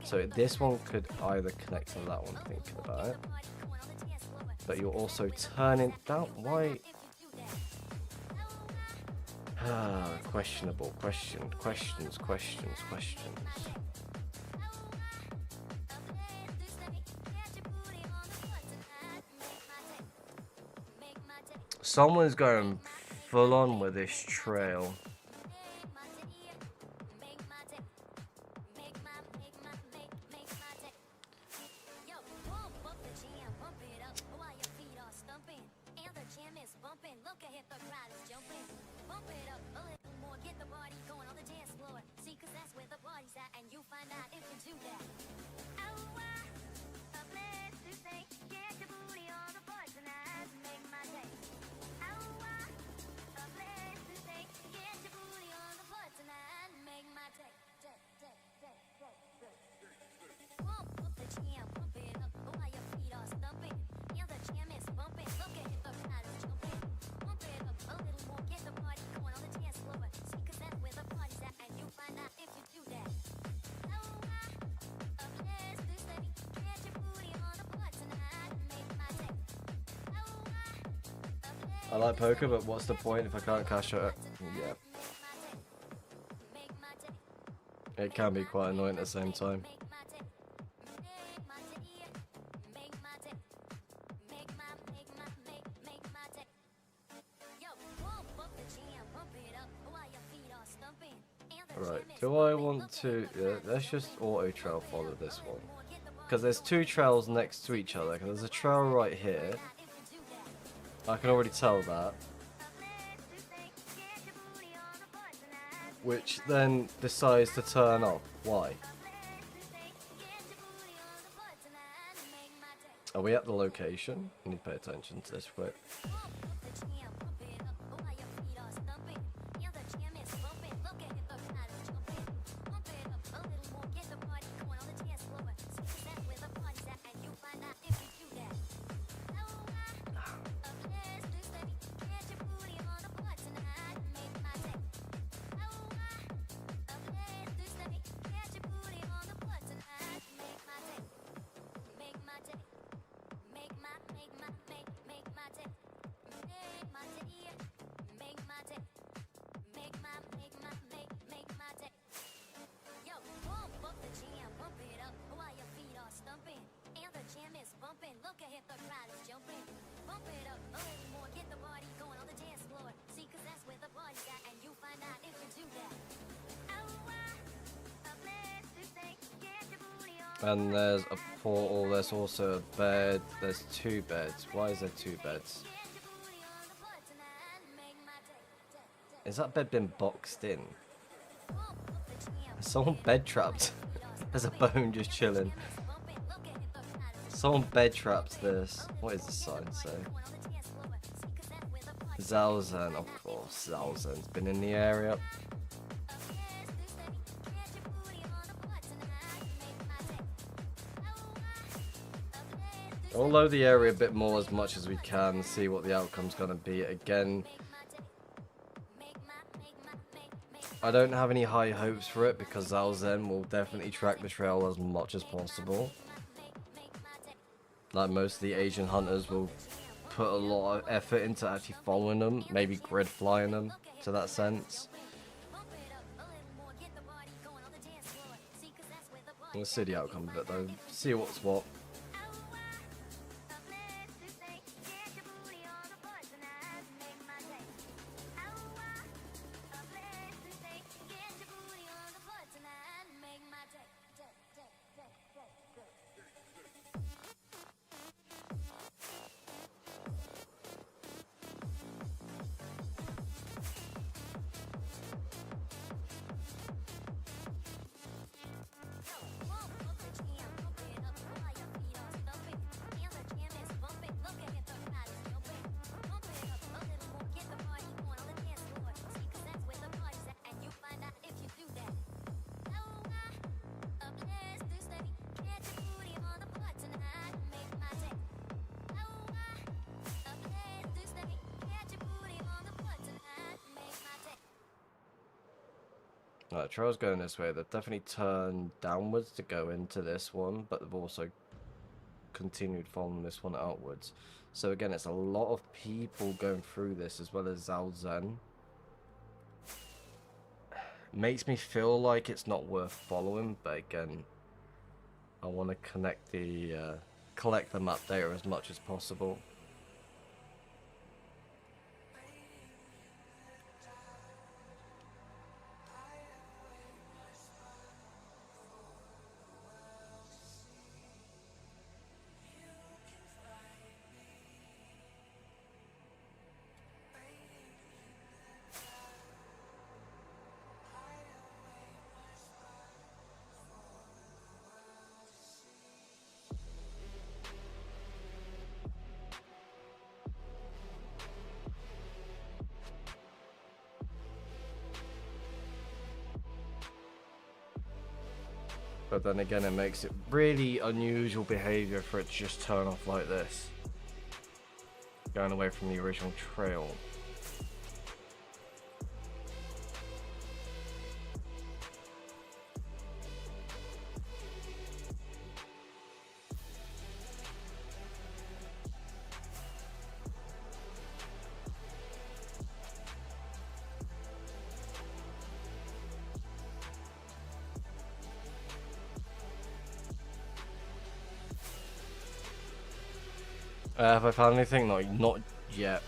So this one could either connect to that one, thinking about it. But you're also turning down, why? Questionable, questions. Someone's going full on with this trail. I like poker, but what's the point if I can't cash out? Yeah. It can be quite annoying at the same time. Right, do I want to... Yeah, let's just auto trail follow this one. Because there's two trails next to each other. There's a trail right here. I can already tell that. Which then decides to turn off. Why? Are we at the location? I need to pay attention to this quick. And there's a portal, there's also a bed, there's two beds. Why is there two beds? Is that bed been boxed in? Is someone bed trapped? There's a bone just chilling. Someone bed trapped this. What does the sign say? Zalzan, of course. Zalzan's been in the area. We'll load the area a bit more as much as we can, see what the outcome's going to be. Again, I don't have any high hopes for it because Zalzen will definitely track the trail as much as possible. Like most of the Asian hunters will put a lot of effort into actually following them, maybe grid flying them to that sense. We'll see the outcome of it though, see what's what. Right, trail's going this way. They've definitely turned downwards to go into this one, but they've also continued following this one outwards. So again, it's a lot of people going through this as well as Zalzen. Makes me feel like it's not worth following, but again, I want to collect the map data as much as possible. But then again, it makes it really unusual behavior for it to just turn off like this. Going away from the original trail. Have I found anything? No, not yet.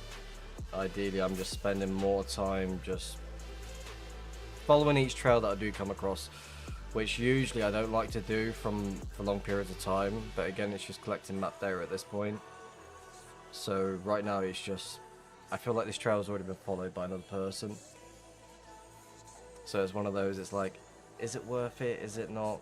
Ideally, I'm just spending more time just following each trail that I do come across, which usually I don't like to do for long periods of time. But again, it's just collecting map data at this point. So right now, it's just I feel like this trail has already been followed by another person. So it's one of those. It's like, is it worth it? Is it not?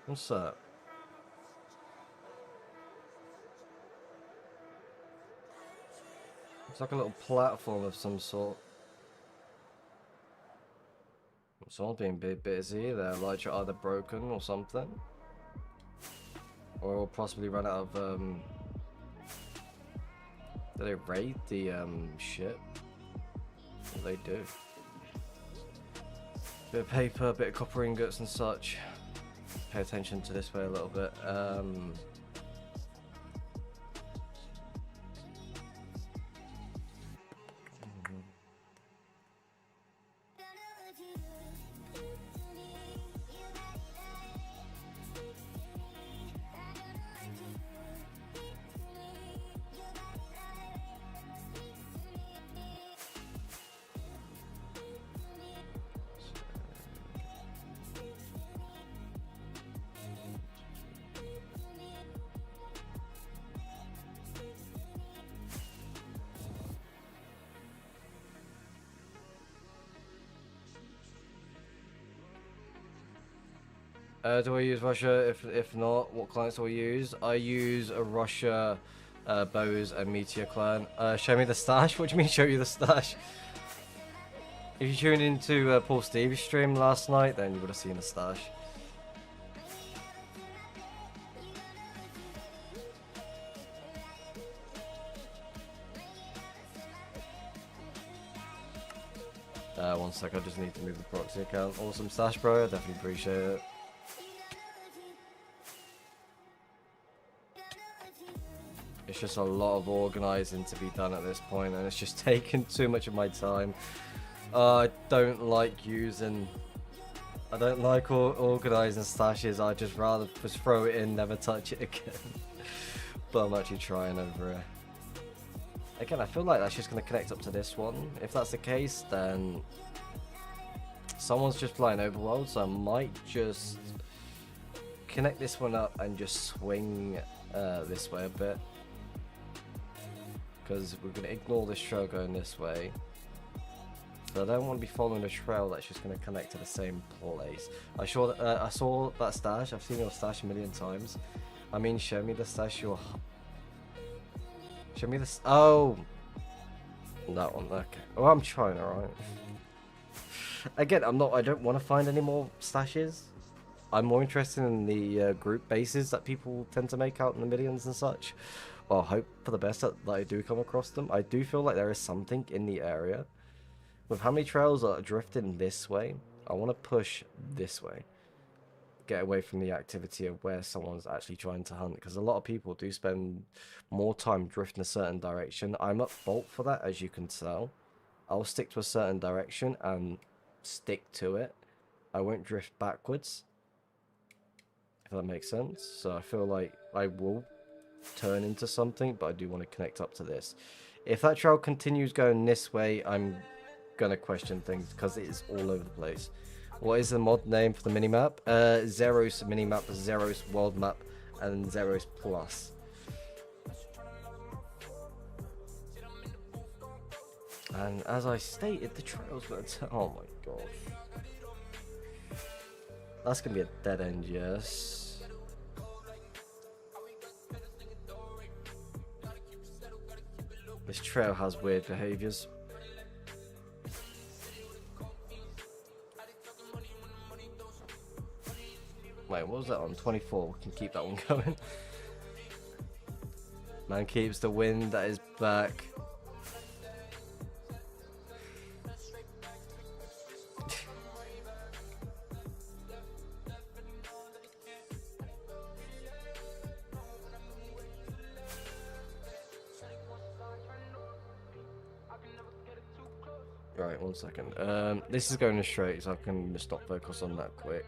What's that? It's like a little platform of some sort. Someone's being a bit busy. Their lights are either broken or something. Or possibly run out of, did they raid the, ship? What they do? Bit of paper, bit of copper ingots and such. Pay attention to this way a little bit. Do I use Russia? If not, what clients do I use? I use a Russia, Bose, and Meteor client. Show me the stash? What do you mean show you the stash? If you tuned into Paul Stevie's stream last night, then you would have seen the stash. One sec, I just need to move the proxy account. Awesome stash, bro. I definitely appreciate it. It's just a lot of organising to be done at this point, and it's just taking too much of my time. I don't like using... I don't like organising stashes. I'd just rather just throw it in, never touch it again. But I'm actually trying over here. Again, I feel like that's just going to connect up to this one. If that's the case, then... someone's just playing Overworld, so I might just... connect this one up and just swing this way a bit. Because we're going to ignore this trail going this way. But I don't want to be following a trail that's just going to connect to the same place. I saw that stash. I've seen your stash a million times. I mean, show me the stash you're... Show me this. Oh! That one, okay. Oh, I'm trying, alright. Again, I don't want to find any more stashes. I'm more interested in the group bases that people tend to make out in the millions and such. Well, I hope for the best that I do come across them. I do feel like there is something in the area. With how many trails are drifting this way, I want to push this way. Get away from the activity of where someone's actually trying to hunt. Because a lot of people do spend more time drifting a certain direction. I'm at fault for that, as you can tell. I'll stick to a certain direction and stick to it. I won't drift backwards. If that makes sense. So I feel like I will turn into something, but I do want to connect up to this. If that trail continues going this way, I'm gonna question things because it is all over the place. What is the mod name for the minimap? Zeros minimap, Zeros world map, and Zeros plus. And as I stated, the trail's gonna oh my gosh. That's gonna be a dead end, yes. This trail has weird behaviors. Wait, what was that on? 24. We can keep that one going. Man keeps the wind at his back. Right, 1 second. This is going straight, so I can just not focus on that quick.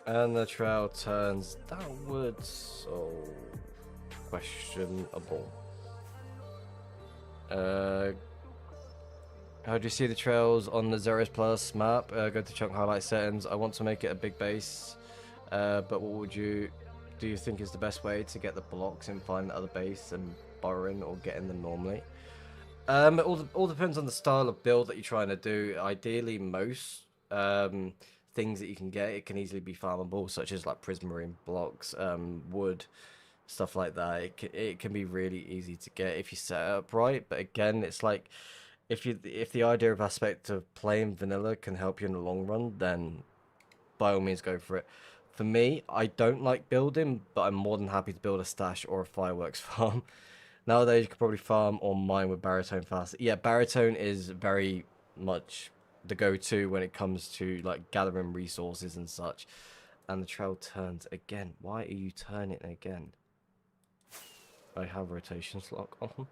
And the trail turns downwards. So questionable. How do you see the trails on the Zeros Plus map? Go to chunk highlight settings. I want to make it a big base. But what do you think is the best way to get the blocks and find the other base and borrowing or getting them normally? It all depends on the style of build that you're trying to do. Ideally, most things that you can get, it can easily be farmable, such as like prismarine blocks, wood, stuff like that. It can be really easy to get if you set it up right. But again, it's like if the idea of aspect of playing vanilla can help you in the long run, then by all means go for it. For me, I don't like building, but I'm more than happy to build a stash or a fireworks farm. Nowadays, you could probably farm or mine with baritone fast. Yeah, baritone is very much the go-to when it comes to like gathering resources and such. And the trail turns again. Why are you turning again? I have rotation lock on.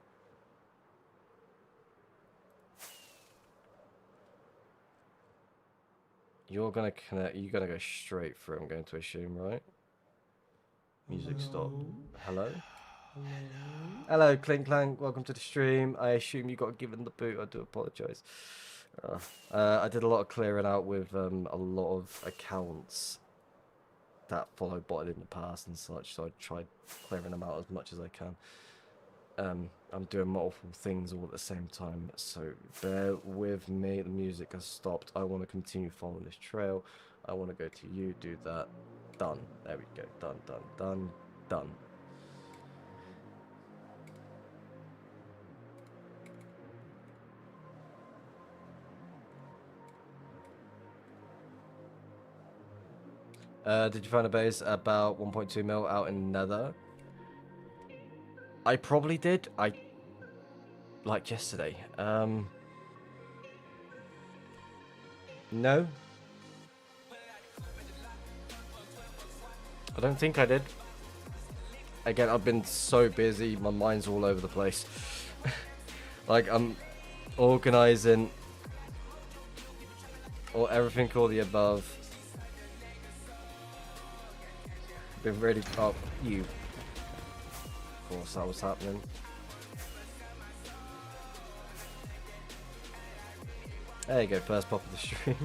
You're gonna connect. You're gonna go straight through. I'm going to assume, right? Music stopped. Hello. Hello, Clink Clank. Welcome to the stream. I assume you got given the boot. I do apologize. I did a lot of clearing out with a lot of accounts that follow botted in the past and such, so I tried clearing them out as much as I can. I'm doing multiple things all at the same time, so bear with me. The music has stopped. I want to continue following this trail. I want to go to you, do that. Done. There we go. Done, done, done, done. Did you find a base about 1.2 mil out in Nether? I probably did. Like yesterday. No. I don't think I did. Again, I've been so busy. My mind's all over the place. Like, I'm organizing or everything, all the above. Been ready. Oh, you. Of course, that was happening. There you go, first pop of the stream.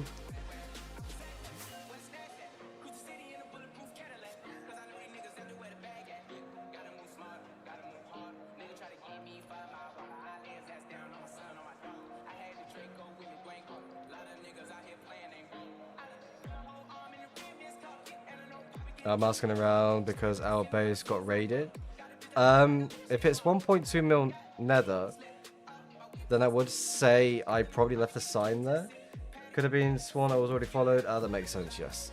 I'm asking around because our base got raided. If it's 1.2 mil nether, then I would say I probably left a sign there. Could have been sworn I was already followed. That makes sense, yes.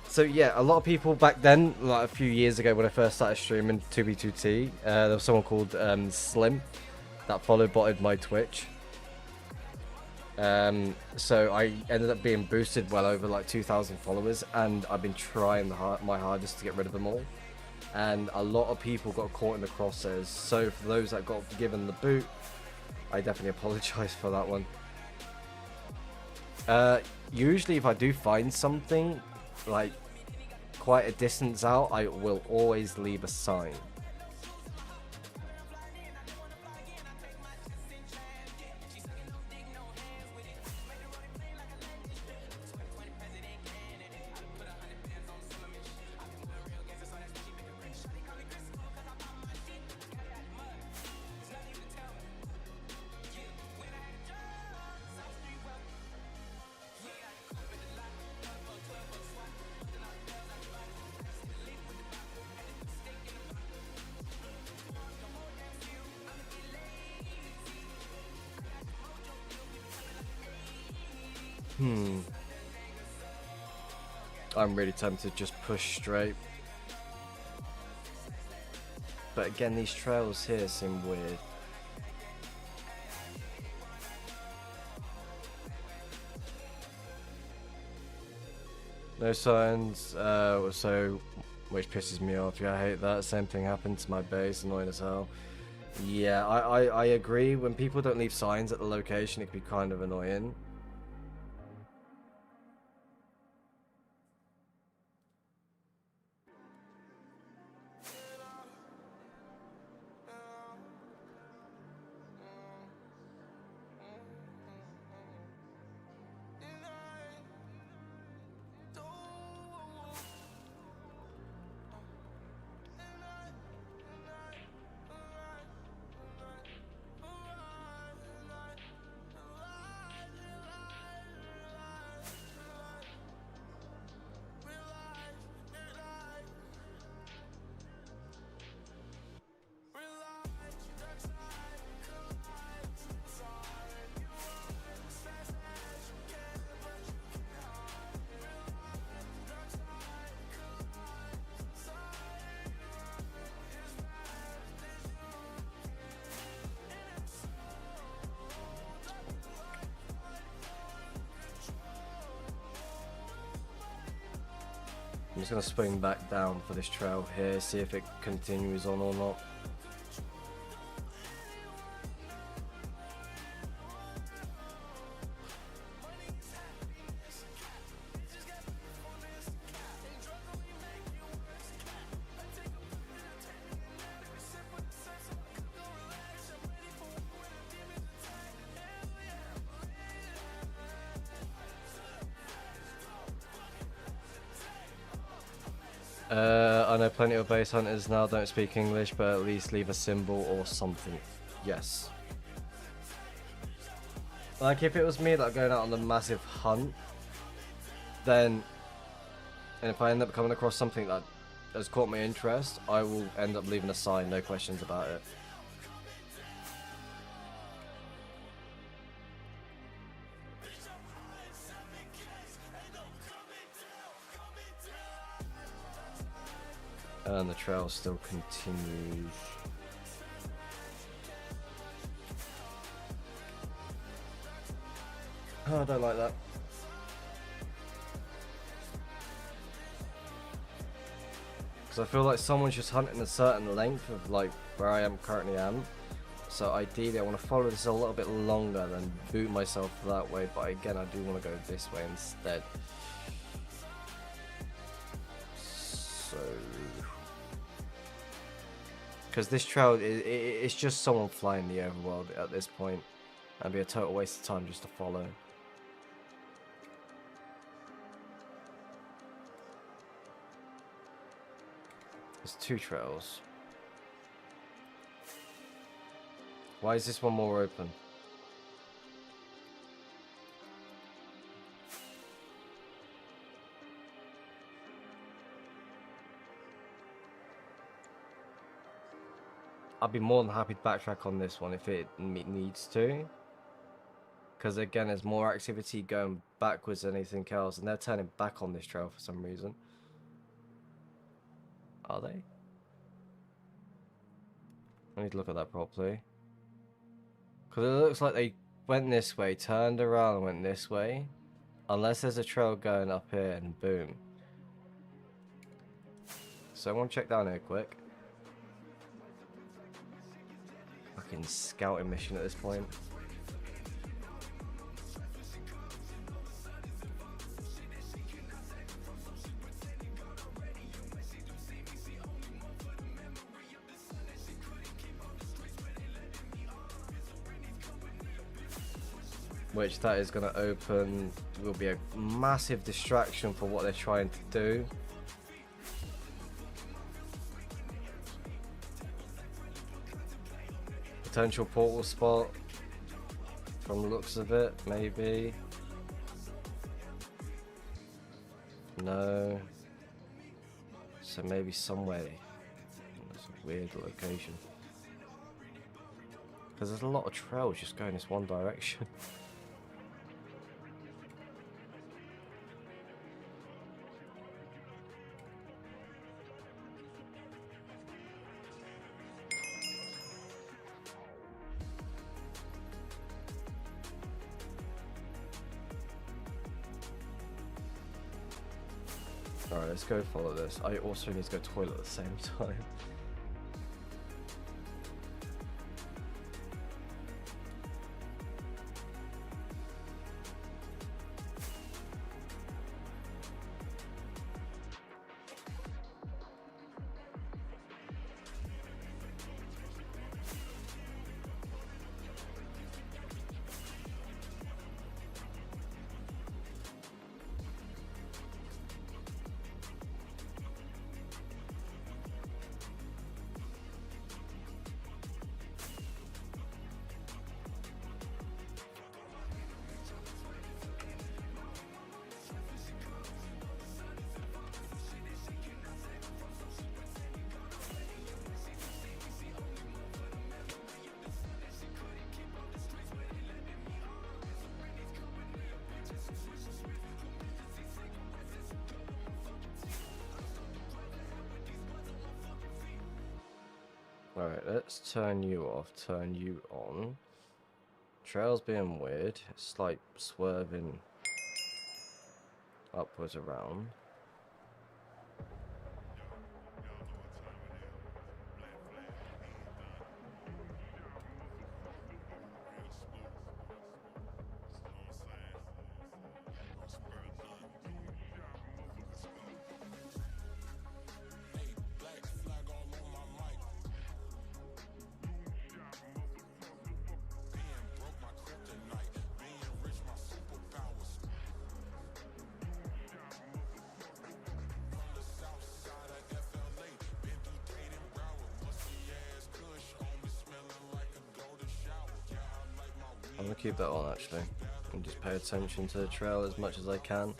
So yeah, a lot of people back then, like a few years ago when I first started streaming 2B2T, there was someone called Slim that botted my Twitch. So I ended up being boosted well over like 2,000 followers, and I've been trying my hardest to get rid of them all. And a lot of people got caught in the crosshairs. So for those that got given the boot, I definitely apologize for that one. Usually if I do find something like quite a distance out, I will always leave a sign. I'm really tempted to just push straight. But again, these trails here seem weird. No signs, so, which pisses me off. Yeah, I hate that. Same thing happened to my base, annoying as hell. Yeah, I agree. When people don't leave signs at the location, it can be kind of annoying. I'm just gonna swing back down for this trail here, see if it continues on or not. I know plenty of base hunters now don't speak English, but at least leave a symbol or something. Yes. Like, if it was me like going out on the massive hunt, then, and if I end up coming across something that has caught my interest, I will end up leaving a sign, no questions about it. And the trail still continues. Oh, I don't like that. Because I feel like someone's just hunting a certain length of like where I am currently am. So ideally I want to follow this a little bit longer than boot myself that way. But again, I do want to go this way instead. So... because this trail, it's just someone flying the overworld at this point. It'd be a total waste of time just to follow. There's two trails. Why is this one more open? I'd be more than happy to backtrack on this one if it needs to. Because again, there's more activity going backwards than anything else. And they're turning back on this trail for some reason. Are they? I need to look at that properly. Because it looks like they went this way, turned around and went this way. Unless there's a trail going up here and boom. So I want to check down here quick. Fucking scouting mission at this point. Which that is going to open, will be a massive distraction for what they're trying to do. Potential portal spot from the looks of it, maybe. No. So maybe somewhere. That's a weird location. Because there's a lot of trails just going this one direction. Alright, let's go follow this. I also need to go to the toilet at the same time. Alright, let's turn you off, turn you on. Trail's being weird. It's like swerving upwards around. I'm gonna keep that on actually, and just pay attention to the trail as much as I can.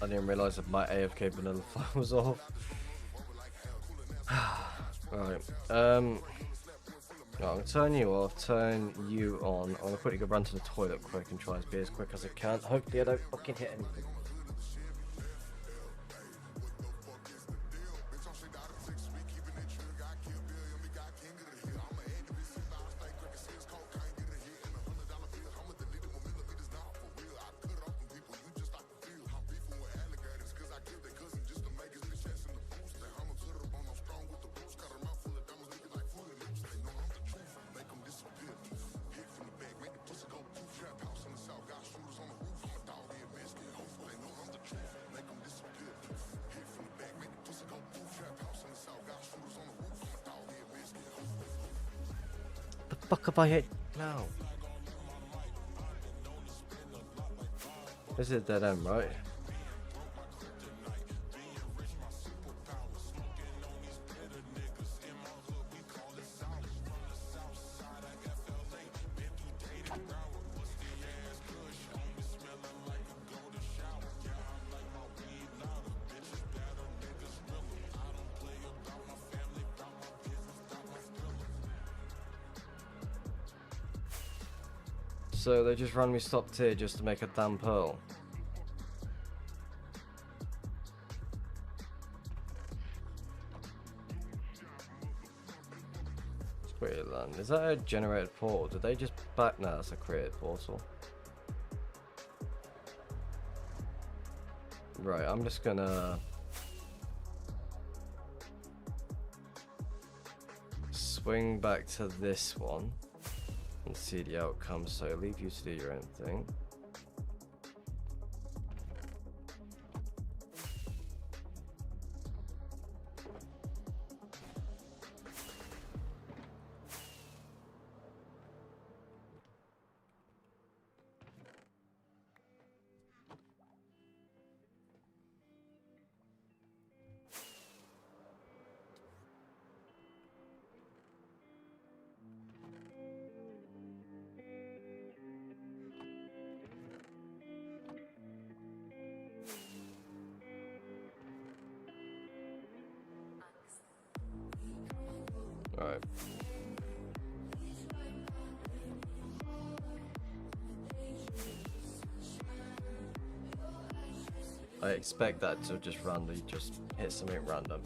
I didn't realise that my AFK vanilla file was off. Right. I'm gonna turn you off, turn you on. I'm gonna quickly go run to the toilet quick and try to be as quick as I can. Hopefully I don't fucking hit anything. The fuck have I hit now? This is a dead end, right? So they just randomly stopped here just to make a damn pearl. It's created land. Is that a generated portal? Did they just back? No, that's a created portal. Right, I'm just gonna swing back to this one and see the outcome. So leave you to do your own thing. Alright. I expect that to just randomly just hit something random.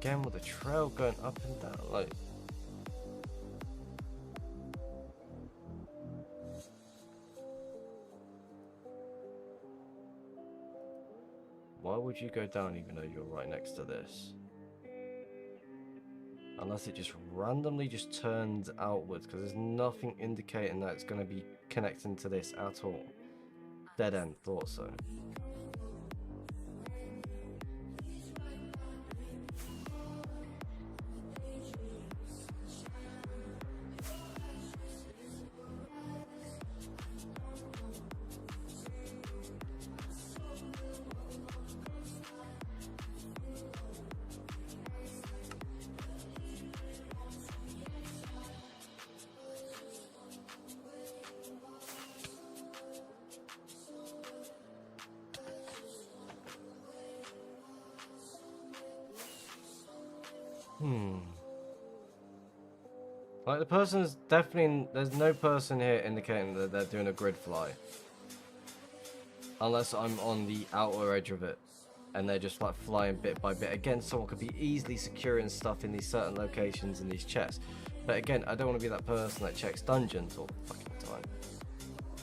again with the trail going up and down, like. Why would you go down even though you're right next to this? Unless it just randomly just turns outwards, because there's nothing indicating that it's going to be connecting to this at all. Dead end, thought so. Like, the person's definitely... There's no person here indicating that they're doing a grid fly. Unless I'm on the outer edge of it. And they're just, like, flying bit by bit. Again, someone could be easily securing stuff in these certain locations in these chests. But again, I don't want to be that person that checks dungeons all the fucking time.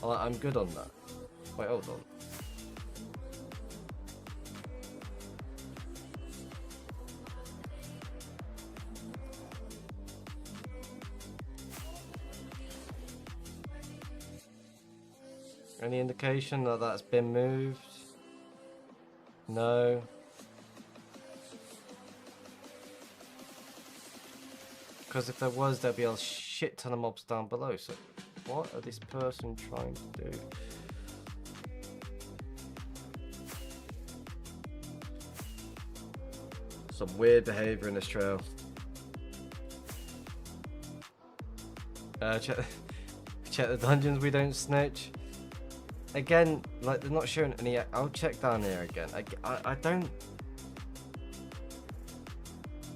I'm good on that. Wait, hold on. Any indication that that's been moved? No. Because if there was, there'd be a shit ton of mobs down below. So, what are this person trying to do? Some weird behavior in this trail. Check the dungeons, we don't snitch. Again, like, they're not showing any. I'll check down here again. I don't.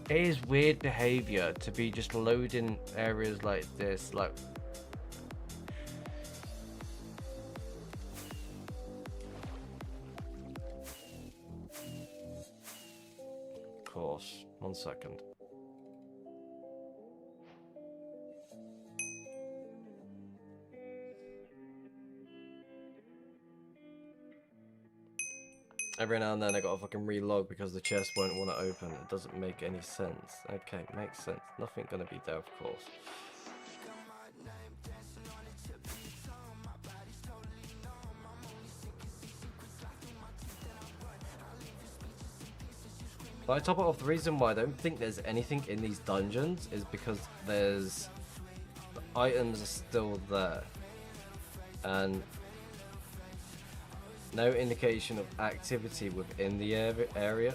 It is weird behavior to be just loading areas like this, like. Of course. 1 second. Every now and then I gotta fucking relog because the chest won't want to open. It doesn't make any sense. Okay, makes sense. Nothing gonna be there, of course. But I top it off, the reason why I don't think there's anything in these dungeons is because there's... the items are still there. And... no indication of activity within the area.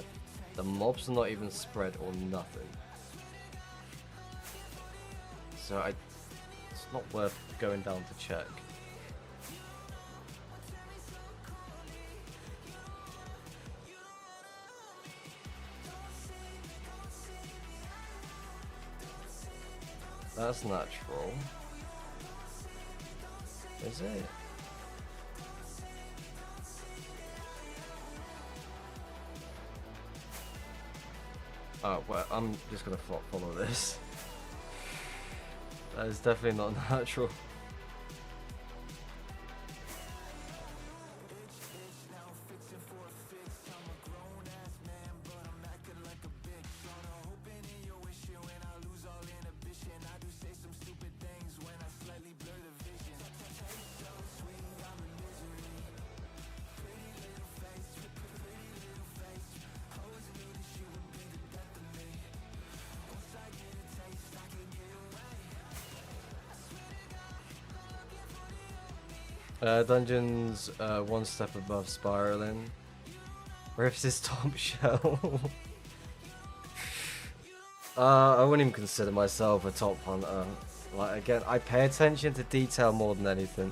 The mobs are not even spread or nothing. So it's not worth going down to check. That's natural. Is it? Oh, well, I'm just gonna follow this. That is definitely not natural. Dungeons, 1 step above spiraling. Rift's his top shell. I wouldn't even consider myself a top hunter. Like, again, I pay attention to detail more than anything.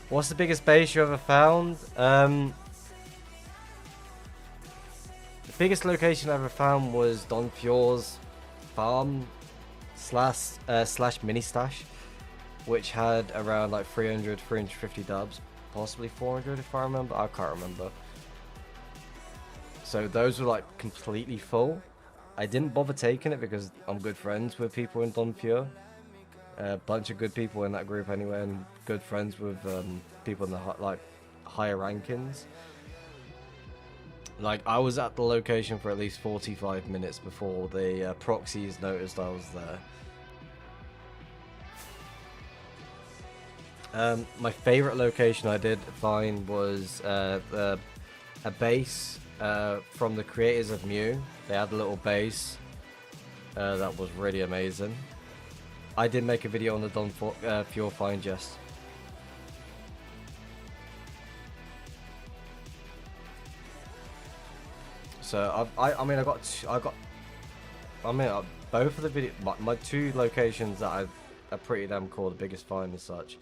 What's the biggest base you ever found? The biggest location I ever found was Don Fiore's farm slash mini stash, which had around like 300, 350 dubs, possibly 400 if I remember. I can't remember. So those were like completely full. I didn't bother taking it because I'm good friends with people in Donpure. A bunch of good people in that group anyway, and good friends with people in the like higher rankings. Like, I was at the location for at least 45 minutes before the proxies noticed I was there. My favorite location I did find was a base from the creators of Mew. They had a little base that was really amazing. I did make a video on the Donpure find, yes. So I mean both of the video, my two locations that are pretty damn cool, the biggest find and such.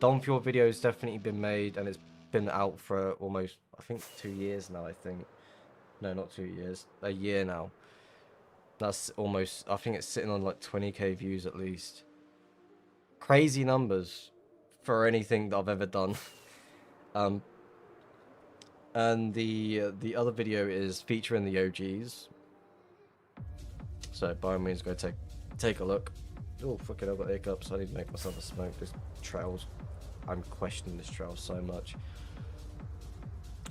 Donpure video has definitely been made, and it's been out for almost, I think, 2 years now. I think, no, not 2 years, a year now. That's almost, I think it's sitting on like 20k views at least. Crazy numbers for anything that I've ever done. And the other video is featuring the OGs. So by all means, go take a look. Oh fucking, I've got hiccups. I need to make myself a smoke. This trails, I'm questioning this trail so much.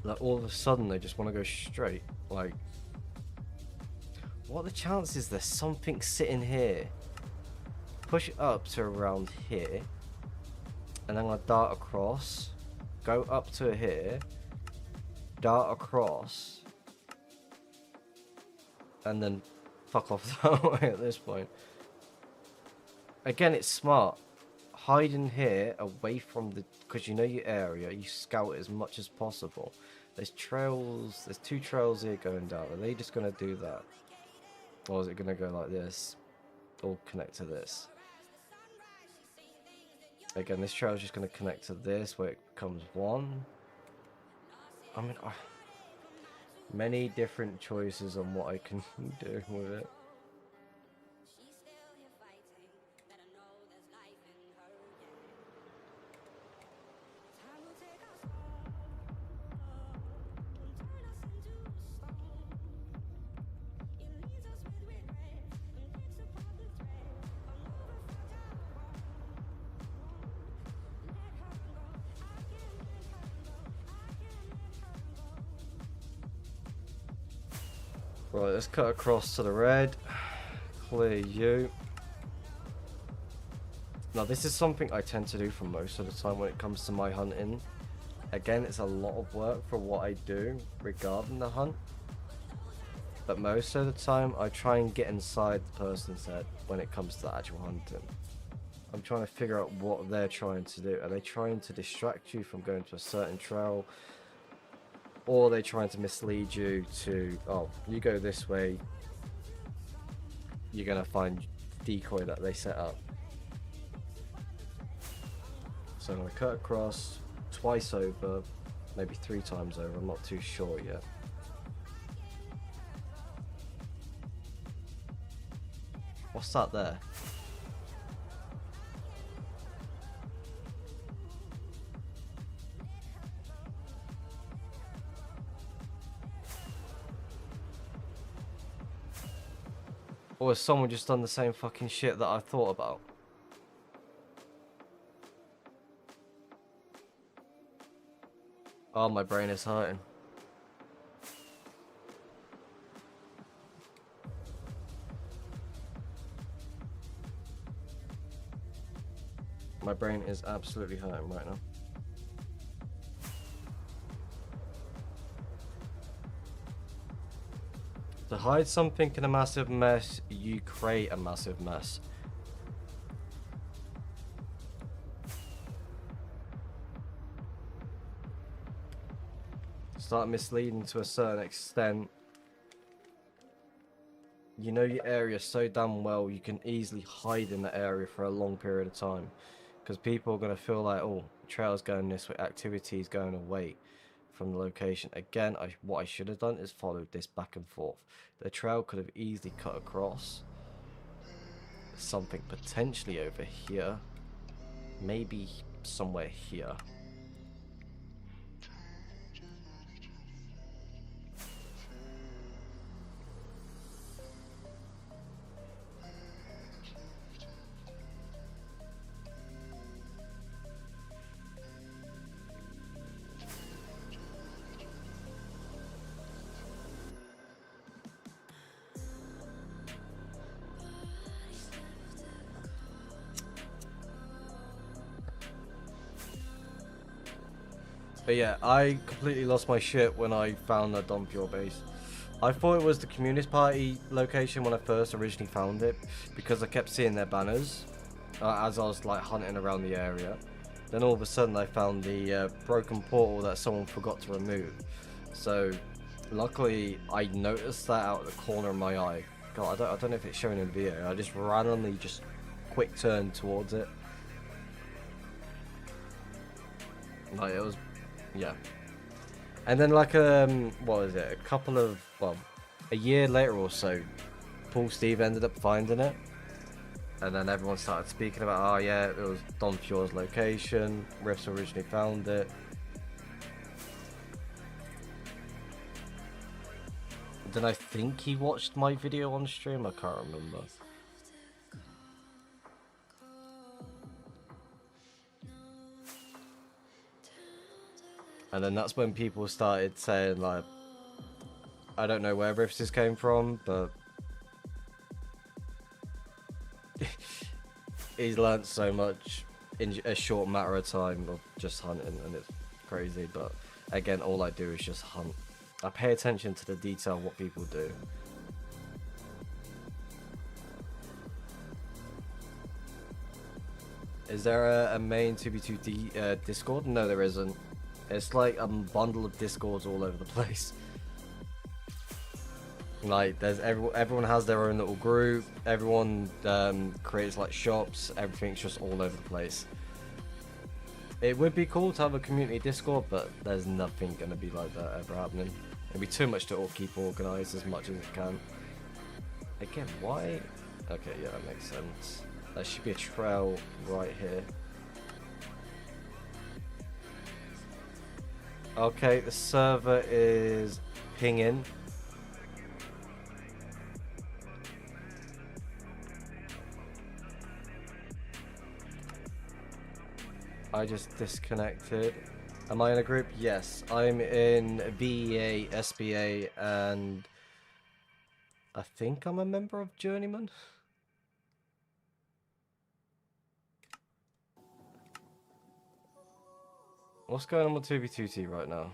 Like, all of a sudden they just want to go straight. Like, what are the chances there's something sitting here? Push it up to around here, and then I dart across, go up to here, dart across, and then fuck off that way at this point. Again, it's smart. Hide in here, away from the, because you know your area, you scout it as much as possible. There's trails, there's 2 trails here going down. Are they just going to do that? Or is it going to go like this? Or connect to this? Again, this trail is just going to connect to this, where it becomes one. I mean, many different choices on what I can do with it. Right, let's cut across to the red. Clear you. Now, this is something I tend to do for most of the time when it comes to my hunting. Again, it's a lot of work for what I do regarding the hunt. But most of the time, I try and get inside the person's head when it comes to the actual hunting. I'm trying to figure out what they're trying to do. Are they trying to distract you from going to a certain trail? Or are they trying to mislead you to, oh, you go this way, you're going to find decoy that they set up. So I'm going to cut across twice over, maybe 3 times over, I'm not too sure yet. What's that there? Or has someone just done the same fucking shit that I thought about? Oh, my brain is hurting. My brain is absolutely hurting right now. To hide something in a massive mess, you create a massive mess. Start misleading to a certain extent. You know your area so damn well, you can easily hide in the area for a long period of time. Because people are going to feel like, oh, the trail's going this way, activity is going away from the location. Again, what I should have done is followed this back and forth. The trail could have easily cut across something potentially over here, maybe somewhere here. But yeah, I completely lost my shit when I found the Don Pure base. I thought it was the Communist Party location when I first originally found it, because I kept seeing their banners as I was like hunting around the area. Then all of a sudden I found the broken portal that someone forgot to remove. So luckily I noticed that out of the corner of my eye. God, I don't know if it's showing in the video. I just randomly just quick turned towards it. Like it was, yeah. And then like what was it? A year later or so, Paul Steve ended up finding it. And then everyone started speaking about, oh yeah, it was Don Pure's location. Riffs originally found it. Then I think he watched my video on stream. I can't remember. And then that's when people started saying like, I don't know where Riffs came from, but he's learnt so much in a short matter of time of just hunting, and it's crazy. But again, all I do is just hunt. I pay attention to the detail of what people do. Is there a main 2v2 Discord? No, there isn't. It's like a bundle of Discords all over the place. Like, there's everyone has their own little group. Everyone creates like shops. Everything's just all over the place. It would be cool to have a community Discord, but there's nothing gonna be like that ever happening. It'd be too much to all keep organized as much as it can. Again, why? Okay, yeah, that makes sense. There should be a trail right here. Okay, the server is pinging. I just disconnected. Am I in a group? Yes, I'm in VEA, SBA, and I think I'm a member of Journeyman. What's going on with 2v2T right now?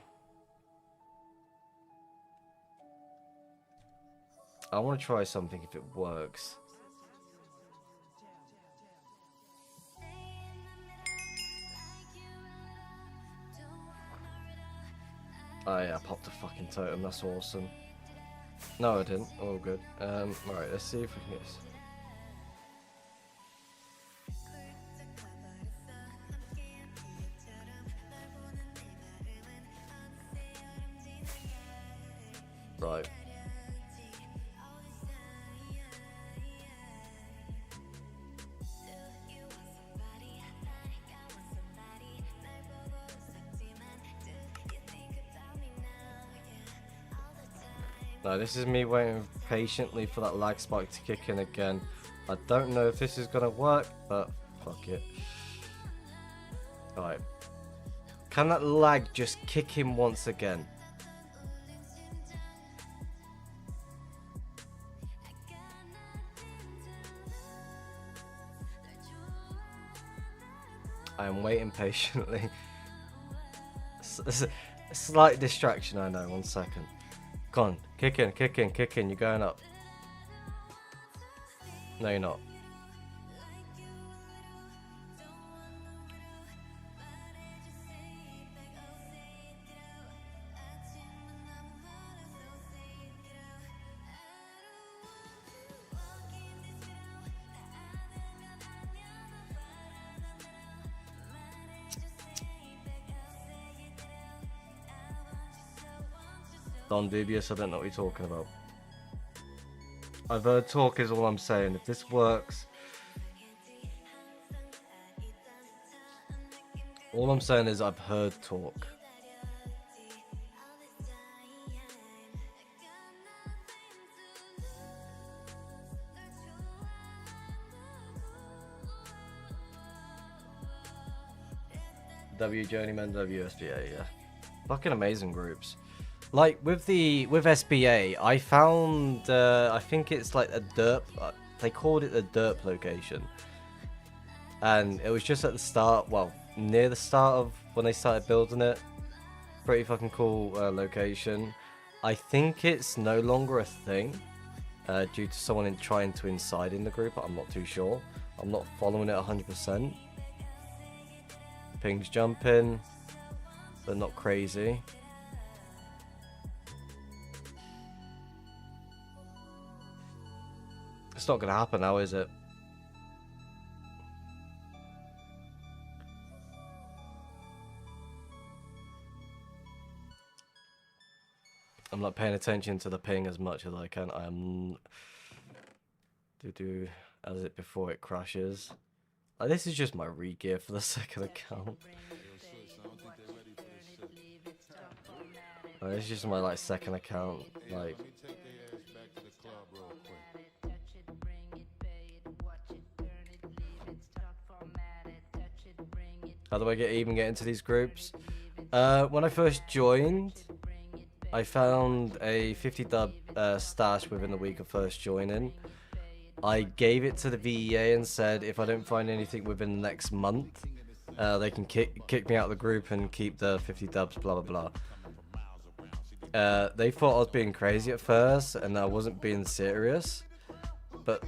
I want to try something if it works. Oh yeah, I popped a fucking totem, that's awesome. No I didn't, all good. Alright, let's see if we can get this. Right. No, this is me waiting patiently for that lag spike to kick in again. I don't know if this is gonna work, but fuck it. Alright. Can that lag just kick in once again? I am waiting patiently. Slight distraction, I know. 1 second. Come on, kick in, kick in, kick in. You're going up. No, you're not. Don Dubious, I don't know what you're talking about. I've heard talk is all I'm saying. If this works... All I'm saying is I've heard talk. W Journeyman, WSBA, yeah. Fucking amazing groups. Like with SBA, I found I think it's like a derp. They called it the derp location, and it was just at the start. Well, near the start of when they started building it. Pretty fucking cool location. I think it's no longer a thing due to someone trying to inside in the group. I'm not too sure. I'm not following it 100%. Ping's jumping, but not crazy. It's not gonna happen now, is it? I'm not paying attention to the ping as much as I can. I am do as it before it crashes. This is just my re-gear for the second account. This is just my like second account. Like, how do I even get into these groups? When I first joined, I found a 50 dub stash within the week of first joining. I gave it to the VEA and said if I don't find anything within the next month, they can kick me out of the group and keep the 50 dubs, blah blah blah. They thought I was being crazy at first and I wasn't being serious, but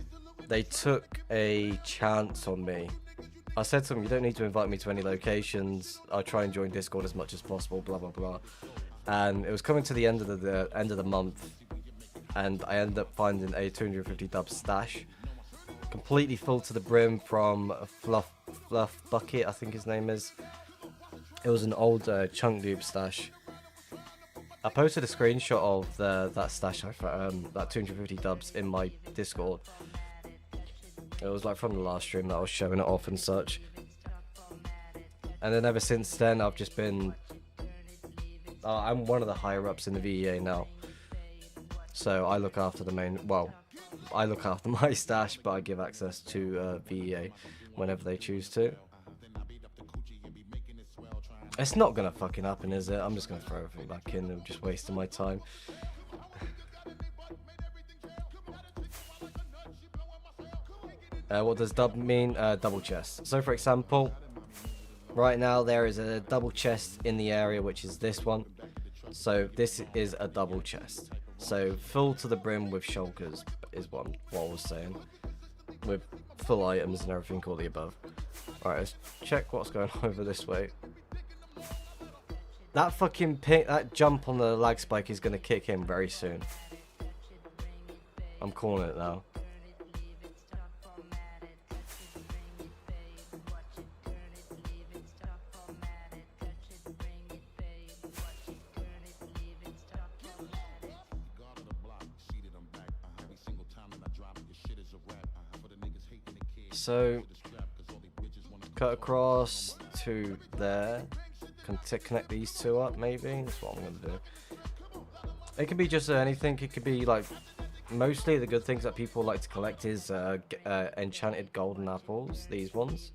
they took a chance on me. I said to them, you don't need to invite me to any locations. I'll try and join Discord as much as possible, blah blah blah. And it was coming to the end of the month, and I ended up finding a 250 dub stash, completely full to the brim from Fluff Bucket, I think his name is. It was an old chunk noob stash. I posted a screenshot of that stash, that 250 dubs, in my Discord. It was like from the last stream that I was showing it off and such. And then ever since then, I've just been. I'm one of the higher ups in the VEA now. So I look after the main. Well, I look after my stash, but I give access to VEA whenever they choose to. It's not gonna fucking happen, is it? I'm just gonna throw everything back in. I'm just wasting my time. What does dub mean? Double chest. So for example, right now there is a double chest in the area, which is this one. So this is a double chest. So full to the brim with shulkers is what I was saying. With full items and everything, all the above. Alright, let's check what's going on over this way. That fucking that jump on the lag spike is going to kick in very soon. I'm calling it now. So, cut across to there. Connect these two up, maybe. That's what I'm going to do. It can be just anything. It could be like, mostly the good things that people like to collect is enchanted golden apples. These ones.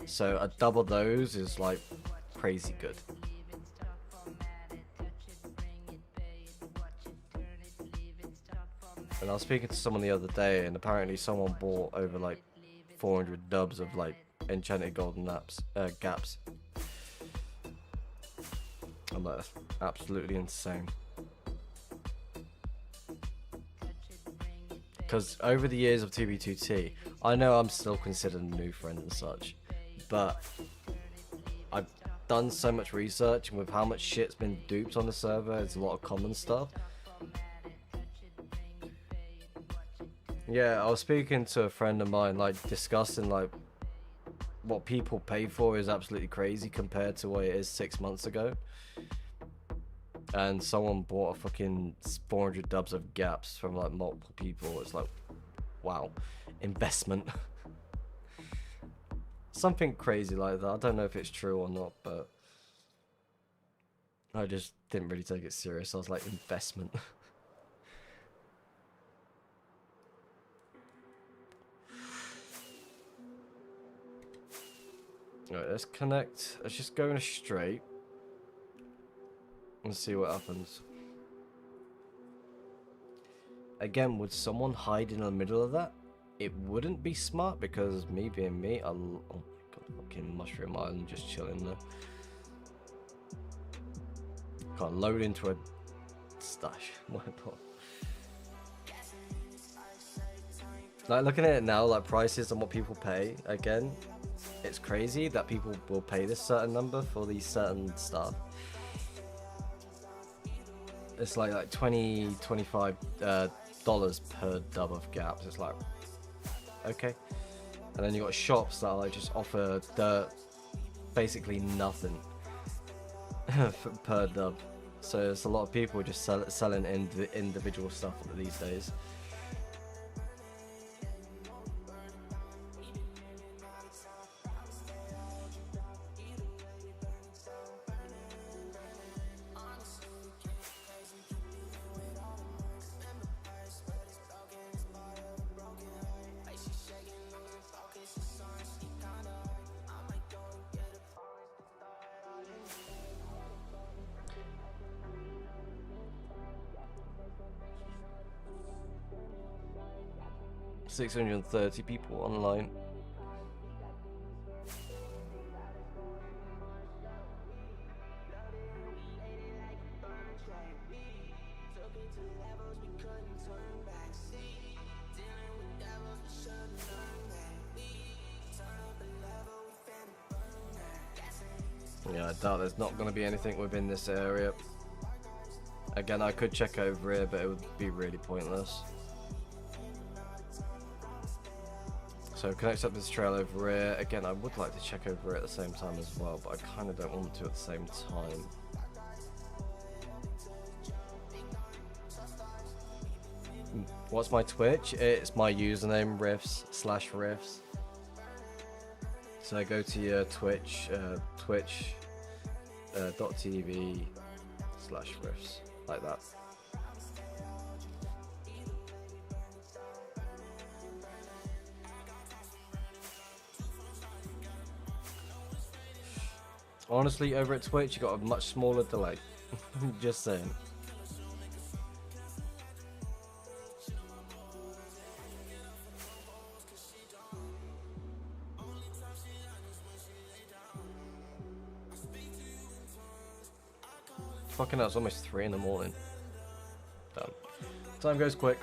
So a double those is like crazy good. And I was speaking to someone the other day, and apparently someone bought over like 400 dubs of like enchanted golden gaps. I'm like, that's absolutely insane. Because over the years of 2B2T, I know I'm still considered a new friend and such, but I've done so much research, and with how much shit's been duped on the server, it's a lot of common stuff. Yeah, I was speaking to a friend of mine, like, discussing, like, what people pay for is absolutely crazy compared to what it is 6 months ago. And someone bought a fucking 400 dubs of gaps from, like, multiple people. It's like, wow, investment. Something crazy like that. I don't know if it's true or not, but I just didn't really take it serious. I was like, investment. Alright, let's connect. Let's just go in a straight and see what happens. Again, would someone hide in the middle of that? It wouldn't be smart, because me being me, oh my god, fucking Mushroom Island just chilling there. can't load into a stash. My God. Like looking at it now, like prices and what people pay, again, it's crazy that people will pay this certain number for these certain stuff. It's like 20, 25 dollars per dub of gaps. It's like, okay. And then you got shops that like just offer basically nothing per dub. So it's a lot of people just selling individual stuff these days. $630 people online. Yeah, I doubt there's not going to be anything within this area. Again, I could check over here, but it would be really pointless. So it connects up this trail over here. Again, I would like to check over here at the same time as well, but I kind of don't want to at the same time. What's my Twitch? It's my username, riffs/riffs. So go to your Twitch, twitch.tv/riffs, like that. Honestly, over at Twitch, you got a much smaller delay. Just saying. Fucking hell, it's almost 3 in the morning. Done. Time goes quick.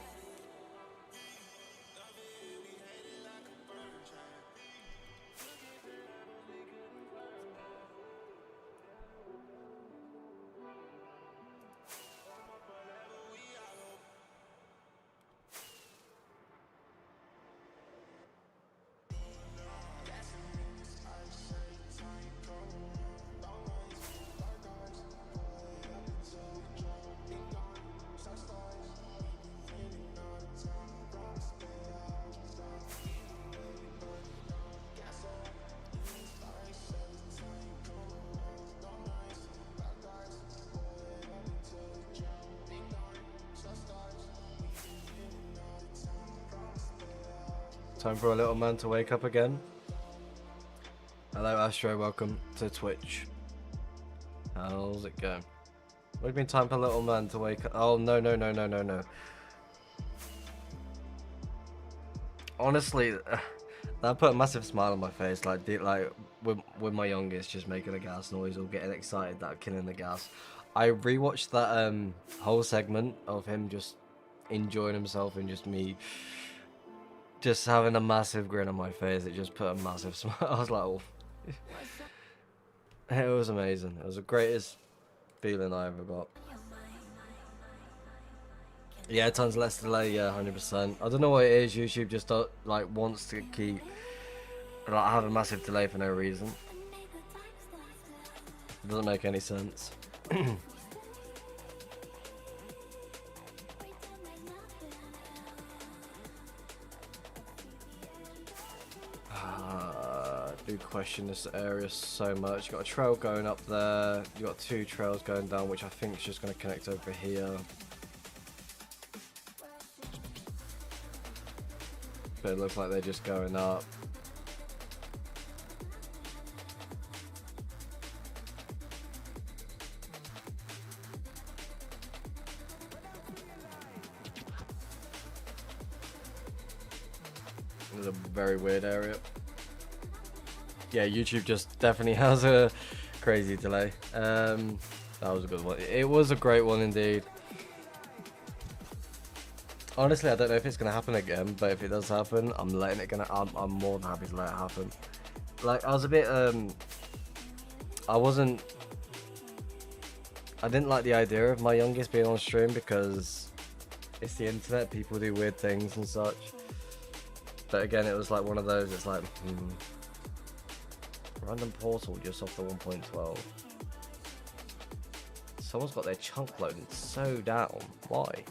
Time for a little man to wake up again. Hello Astro, welcome to Twitch. How's it going? What do you mean time for a little man to wake up? Oh no. Honestly, that put a massive smile on my face. Like with my youngest just making a gas noise or getting excited that I'm killing the gas. I rewatched that whole segment of him just enjoying himself and just me just having a massive grin on my face. It just put a massive smile. I was like, oh. It was amazing. It was the greatest feeling I ever got. Yeah, tons less delay. Yeah, 100%. I don't know what it is. YouTube just like wants to keep like have a massive delay for no reason. It doesn't make any sense. Do question this area so much. You got a trail going up there. You got 2 trails going down, which I think is just going to connect over here. But it looks like they're just going up. It's a very weird area. Yeah, YouTube just definitely has a crazy delay. That was a good one. It was a great one indeed. Honestly, I don't know if it's gonna happen again, but if it does happen, I'm letting it I'm more than happy to let it happen. Like, I was a bit I didn't like the idea of my youngest being on stream because it's the internet, people do weird things and such. But again, it was like one of those, it's like, random portal just off the 1.12. Someone's got their chunk loaded so down. Why?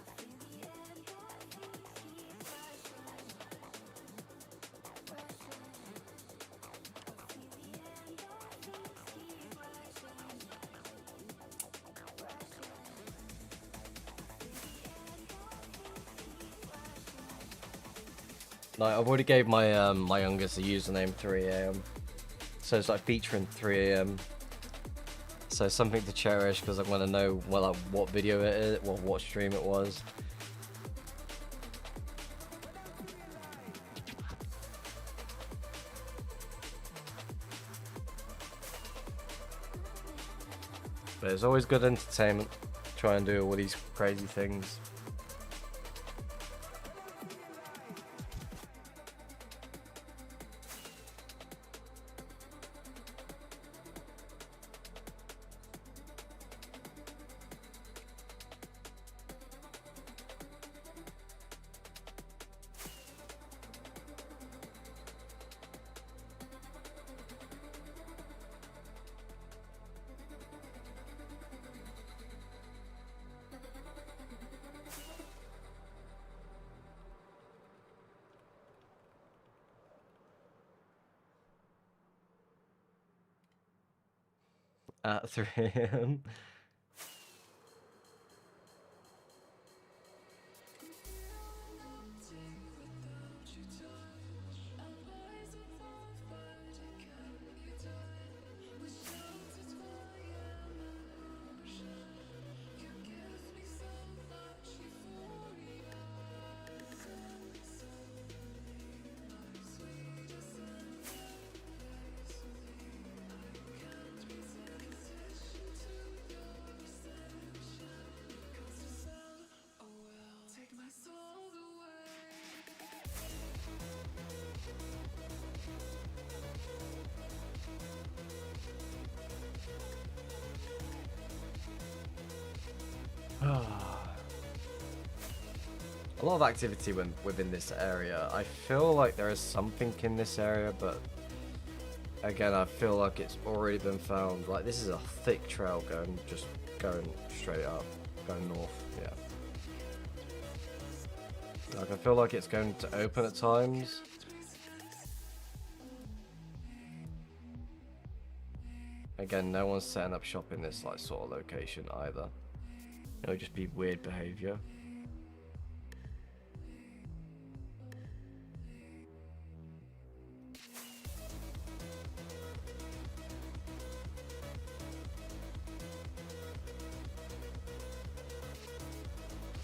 Like, I've already gave my my youngest a username 3 AM. So it's like featuring 3 AM. So something to cherish because I'm gonna know well, like, what video it is, well, what stream it was. But it's always good entertainment. Try and do all these crazy things. At 3 AM. A lot of activity within this area. I feel like there is something in this area, but again, I feel like it's already been found. Like, this is a thick trail going straight up, going north. Yeah. Like, I feel like it's going to open at times. Again, no one's setting up shop in this like sort of location either. It would just be weird behavior.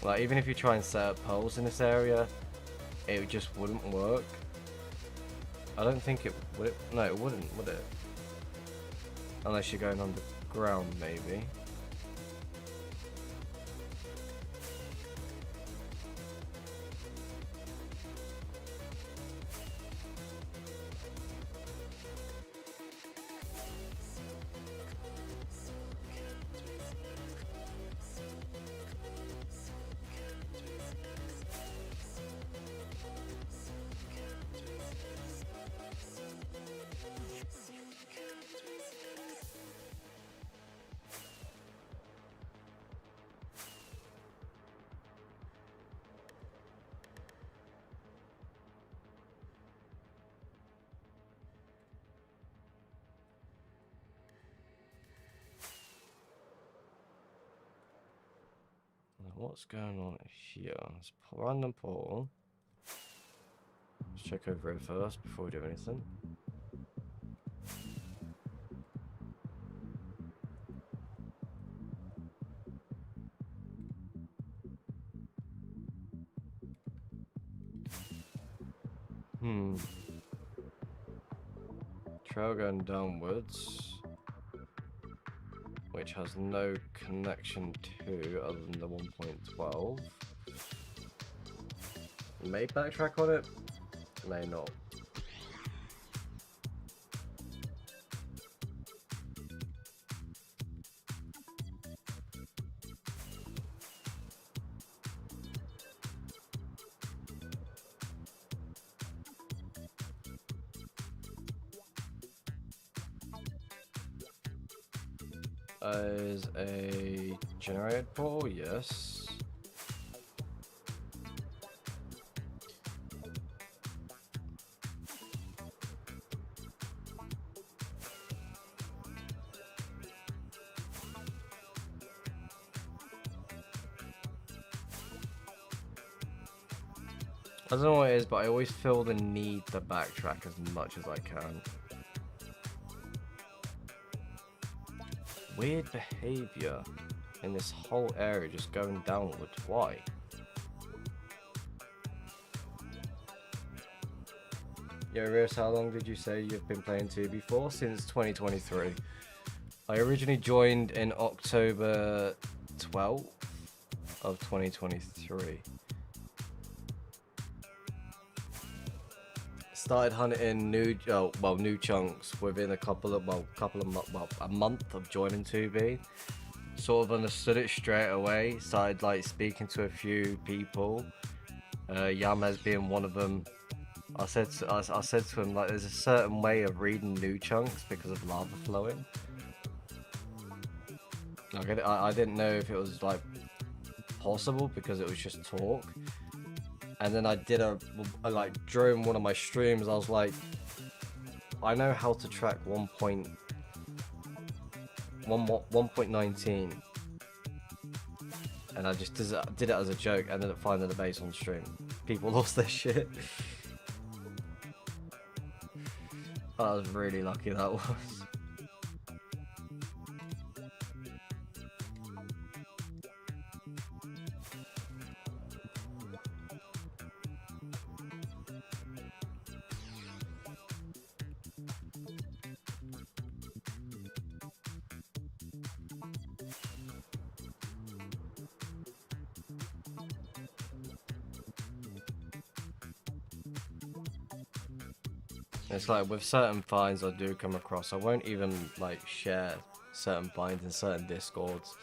Like, even if you try and set up poles in this area, it just wouldn't work. I don't think it would. No, it wouldn't, would it? Unless you're going underground, maybe. What's going on here? It's random portal. Let's check over it first before we do anything. Trail going downwards. Wait, which has no connection to other than the 1.12. May backtrack on it, may not. Is a generated portal? Yes. I don't know what it is, but I always feel the need to backtrack as much as I can. Weird behavior in this whole area just going downwards. Why? Yo, Rios, how long did you say you've been playing 2B for? Since 2023. I originally joined in October 12th of 2023. Started hunting new chunks within a month of joining 2B. Sort of understood it straight away. Started like speaking to a few people. Yamez being one of them. I said to him like, there's a certain way of reading new chunks because of lava flowing. Like I didn't know if it was like possible because it was just talk. And then I did like during one of my streams, I was like, I know how to track 1.19, and I just did it as a joke. Ended up finding the base on stream. People lost their shit. I was really lucky that was. It's like with certain finds I do come across, I won't even like share certain finds in certain discords.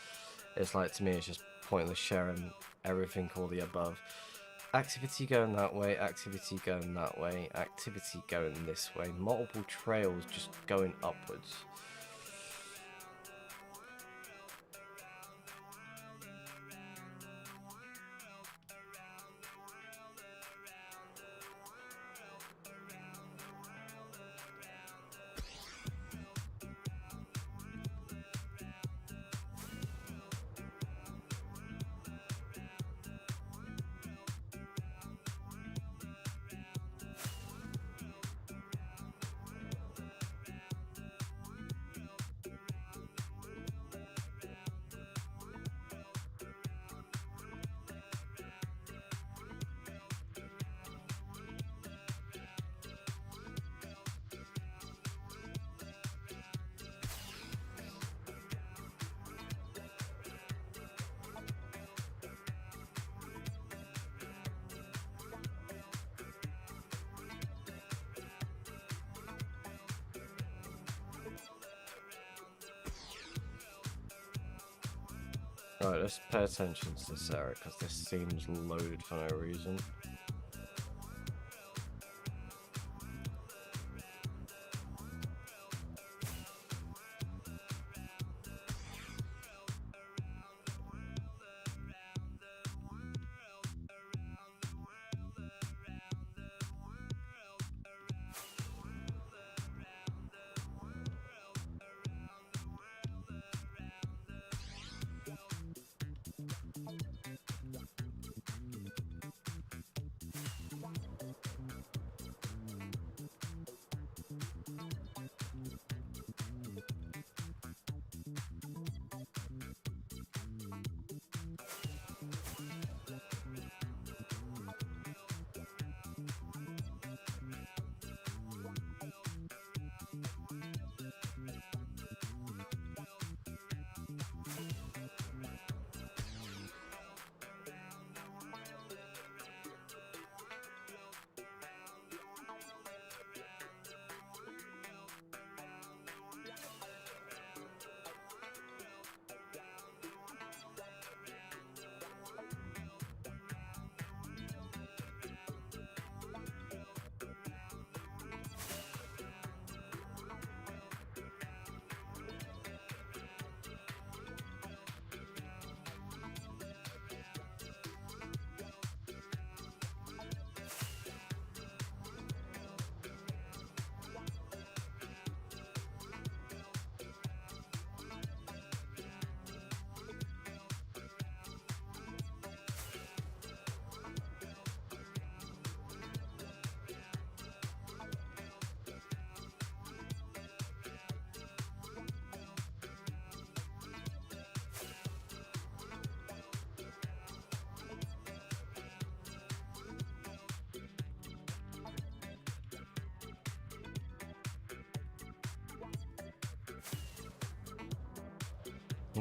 It's like, to me, it's just pointless sharing everything, all the above. Activity going that way, activity going that way, activity going this way, multiple trails just going upwards. Right, let's pay attention to this area because this seems loaded for no reason.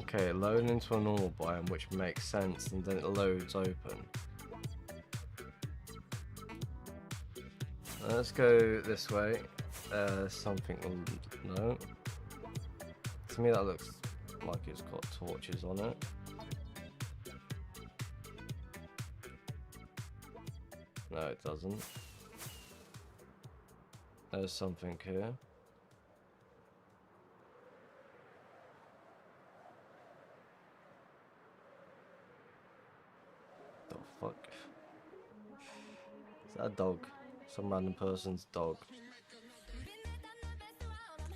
Okay, load into a normal biome, which makes sense, and then it loads open. Let's go this way. Something, no. To me that looks like it's got torches on it. No, it doesn't. There's something here. The fuck? Is that a dog? Some random person's dog.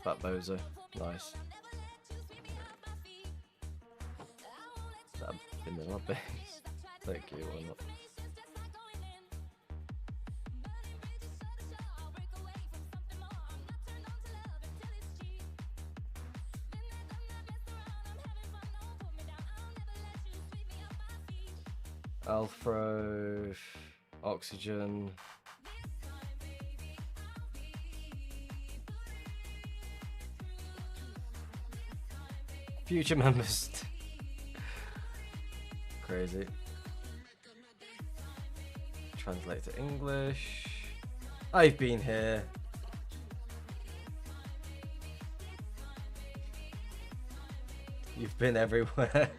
Fat Bozo. Nice. Is that a vanilla base? Thank you, why not? I'll throw oxygen. Future members. Crazy. Translate to English. I've been here. You've been everywhere.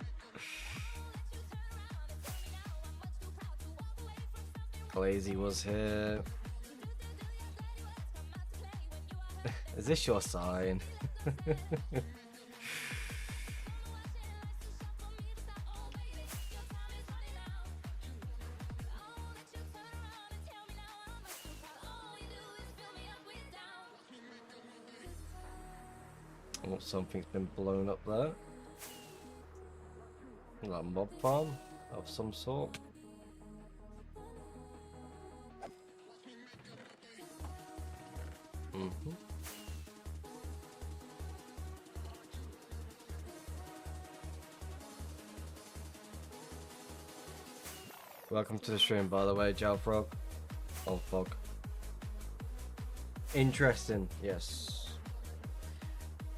Lazy was here. Is this your sign? Oh, something's been blown up there. Like a mob farm of some sort. Welcome to the stream, by the way, Jalfrog. Oh, fog. Interesting, yes.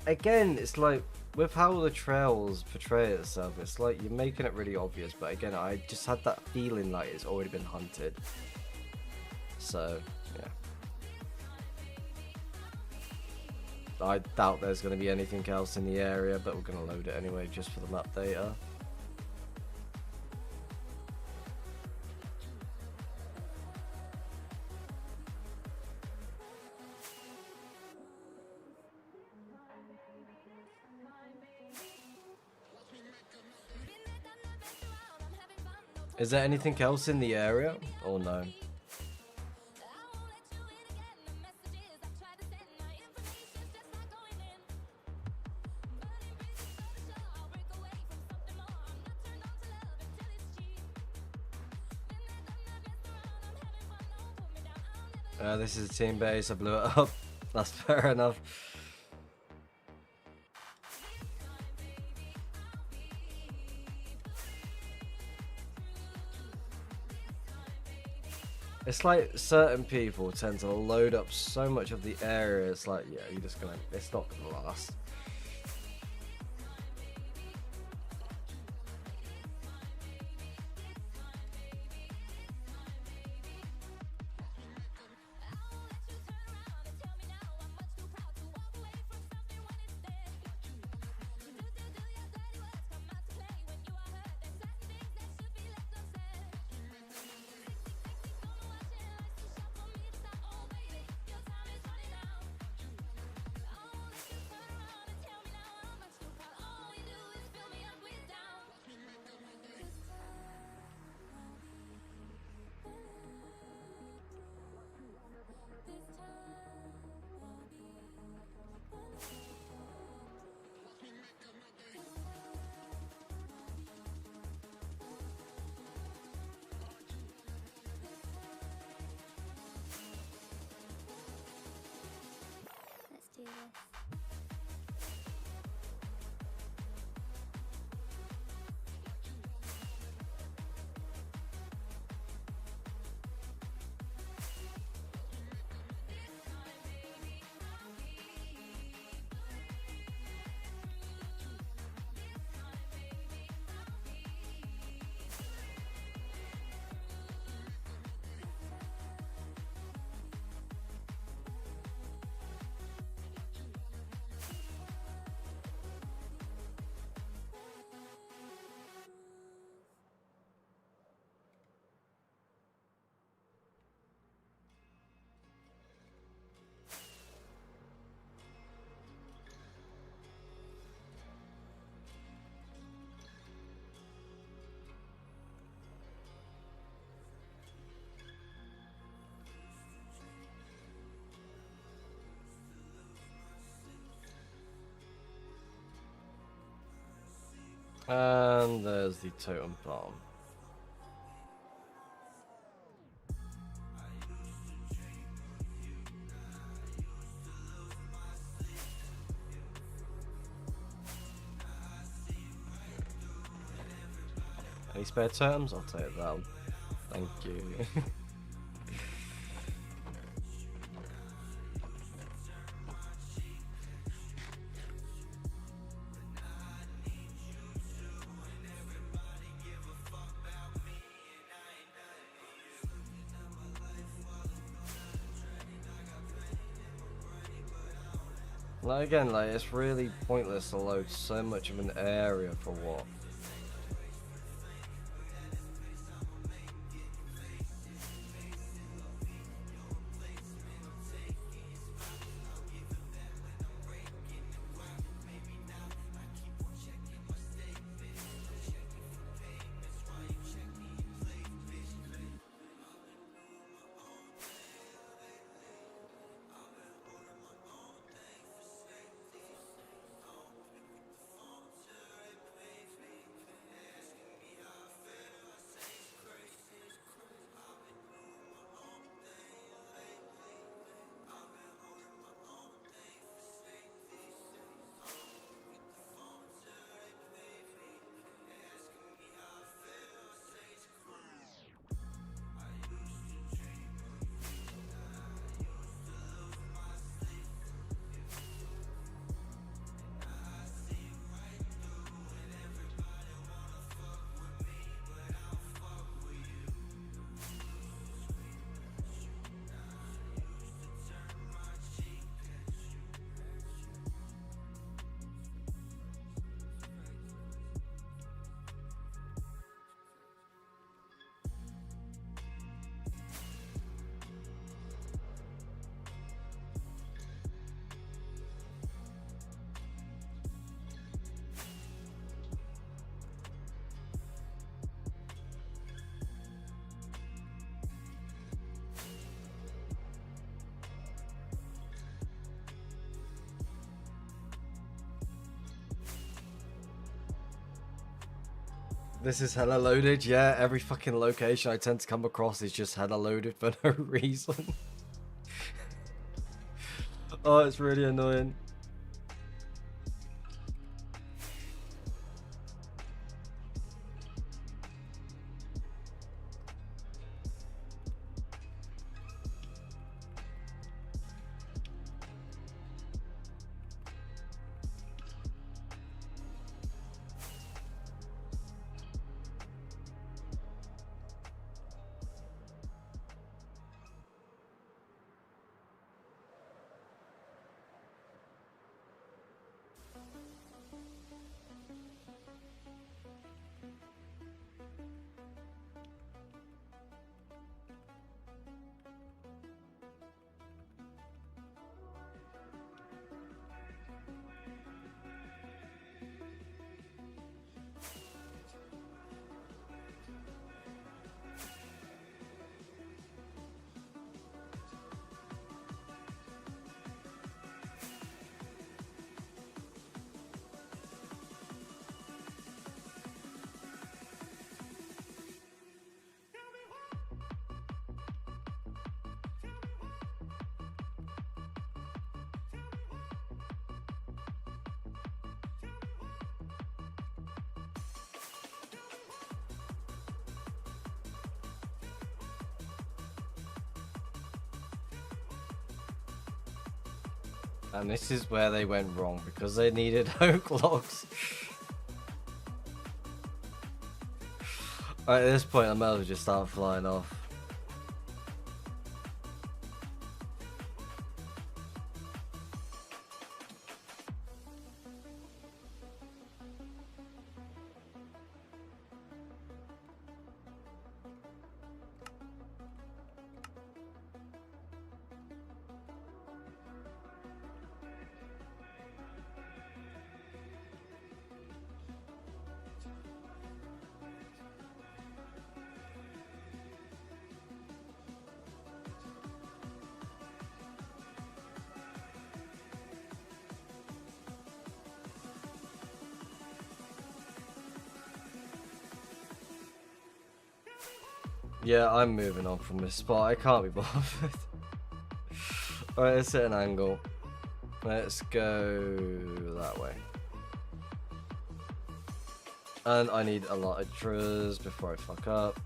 Again, it's like, with how the trails portray itself, it's like you're making it really obvious, but again, I just had that feeling like it's already been hunted. So, yeah. I doubt there's going to be anything else in the area, but we're going to load it anyway, just for the map data. Is there anything else in the area? Or no? This is a team base, I blew it up. That's fair enough. It's like certain people tend to load up so much of the area, it's like, yeah, you're just gonna, it's not gonna last. And there's the totem farm. Any spare totems? I'll take that. Thank you. Like again, like it's really pointless to load so much of an area for what? This is hella loaded, yeah. Every fucking location I tend to come across is just hella loaded for no reason. Oh, it's really annoying. And this is where they went wrong, because they needed oak logs. Alright, at this point I might as well just start flying off. Yeah, I'm moving on from this spot. I can't be bothered. Alright, let's set an angle. Let's go that way. And I need a lot of elytras before I fuck up.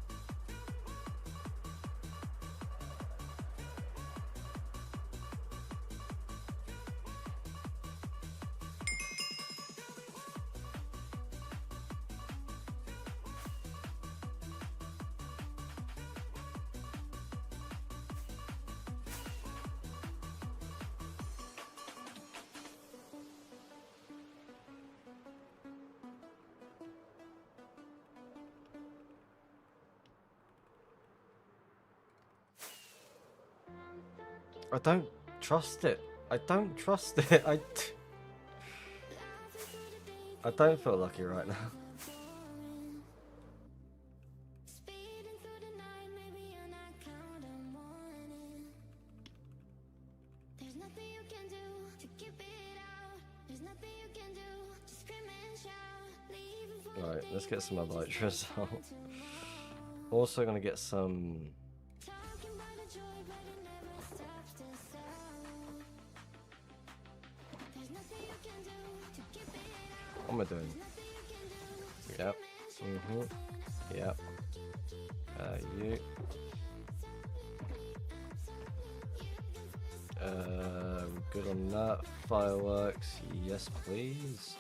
I don't trust it. I don't trust it. I don't feel lucky right now. Speeding through the night, maybe on that cloud I'm warning. There's nothing you can do to keep it out. There's nothing you can do, just scream and shout. Leaving for Right, let's get some other elytras out. Also gonna get some. talking about the joy, but it never stops to sound. There's nothing you can do to keep it out. What am I doing? Nothing you can do, just Yep. Yep. You. Good on that. Fireworks. Yes, please.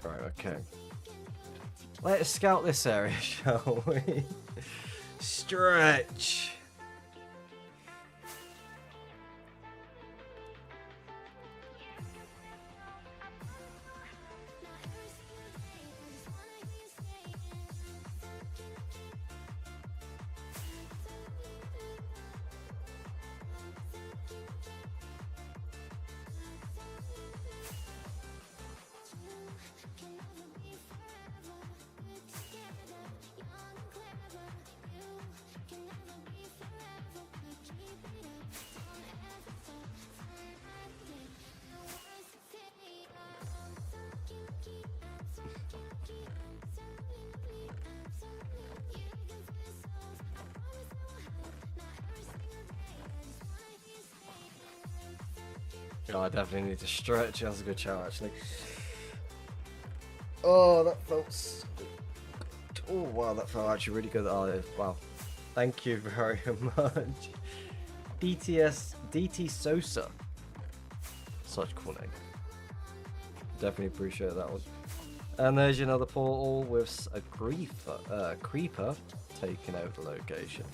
Right, okay. Let's scout this area, shall we? Stretch. Oh, I definitely need to stretch. That's a good shout, actually. Oh, that felt. Oh, wow, that felt actually really good. Oh, wow. Thank you very much. DT Sosa. Such a cool name. Definitely appreciate that one. And there's another portal with a creeper taking out the location.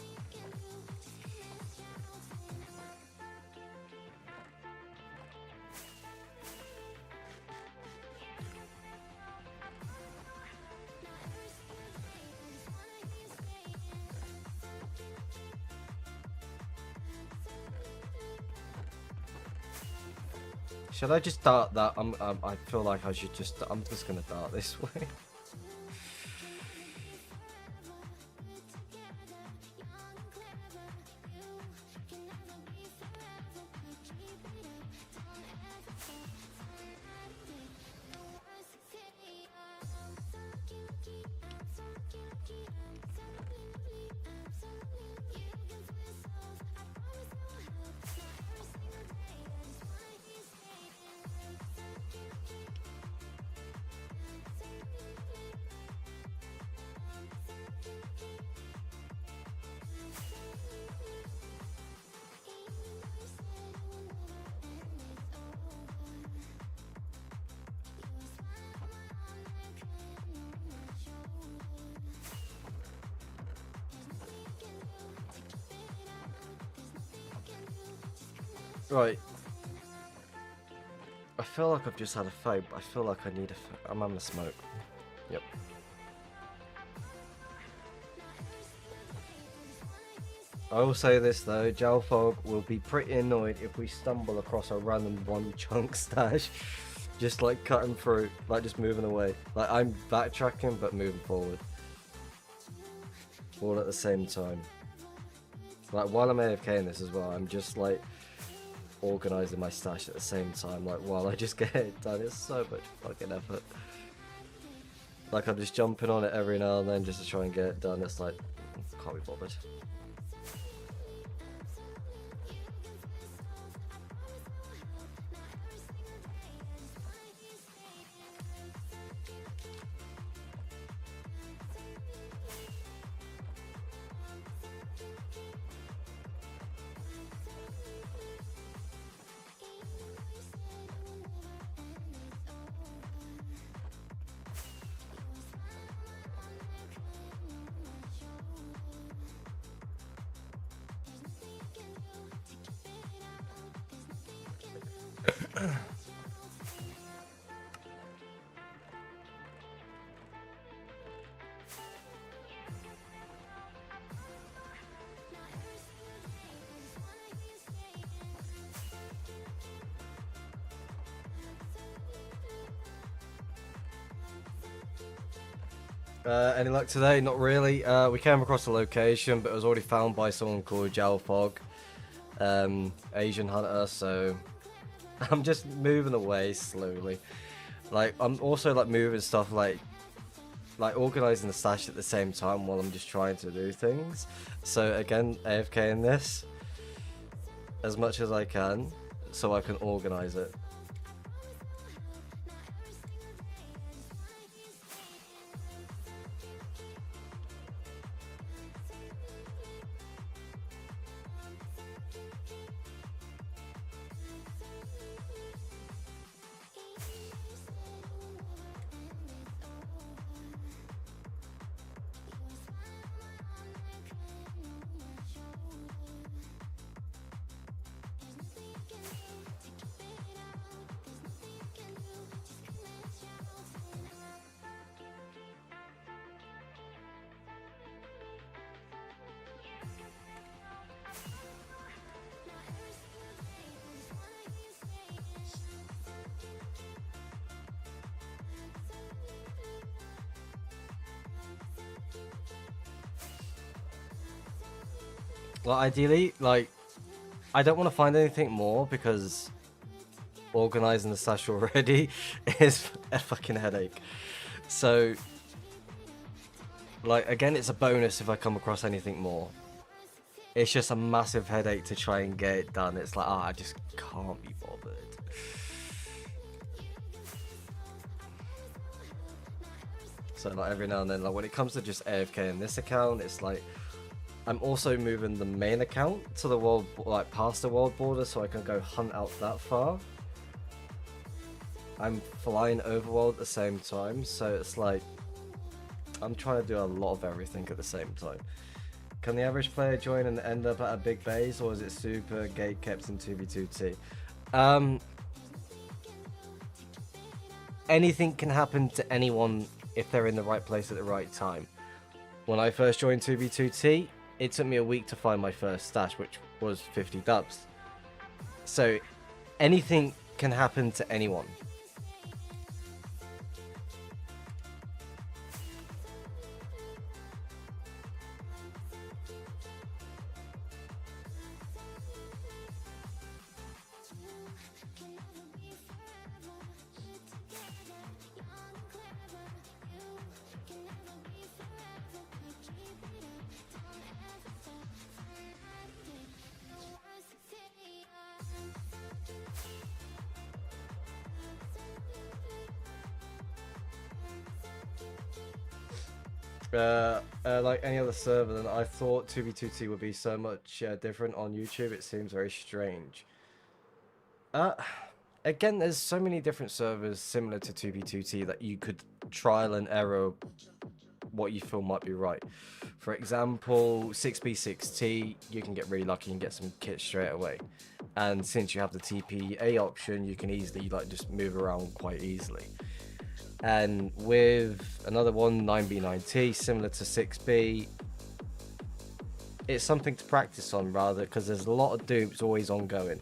Should I just dart that? I feel like I should just. I'm just gonna dart this way. Right. I feel like I've just had a fight, but I feel like I need a. I'm having a smoke. Yep. I will say this though, Jalfog will be pretty annoyed if we stumble across a random one chunk stash Just like cutting through, like just moving away. Like I'm backtracking but moving forward. All at the same time. Like while I'm AFK in this as well, I'm just like organising my stash at the same time. Like while I just get it done, it's so much fucking effort. Like I'm just jumping on it every now and then just to try and get it done. It's like, can't be bothered. Any luck today? Not really. We came across a location, but it was already found by someone called Jal Fog, Asian hunter. So I'm just moving away slowly. Like I'm also like moving stuff like organizing the stash at the same time while I'm just trying to do things. So again, AFK in this as much as I can, so I can organize it. Well, ideally, like, I don't want to find anything more because organizing the stash already is a fucking headache. So, like, again, it's a bonus if I come across anything more. It's just a massive headache to try and get it done. It's like, I just can't be bothered. So, like, every now and then, like, when it comes to just AFK in this account, it's like, I'm also moving the main account to the world, like past the world border, so I can go hunt out that far. I'm flying Overworld at the same time, so it's like I'm trying to do a lot of everything at the same time. Can the average player join and end up at a big base, or is it super gate kept in 2v2t? Anything can happen to anyone if they're in the right place at the right time. When I first joined 2v2t, it took me a week to find my first stash, which was 50 dubs. So anything can happen to anyone. Like any other server, then I thought 2v2t would be so much different on YouTube. It seems very strange. Again, there's so many different servers similar to 2v2t that you could trial and error what you feel might be right. For example, 6b6t, you can get really lucky and get some kits straight away. And since you have the TPA option, you can easily like just move around quite easily. And with another one, 9b9t, similar to 6b, it's something to practice on rather, because there's a lot of dupes always ongoing.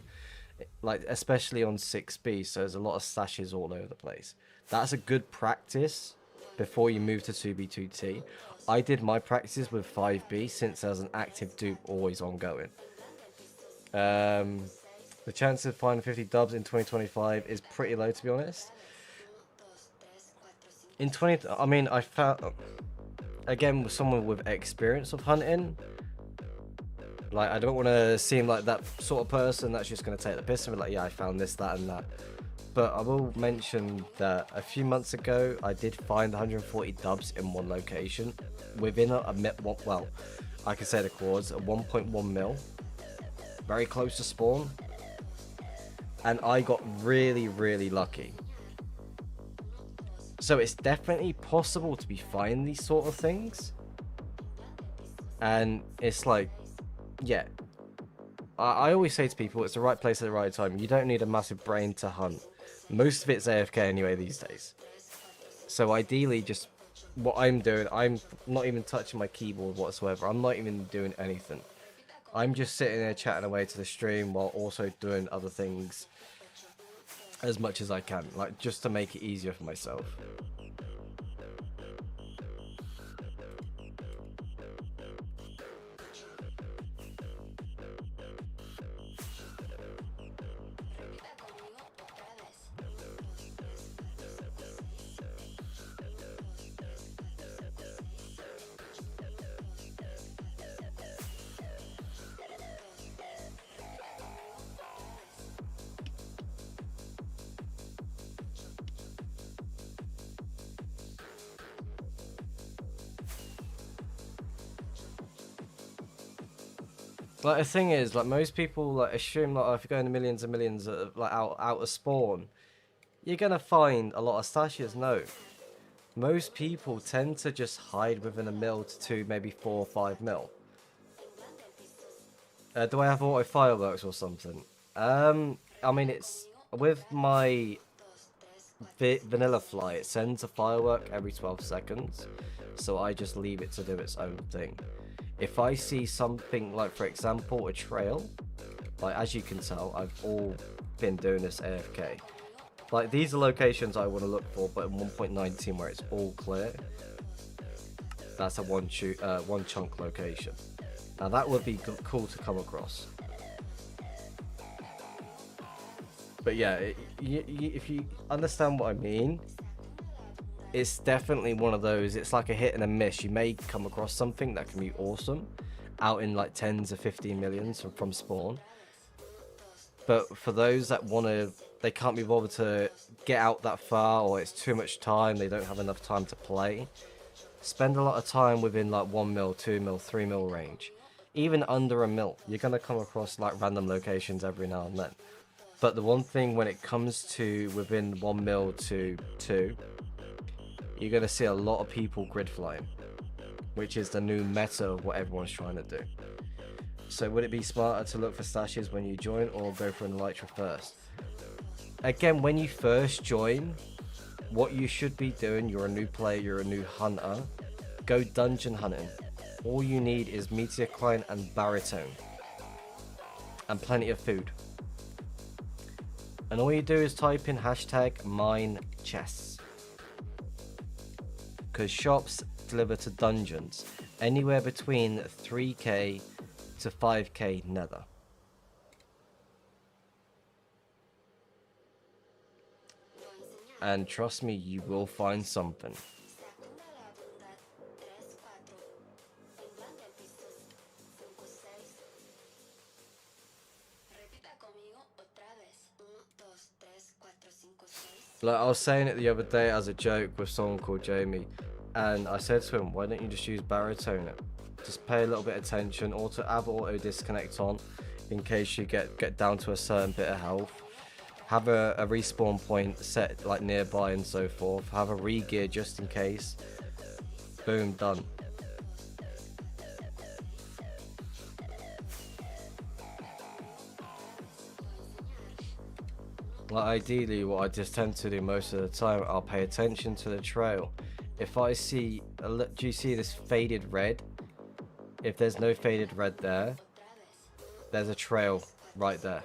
like especially on 6B, so there's a lot of stashes all over the place. That's a good practice before you move to 2B, 2T. I did my practices with 5B since there's an active dupe always ongoing. The chance of finding 50 dubs in 2025 is pretty low, to be honest. In 20, I mean, I found, again, with someone with experience of hunting, like, I don't want to seem like that sort of person that's just going to take the piss and be like, yeah, I found this, that, and that. But I will mention that a few months ago, I did find 140 dubs in one location within well, I can say the chords, a 1.1 mil, very close to spawn. And I got really, really lucky. So it's definitely possible to be finding these sort of things. And it's like, yeah. I always say to people, it's the right place at the right time. You don't need a massive brain to hunt. Most of it's AFK anyway these days. So ideally, just what I'm doing, I'm not even touching my keyboard whatsoever. I'm not even doing anything. I'm just sitting there chatting away to the stream while also doing other things as much as I can, like just to make it easier for myself. Like the thing is, like most people like assume like if you're going to millions and millions of like out of spawn, you're gonna find a lot of stashes. No, most people tend to just hide within a mil to 2, maybe 4 or 5 mil. Do I have auto fireworks or something? I mean, it's with my vanilla fly, it sends a firework every 12 seconds, so I just leave it to do its own thing. If I see something like, for example, a trail, like as you can tell, I've all been doing this AFK. Like these are locations I want to look for, but in 1.19 where it's all clear, that's a one chunk location. Now that would be cool to come across. But yeah, if you understand what I mean, it's definitely one of those, it's like a hit and a miss. You may come across something that can be awesome out in like tens of 15 millions from spawn. But for those that want to, they can't be bothered to get out that far, or it's too much time, they don't have enough time to play, spend a lot of time within like 1 mil, 2 mil, 3 mil range. Even under a mil, you're going to come across like random locations every now and then. But the one thing when it comes to within 1 mil to 2, you're going to see a lot of people grid flying, which is the new meta of what everyone's trying to do. So would it be smarter to look for stashes when you join, or go for an elytra first? Again, when you first join, what you should be doing, you're a new player, you're a new hunter, go dungeon hunting. All you need is meteor client and baritone, and plenty of food. And all you do is type in hashtag mine chests, because shops deliver to dungeons anywhere between 3k to 5k nether. And trust me, you will find something. Like I was saying it the other day as a joke with someone called Jamie, and I said to him, why don't you just use baritone it? Just pay a little bit of attention, or to have auto disconnect on in case you get down to a certain bit of health. Have a respawn point set like nearby and so forth. Have a re-gear just in case. Boom, done. Like ideally, what I just tend to do most of the time, I'll pay attention to the trail. If I see, do you see this faded red? If there's no faded red there, there's a trail right there.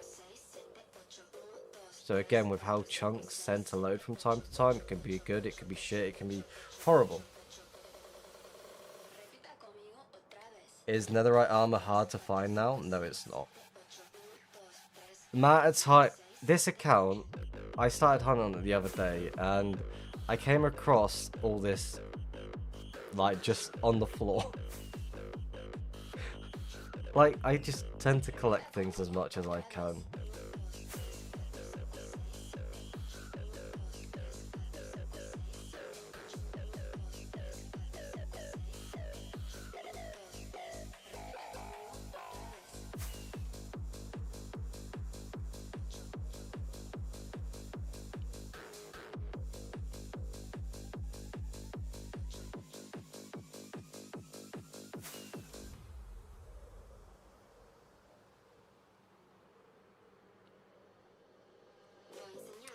So again, with how chunks tend to load from time to time, it can be good, it can be shit, it can be horrible. Is netherite armor hard to find now? No, it's not. Matter time. This account, I started hunting on it the other day, and I came across all this, like, just on the floor. Like, I just tend to collect things as much as I can.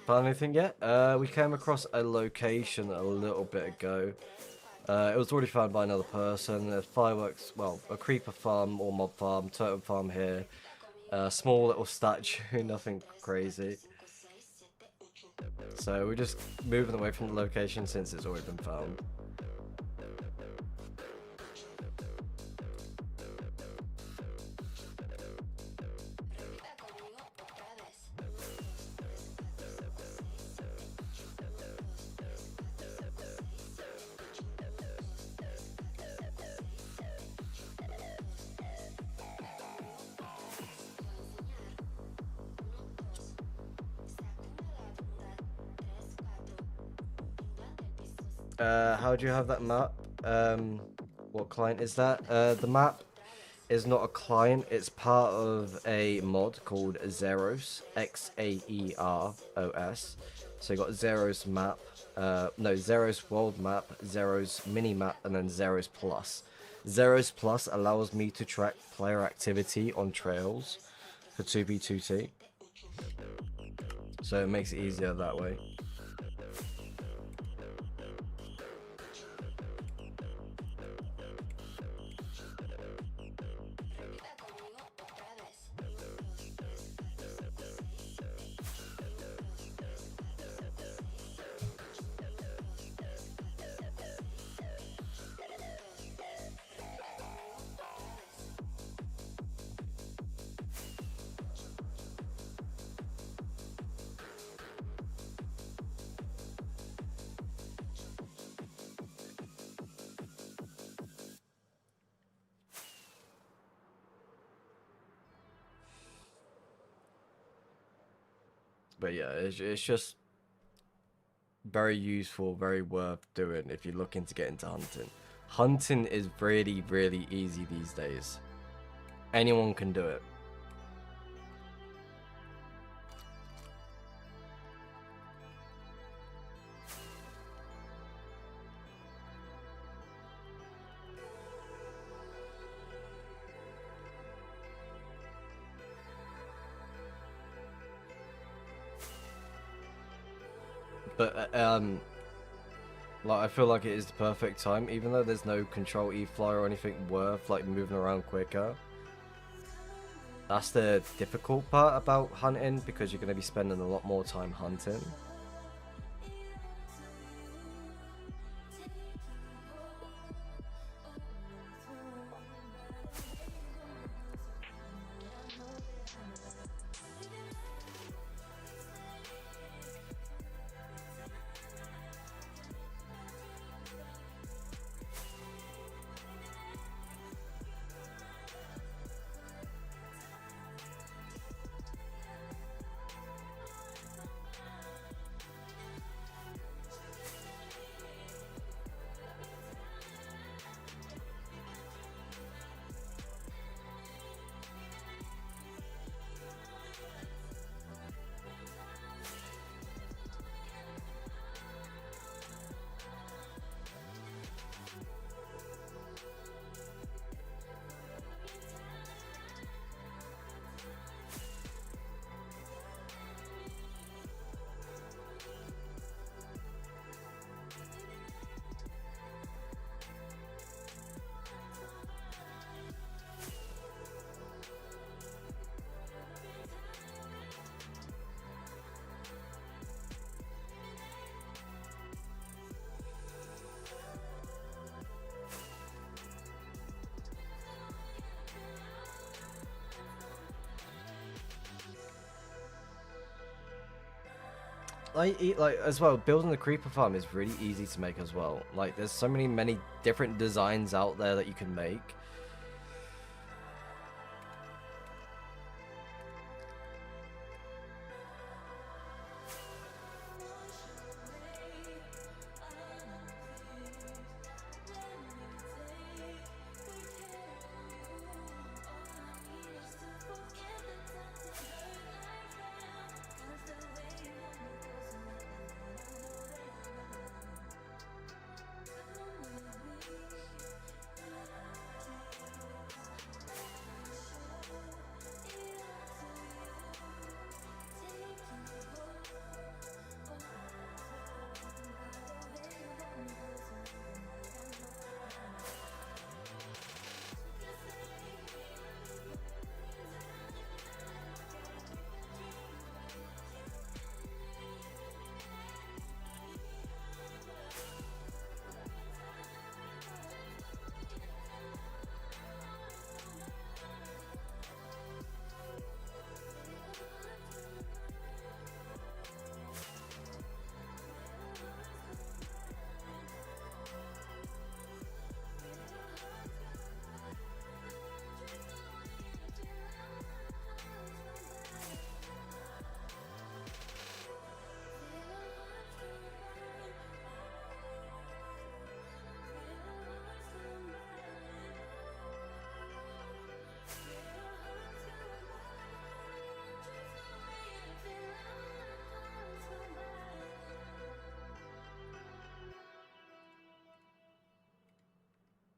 Found anything yet? We came across a location a little bit ago. It was already found by another person. There's fireworks, well, a creeper farm or mob farm, totem farm here. Small little statue, nothing crazy. So we're just moving away from the location since it's already been found. How do you have that map? What client is that? The map is not a client, it's part of a mod called Zeros, Xaeros. So you got Zeros map, no, Zeros world map, Zeros mini map, and then Zeros plus. Zeros plus allows me to track player activity on trails for 2v2t. So it makes it easier that way. But yeah, it's just very useful, very worth doing if you're looking to get into hunting. Hunting is really, really easy these days. Anyone can do it. But like I feel like it is the perfect time, even though there's no control E-fly or anything worth like moving around quicker. That's the difficult part about hunting, because you're going to be spending a lot more time hunting. like as well, building the creeper farm is really easy to make as well. Like there's so many different designs out there that you can make.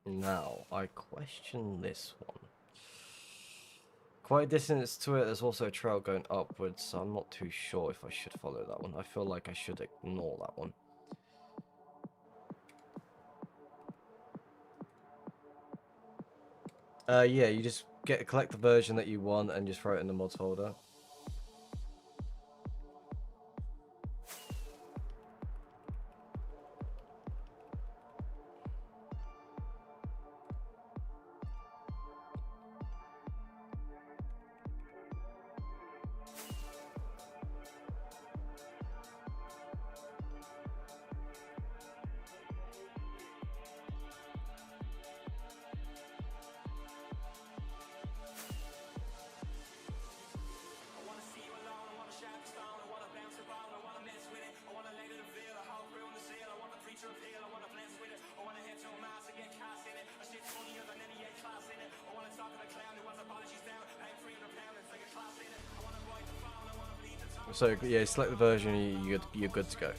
Now, I question this one. Quite a distance to it, there's also a trail going upwards, so I'm not too sure if I should follow that one. I feel like I should ignore that one. Yeah, you just collect the version that you want and just throw it in the mods folder. So yeah, select the version, you're good to go.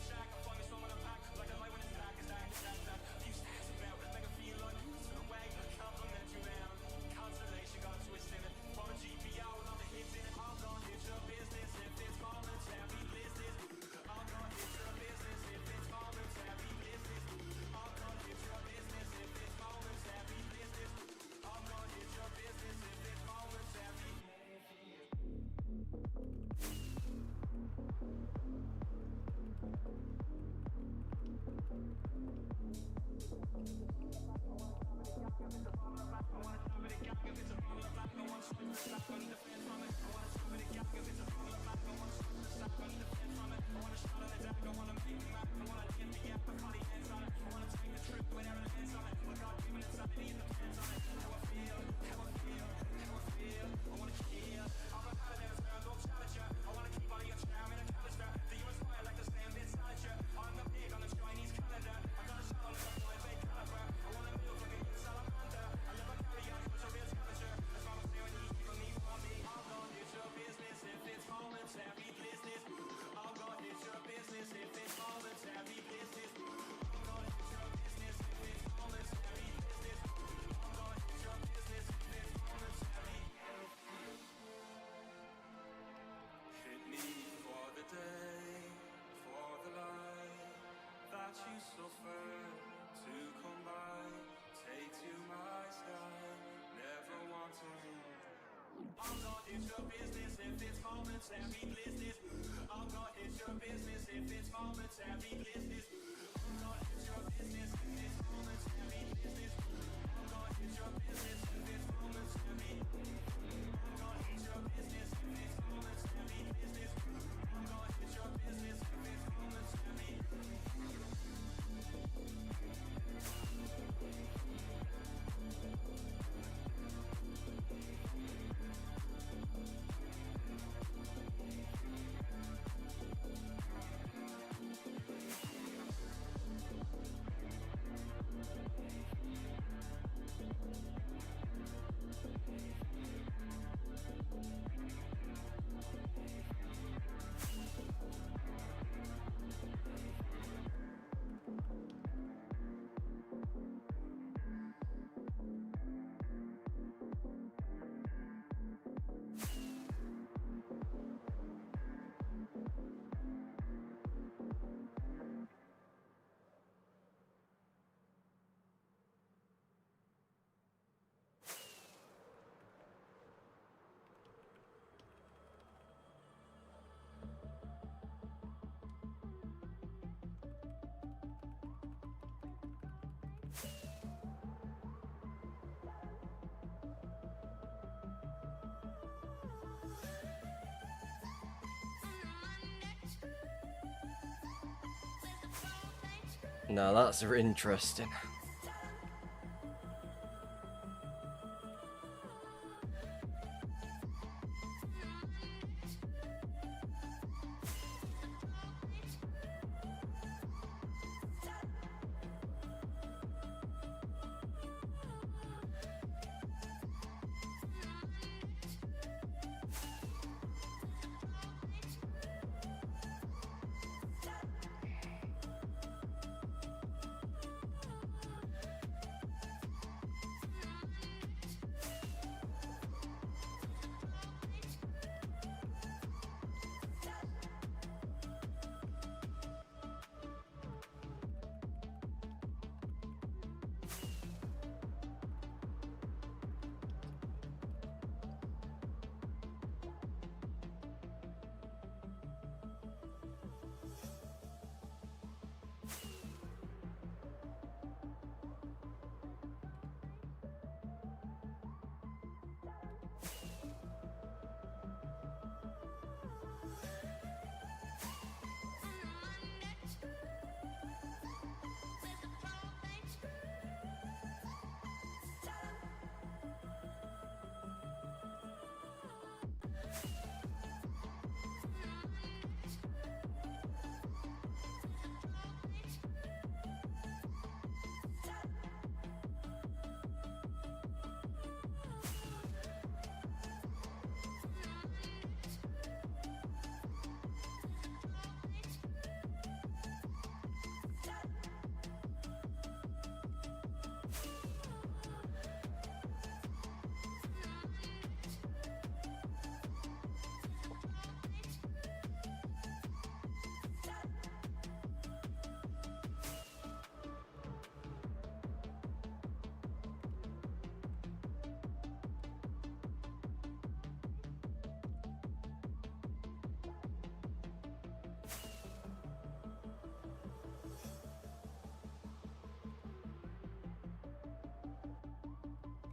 Now that's interesting.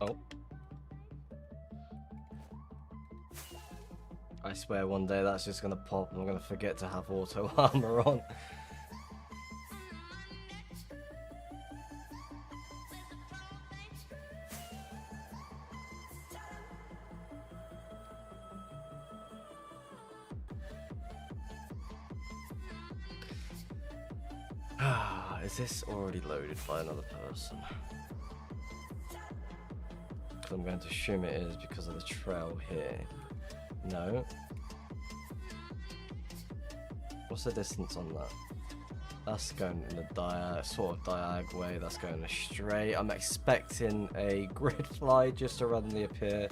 Oh. I swear one day that's just gonna pop and I'm gonna forget to have auto armor on. Is this already loaded by another person? I'm going to assume it is because of the trail here. No. What's the distance on that? That's going in a sort of diag way. That's going a straight. I'm expecting a grid fly just to randomly appear.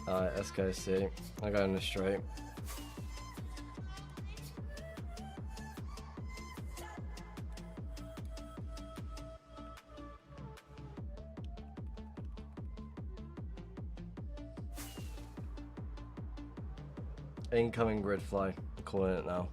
Alright, let's go see. I'm going a straight. Incoming grid fly. I'm calling it now.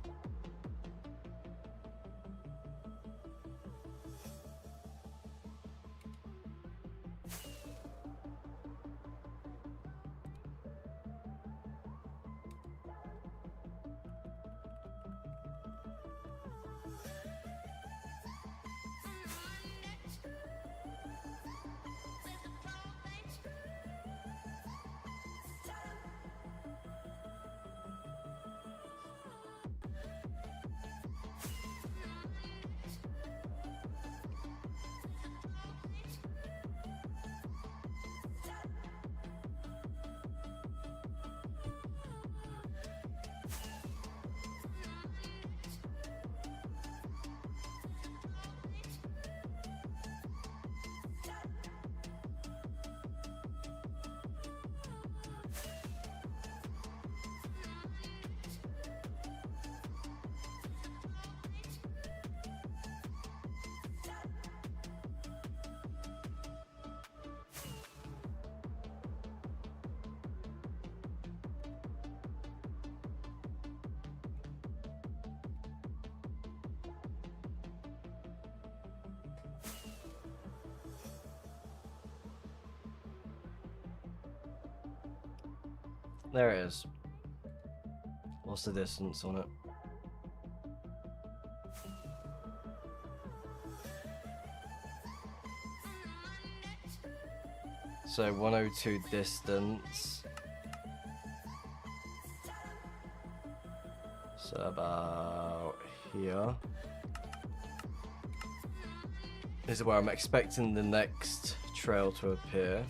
There it is. What's the distance on it? So 102 distance. So about here. This is where I'm expecting the next trail to appear.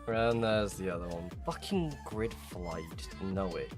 And there's the other one. Fucking grid flight. Know it.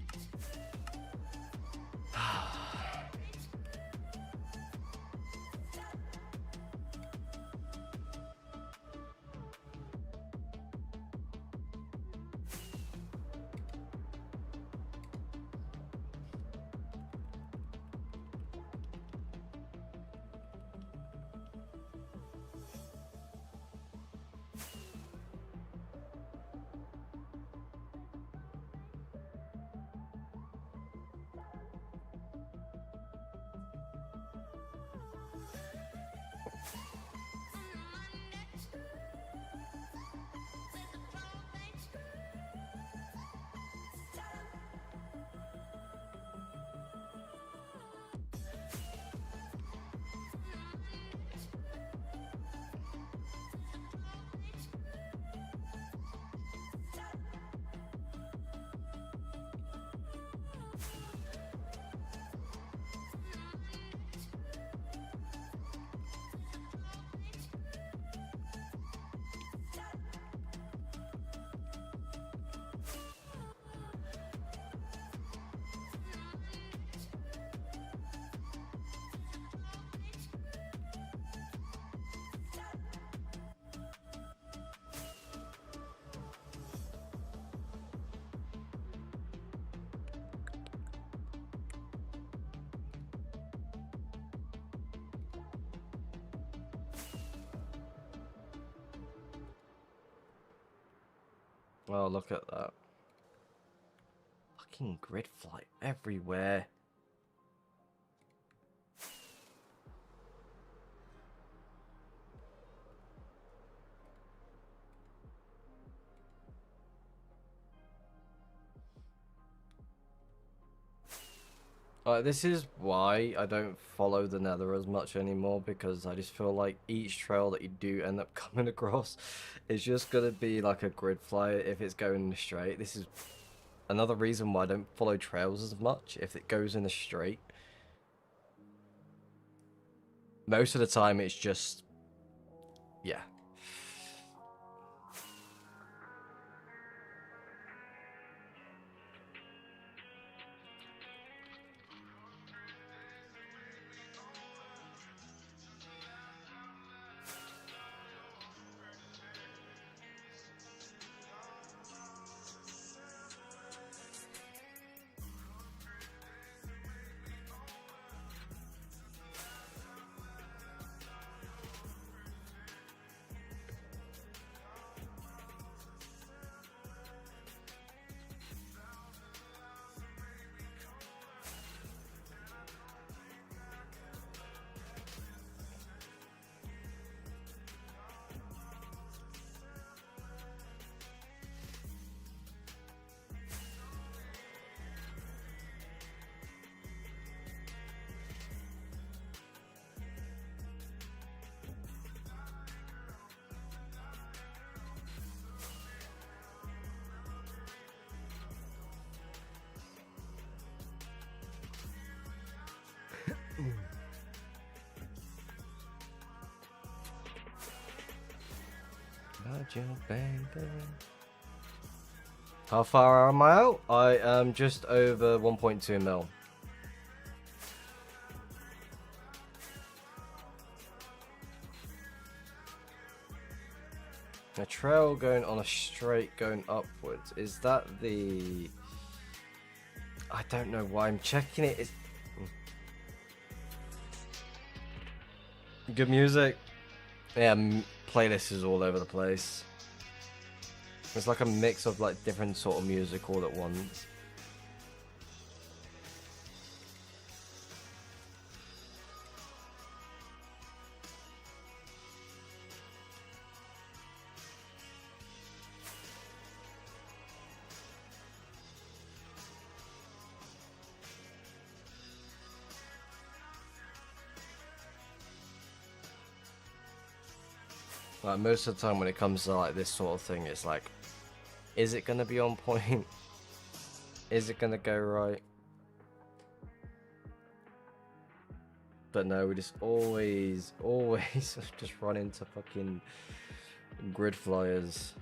Oh, look at that. Fucking grid flight everywhere. This is why I don't follow the Nether as much anymore, because I just feel like each trail that you do end up coming across is just gonna be like a grid flight if it's going straight. This is another reason why I don't follow trails as much if it goes in a straight. Most of the time it's just, yeah. you, baby. How far am I out? I am just over 1.2 mil. A trail going on a straight going upwards. Is that the... I don't know why I'm checking it. It's... Good music. Yeah, playlist is all over the place. It's like a mix of like different sort of music all at once. Like most of the time when it comes to like this sort of thing, it's like, is it gonna be on point? Is it gonna go right? But no, we just always just run into fucking grid flyers.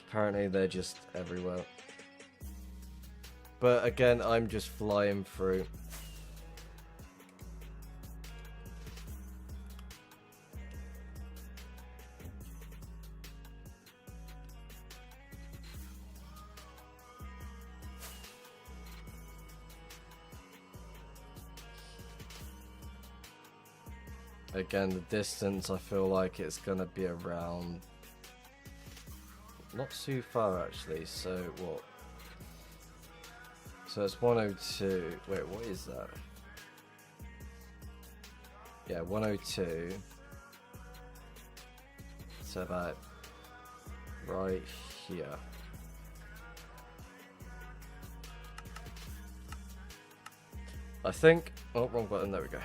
Apparently they're just everywhere. But again, I'm just flying through. Again, the distance, I feel like it's gonna be around... Not too far actually, so what? So it's 102, wait, what is that? Yeah, 102. So about right here. I think, oh, wrong button, there we go.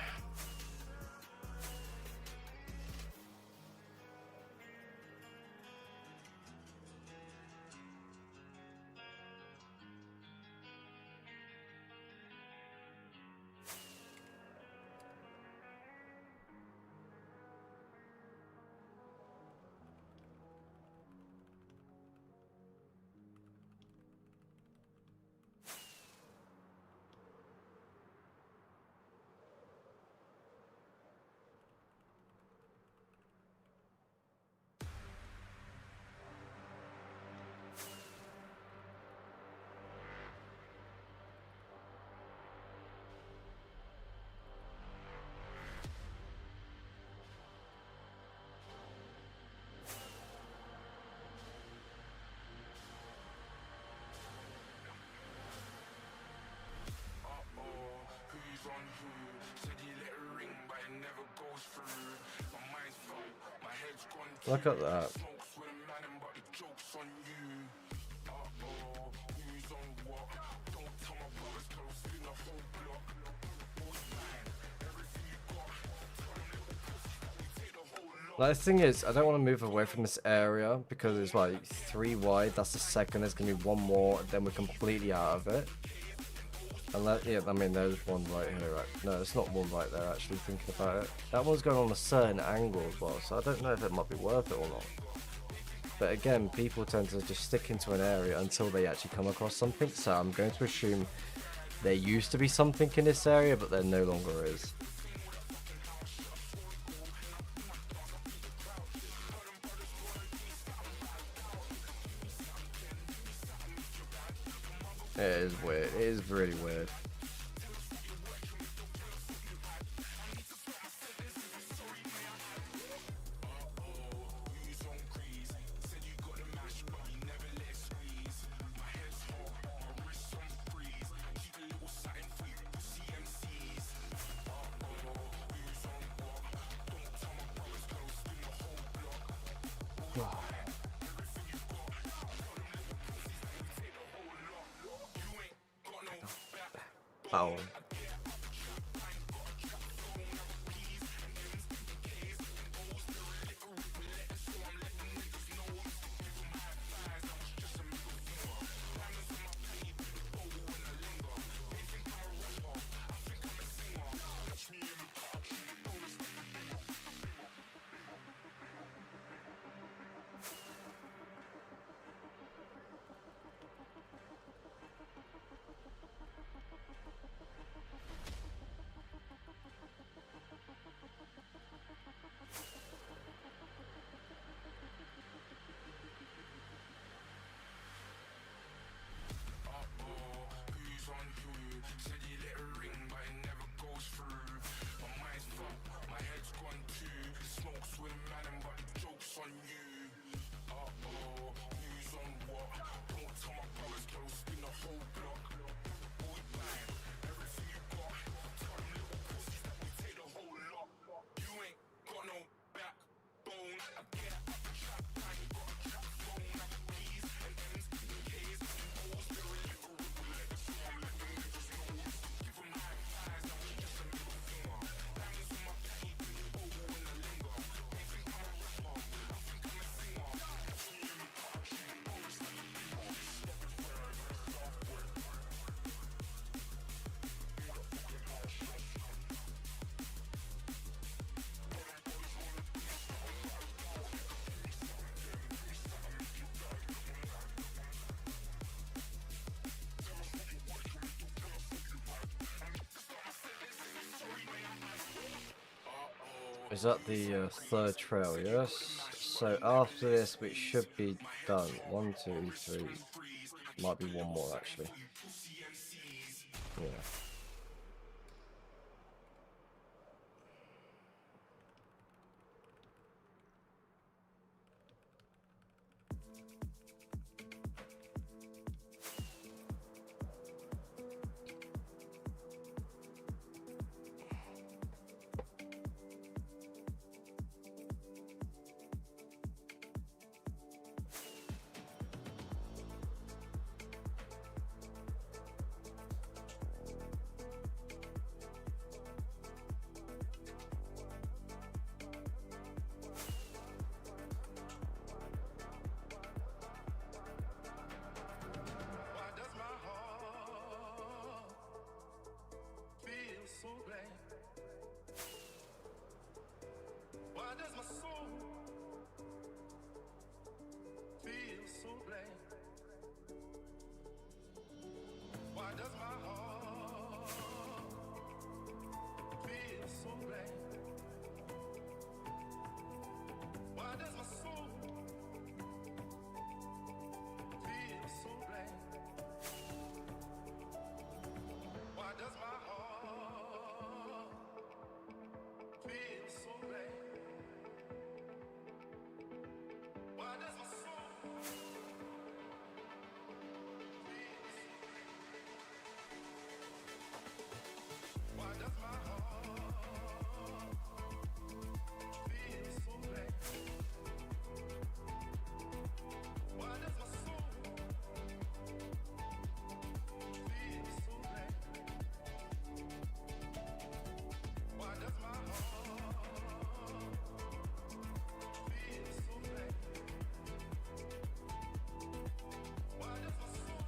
Look at that. Like, the thing is, I don't want to move away from this area because it's like 3 wide. That's the second. There's gonna be one more, then we're completely out of it. Unless, yeah, I mean, there's one right here. Right? No, it's not one right there. Actually, thinking about it, that one's going on a certain angle as well. So I don't know if it might be worth it or not. But again, people tend to just stick into an area until they actually come across something. So I'm going to assume there used to be something in this area, but there no longer is. It is weird. It is really weird. Oh. Is that the third trail? Yes. So after this, we should be done. 1, 2, 3. Might be one more actually. Yeah. Why does my heart feel so blank? Why does my soul feel so blank? Why does my heart feel so blank? Why does my soul feel so blank? Why does my heart feel so blank? Why does my soul feel so Why does my heart feel so blank? Why does my soul feel so blank? Why does my heart feel so blank? Why does my soul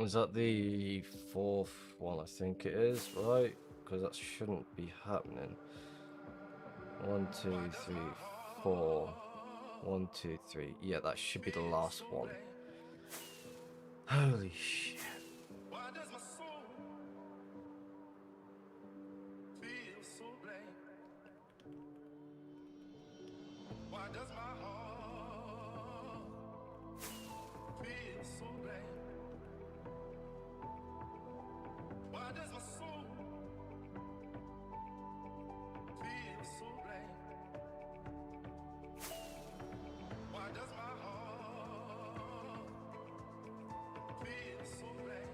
Is that the fourth one? I think it is, right? Because that shouldn't be happening. 1, 2, 3, 4. 1, 2, 3. Yeah, that should be the last one. Holy shit. Why does my soul feel so blank? Why does my heart feel so blank? Why does my soul feel so blank? Why does my heart feel so blank?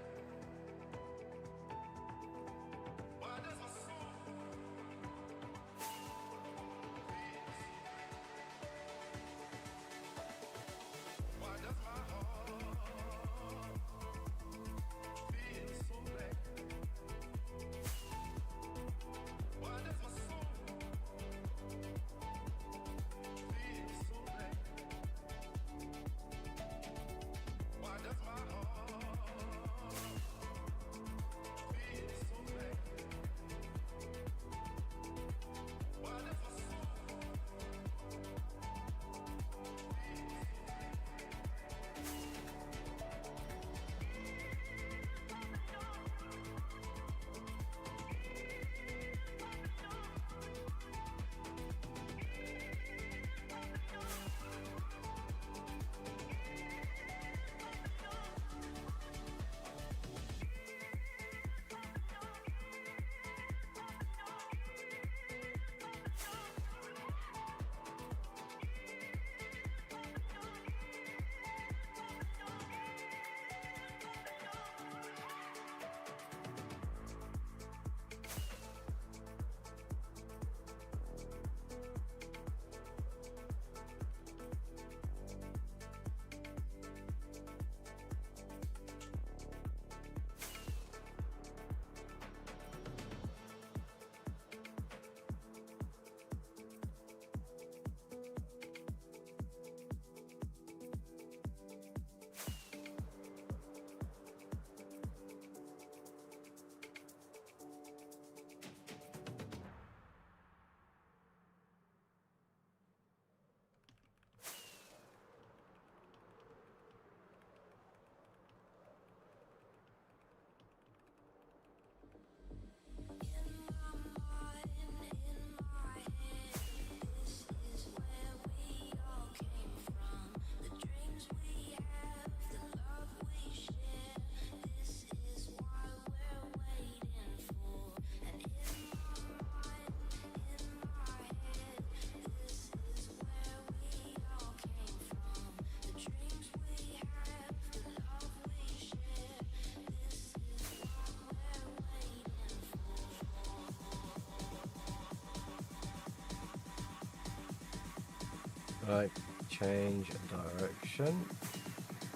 Right, change direction.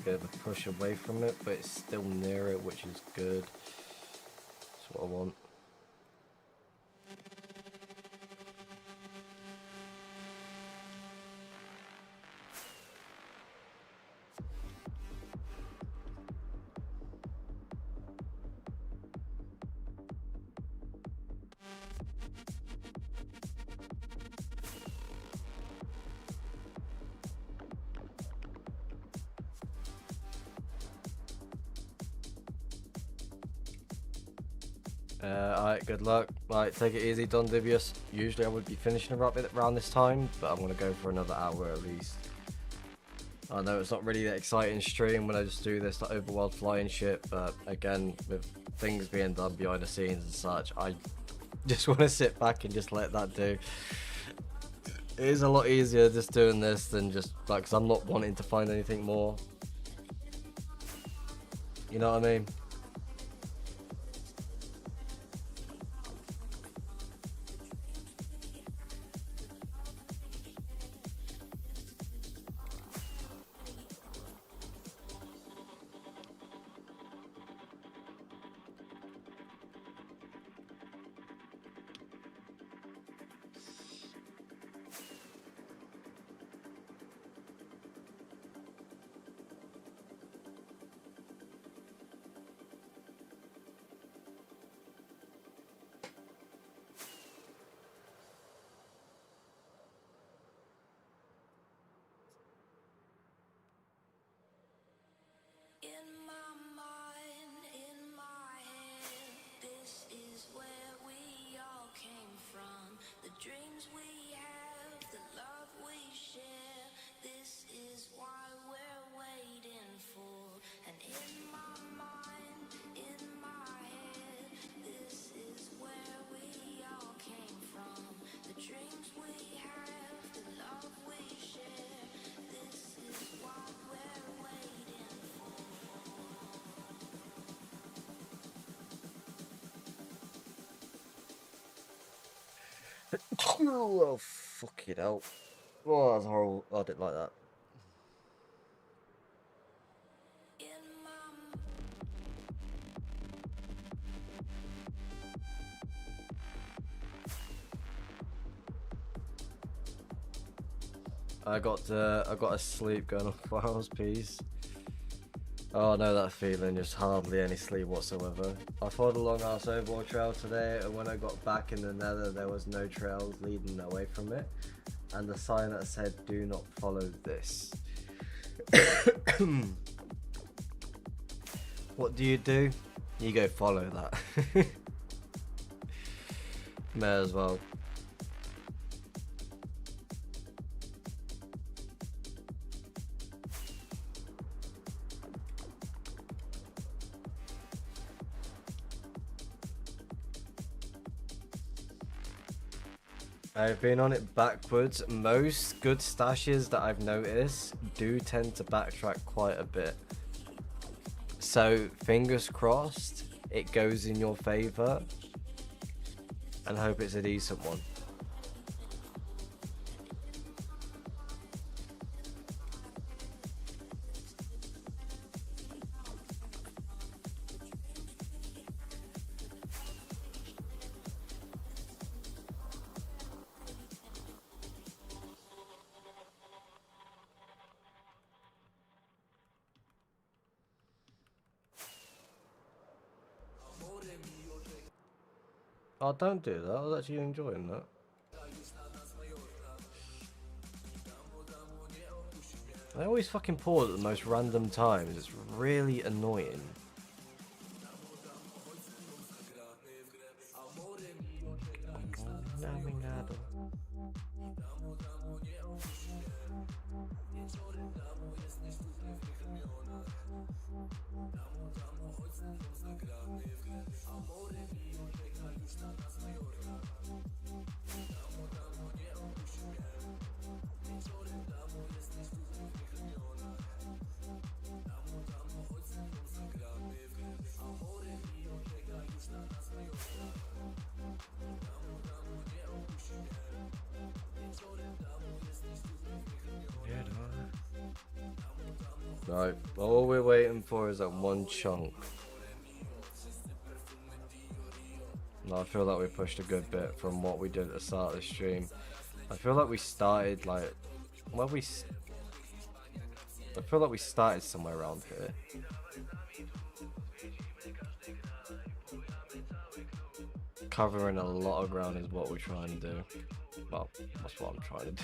Bit of a push away from it, but it's still near it, which is good. That's what I want. Alright, good luck. Right, take it easy, Don Dibius. Usually I would be finishing around this time, but I'm going to go for another hour at least. I know it's not really an exciting stream when I just do this, like Overworld flying shit, but again, with things being done behind the scenes and such, I just want to sit back and just let that do. It is a lot easier just doing this than just, like, because I'm not wanting to find anything more. You know what I mean? In my mind, in my head, this is where we all came from. The dreams we have, the love we share, this is why we're waiting for. And in my mind, in my head, this is where we all came from. The dreams we have, the love we share, this is why we're waiting for. Oh, fuck it out. Oh, that's horrible. I didn't like that. In my I got a sleep going on 4 hours piece. Oh, I know that feeling, just hardly any sleep whatsoever. I followed a long ass Overworld trail today, and when I got back in the nether, there was no trails leading away from it, and the sign that said, "Do not follow this." What do? You go follow that. May as well. I've been on it backwards. Most good stashes that I've noticed do tend to backtrack quite a bit. So fingers crossed it goes in your favor, and hope it's a decent one. Oh, don't do that. I was actually enjoying that. I always fucking pause at the most random times. It's really annoying. Right, all we're waiting for is that one chunk. No, I feel like we pushed a good bit from what we did at the start of the stream. I feel like we started like, well, I feel like we started somewhere around here. Covering a lot of ground is what we're trying to do. Well, that's what I'm trying to do.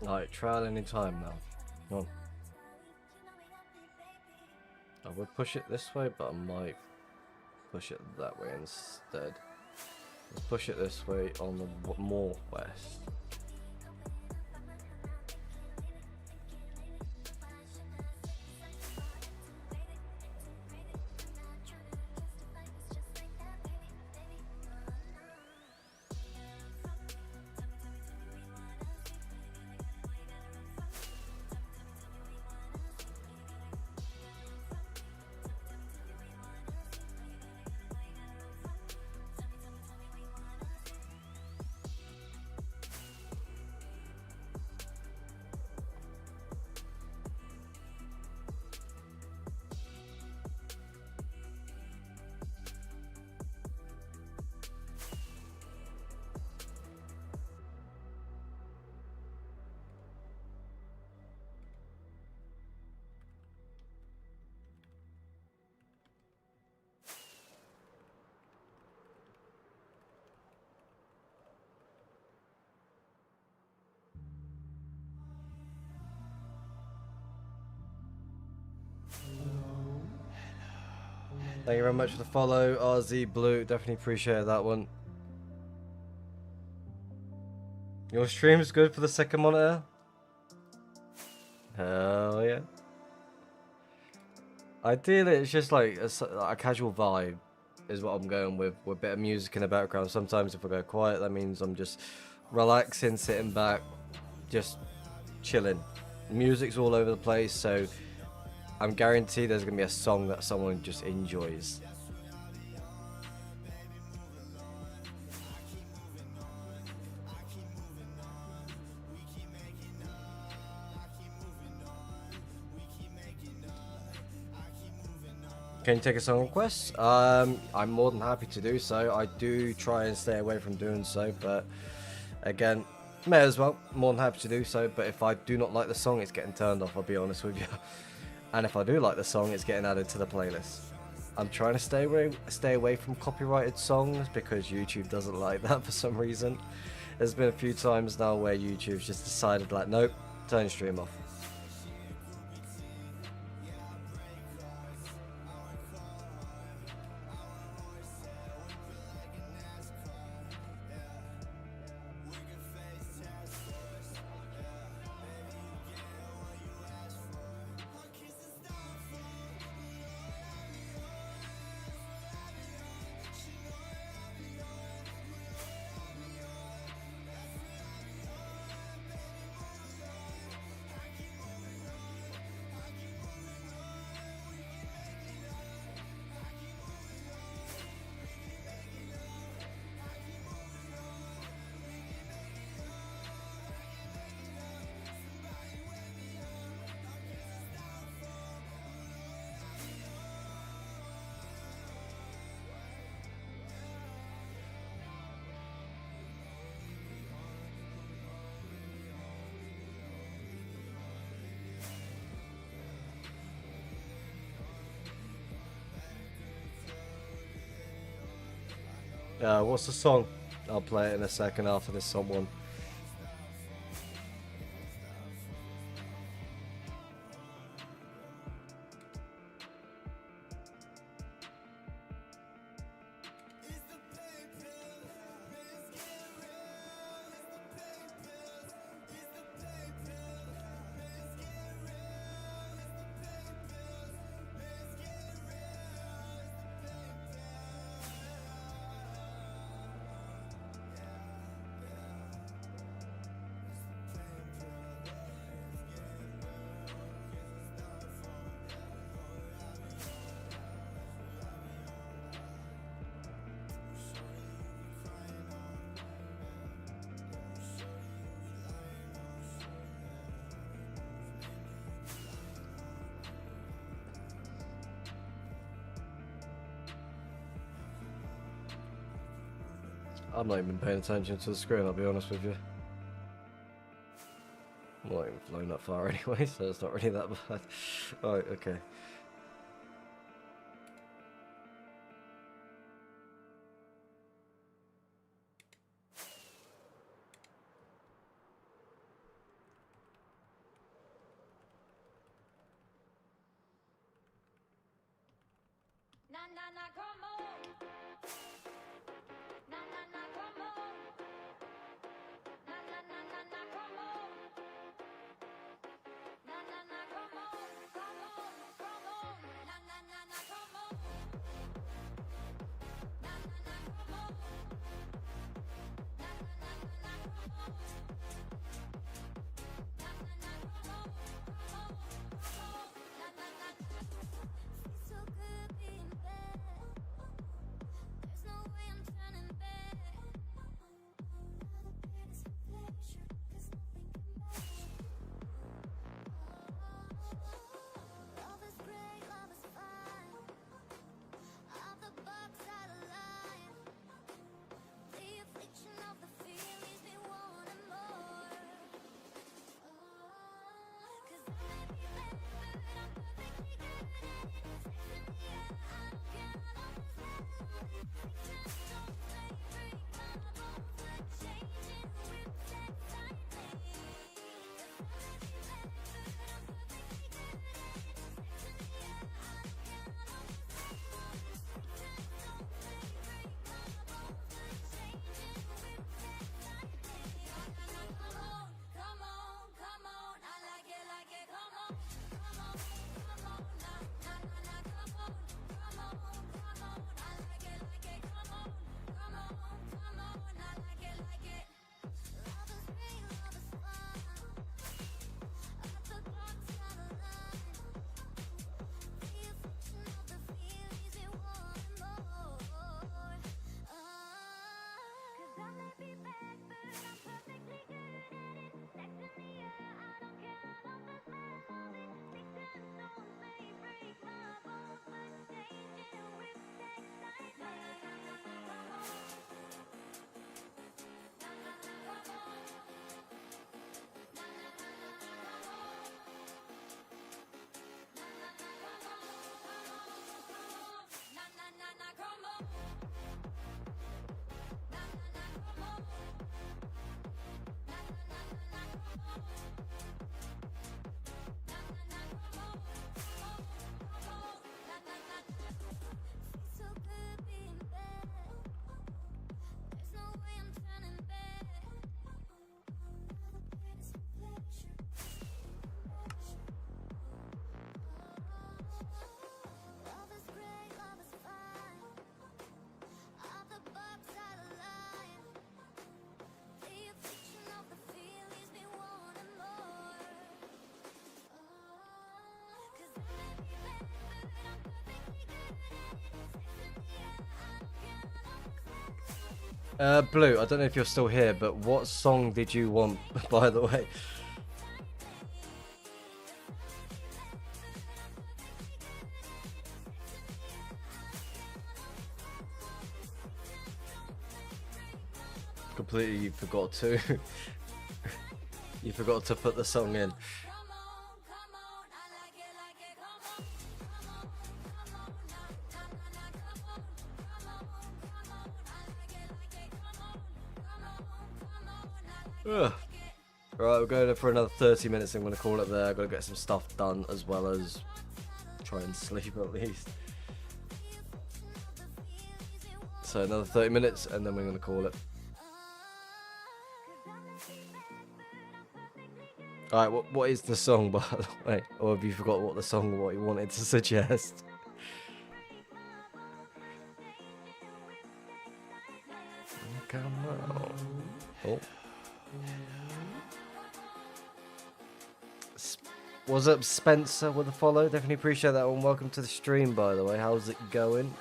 Like, trial any time now. Come on. I would push it this way, but I might push it that way instead. Let's push it this way on the more west. Thank you very much for the follow, RZ Blue. Definitely appreciate that one. Your stream's good for the second monitor? Hell yeah. Ideally, it's just like a casual vibe is what I'm going with a bit of music in the background. Sometimes if I go quiet, that means I'm just relaxing, sitting back, just chilling. Music's all over the place, so I'm guaranteed there's going to be a song that someone just enjoys. Can you take a song request? I'm more than happy to do so. I do try and stay away from doing so, but again, may as well. More than happy to do so, but if I do not like the song, it's getting turned off, I'll be honest with you. And if I do like the song, it's getting added to the playlist. I'm trying to stay away from copyrighted songs because YouTube doesn't like that for some reason. There's been a few times now where YouTube's just decided like, nope, turn your stream off. What's the song? I'll play it in a second after this someone. I'm not even paying attention to the screen, I'll be honest with you. I'm not even flown that far anyway, so it's not really that bad. Alright, okay. Blue, I don't know if you're still here, but what song did you want, by the way? Completely forgot to. You forgot to put the song in. Ugh. Right, we're going for another 30 minutes. I'm going to call it there. I've got to get some stuff done as well as try and sleep at least. So another 30 minutes and then we're going to call it. Alright, what is the song, by the way? Or have you forgot what the song, what you wanted to suggest? Come on. Oh. What's up, Spencer, with a follow? Definitely appreciate that one. Welcome to the stream, by the way. How's it going?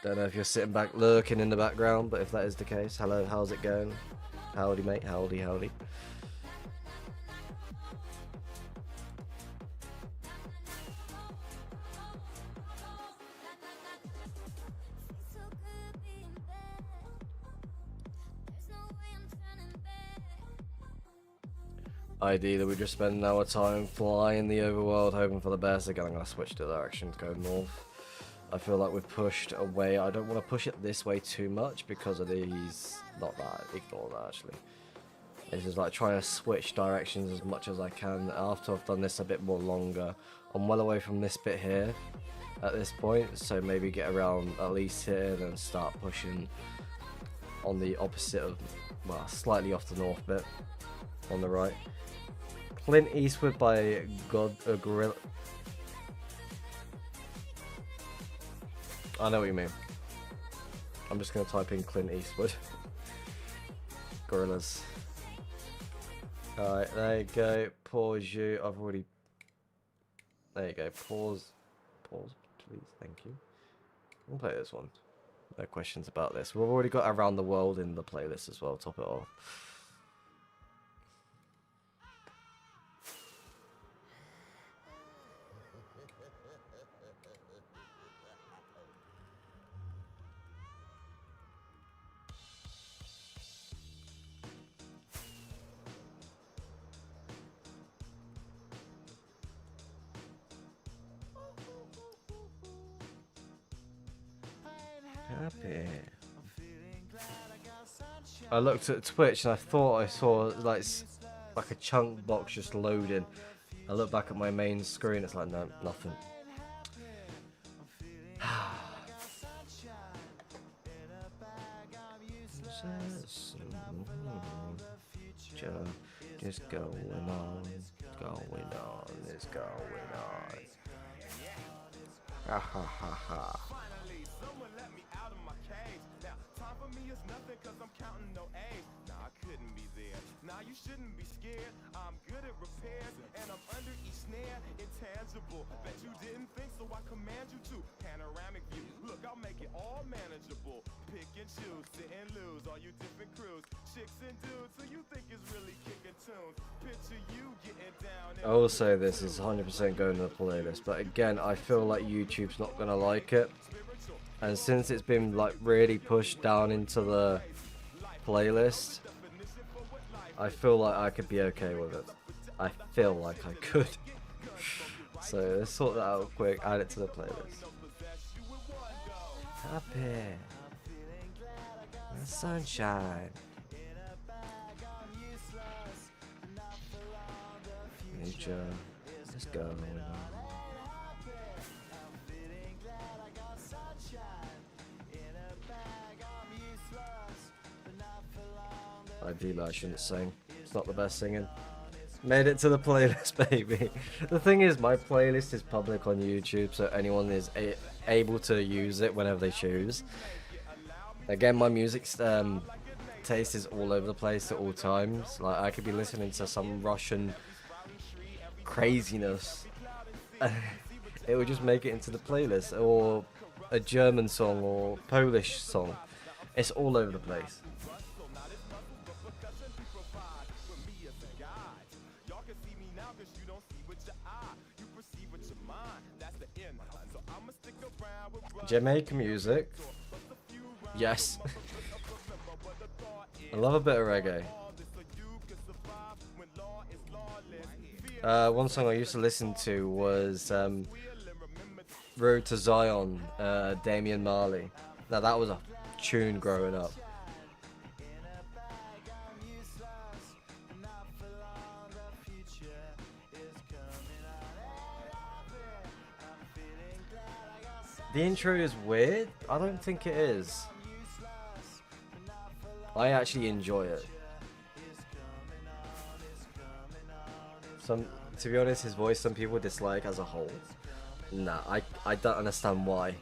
Don't know if you're sitting back lurking in the background, but if that is the case, hello, how's it going? Howdy, mate. Howdy, howdy. Ideally, we just spend our time flying the overworld, hoping for the best. Again, I'm going to switch to direction to go north. I feel like we've pushed away. I don't want to push it this way too much because of these. Not that. Ignore that, actually. It's just like trying to switch directions as much as I can. After I've done this a bit more longer, I'm well away from this bit here at this point. So maybe get around at least here, then start pushing on the opposite of, well, slightly off the north bit on the right. Clint Eastwood by Gorilla. I know what you mean. I'm just going to type in Clint Eastwood. Gorillas. Alright, there you go. Pause you. I've already... There you go. Pause. Pause, please. Thank you. We'll play this one. No questions about this. We've already got Around the World in the playlist as well. Top it off. Happy. I looked at Twitch and I thought I saw like a chunk box just loading. I look back at my main screen, it's like no, nothing. Just going on, it's going on. Ha ha ha ha. Someone let me out of my cage. Now, time for me is nothing cause I'm counting no A's. Nah, I couldn't be there. Nah, you shouldn't be scared. I'm good at repairs and I'm under each snare. Intangible. Bet you didn't think so I command you to. Panoramic view. Look, I'll make it all manageable. Pick and choose, sit and lose. All you different crews. Chicks and dudes who you think is really kicking tunes. Picture you getting down. I will say this is 100% going to the playlist, but again, I feel like YouTube's not going to like it. And since it's been like really pushed down into the playlist, I feel like I could be okay with it. I feel like I could. So let's sort that out quick, add it to the playlist. Happy. The sunshine. Nature. Let's go. Ideally, I shouldn't sing. It's not the best singing. Made it to the playlist, baby. The thing is, my playlist is public on YouTube, so anyone is able to use it whenever they choose. Again, my music taste is all over the place at all times. Like, I could be listening to some Russian craziness. It would just make it into the playlist, or a German song or Polish song. It's all over the place. Jamaican music. Yes. I love a bit of reggae. One song I used to listen to was Road to Zion, Damian Marley. Now that was a tune growing up. The intro is weird. I don't think it is. I actually enjoy it. To be honest, his voice some people dislike as a whole. Nah, I don't understand why.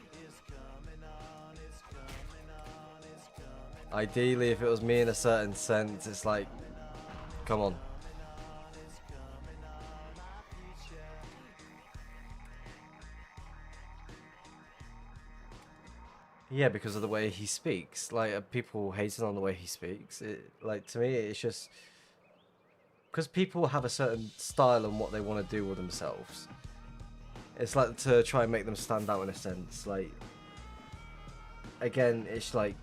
Ideally, if it was me in a certain sense, it's like, come on. Yeah, because of the way he speaks. Like, people hating on the way he speaks. Like, to me, it's just because people have a certain style and what they want to do with themselves. It's like to try and make them stand out in a sense. Like, again, it's like,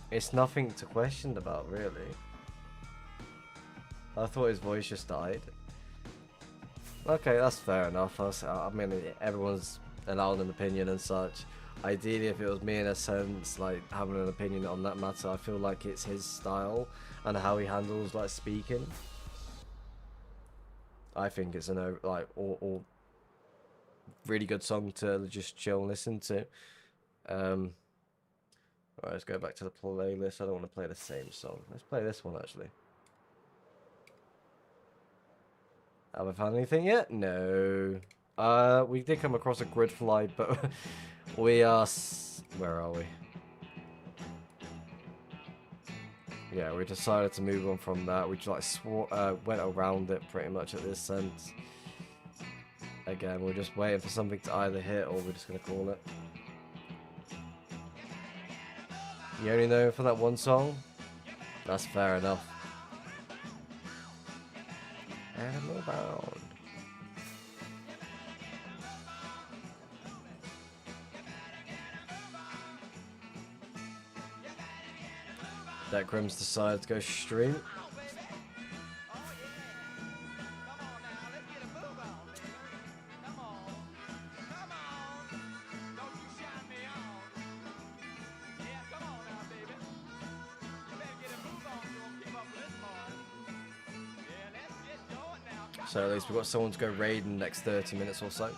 it's nothing to question about, really. I thought his voice just died. Okay, that's fair enough. I mean, everyone's allowed an opinion and such. Ideally, if it was me in a sense, like, having an opinion on that matter, I feel like it's his style and how he handles, like, speaking. I think it's an, like, all really good song to just chill and listen to. Alright, let's go back to the playlist. I don't want to play the same song. Let's play this one, actually. Have I found anything yet? No. We did come across a grid fly, but we are... Where are we? Yeah, we decided to move on from that. We just like went around it pretty much at this sense. Again, we're just waiting for something to either hit or we're just going to call it. You only know for that one song? That's fair enough. And move on. That Grimm's decided to go stream. So at least we've got someone to go raid in the next 30 minutes or so.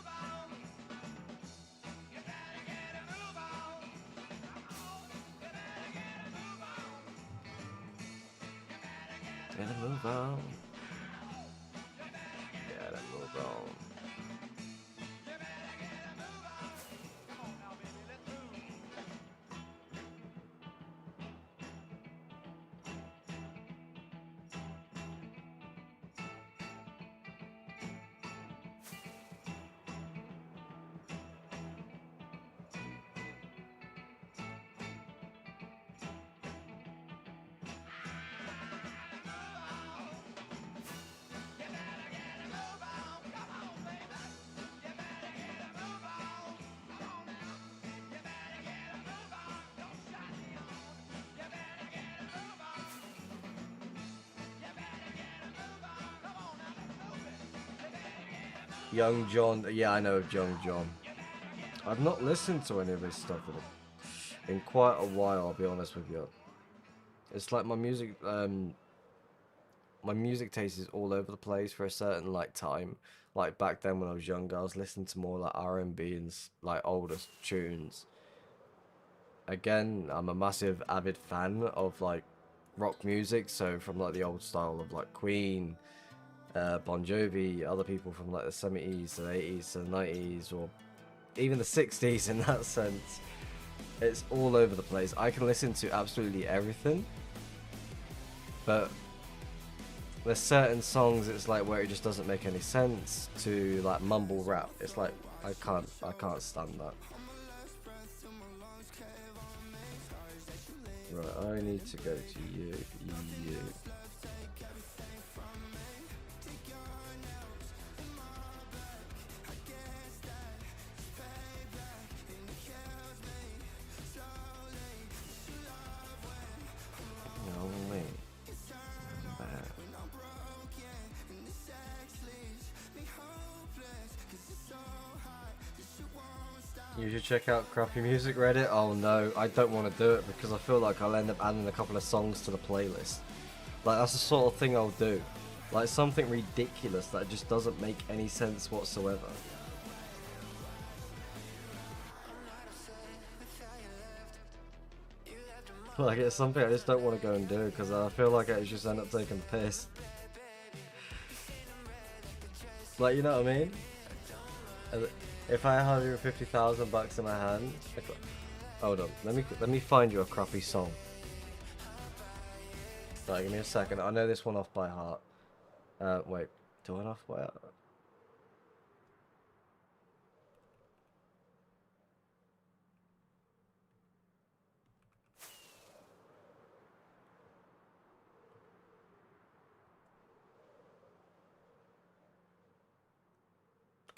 Gotta move on. Gotta move on. Young John, yeah, I know of Young John. I've not listened to any of his stuff in quite a while, I'll be honest with you. It's like my music taste is all over the place for a certain like time. Like back then when I was younger, I was listening to more like R&B and like older tunes. Again, I'm a massive avid fan of like rock music, so from like the old style of like Queen, Bon Jovi, other people from like the 70s, the 80s, the 90s, or even the 60s in that sense. It's all over the place. I can listen to absolutely everything, but there's certain songs it's like where it just doesn't make any sense to like mumble rap. It's like I can't stand that. Right, I need to go to you. EU. No, wait. Back. You should check out Crappy Music Reddit. Oh no, I don't want to do it because I feel like I'll end up adding a couple of songs to the playlist. Like, that's the sort of thing I'll do. Like, something ridiculous that just doesn't make any sense whatsoever. Like, it's something I just don't want to go and do because I feel like I just end up taking the piss. Like, you know what I mean? If I had $150,000 in my hand, hold on, let me find you a crappy song. Right, give me a second. I know this one off by heart. Wait, do I know off by heart?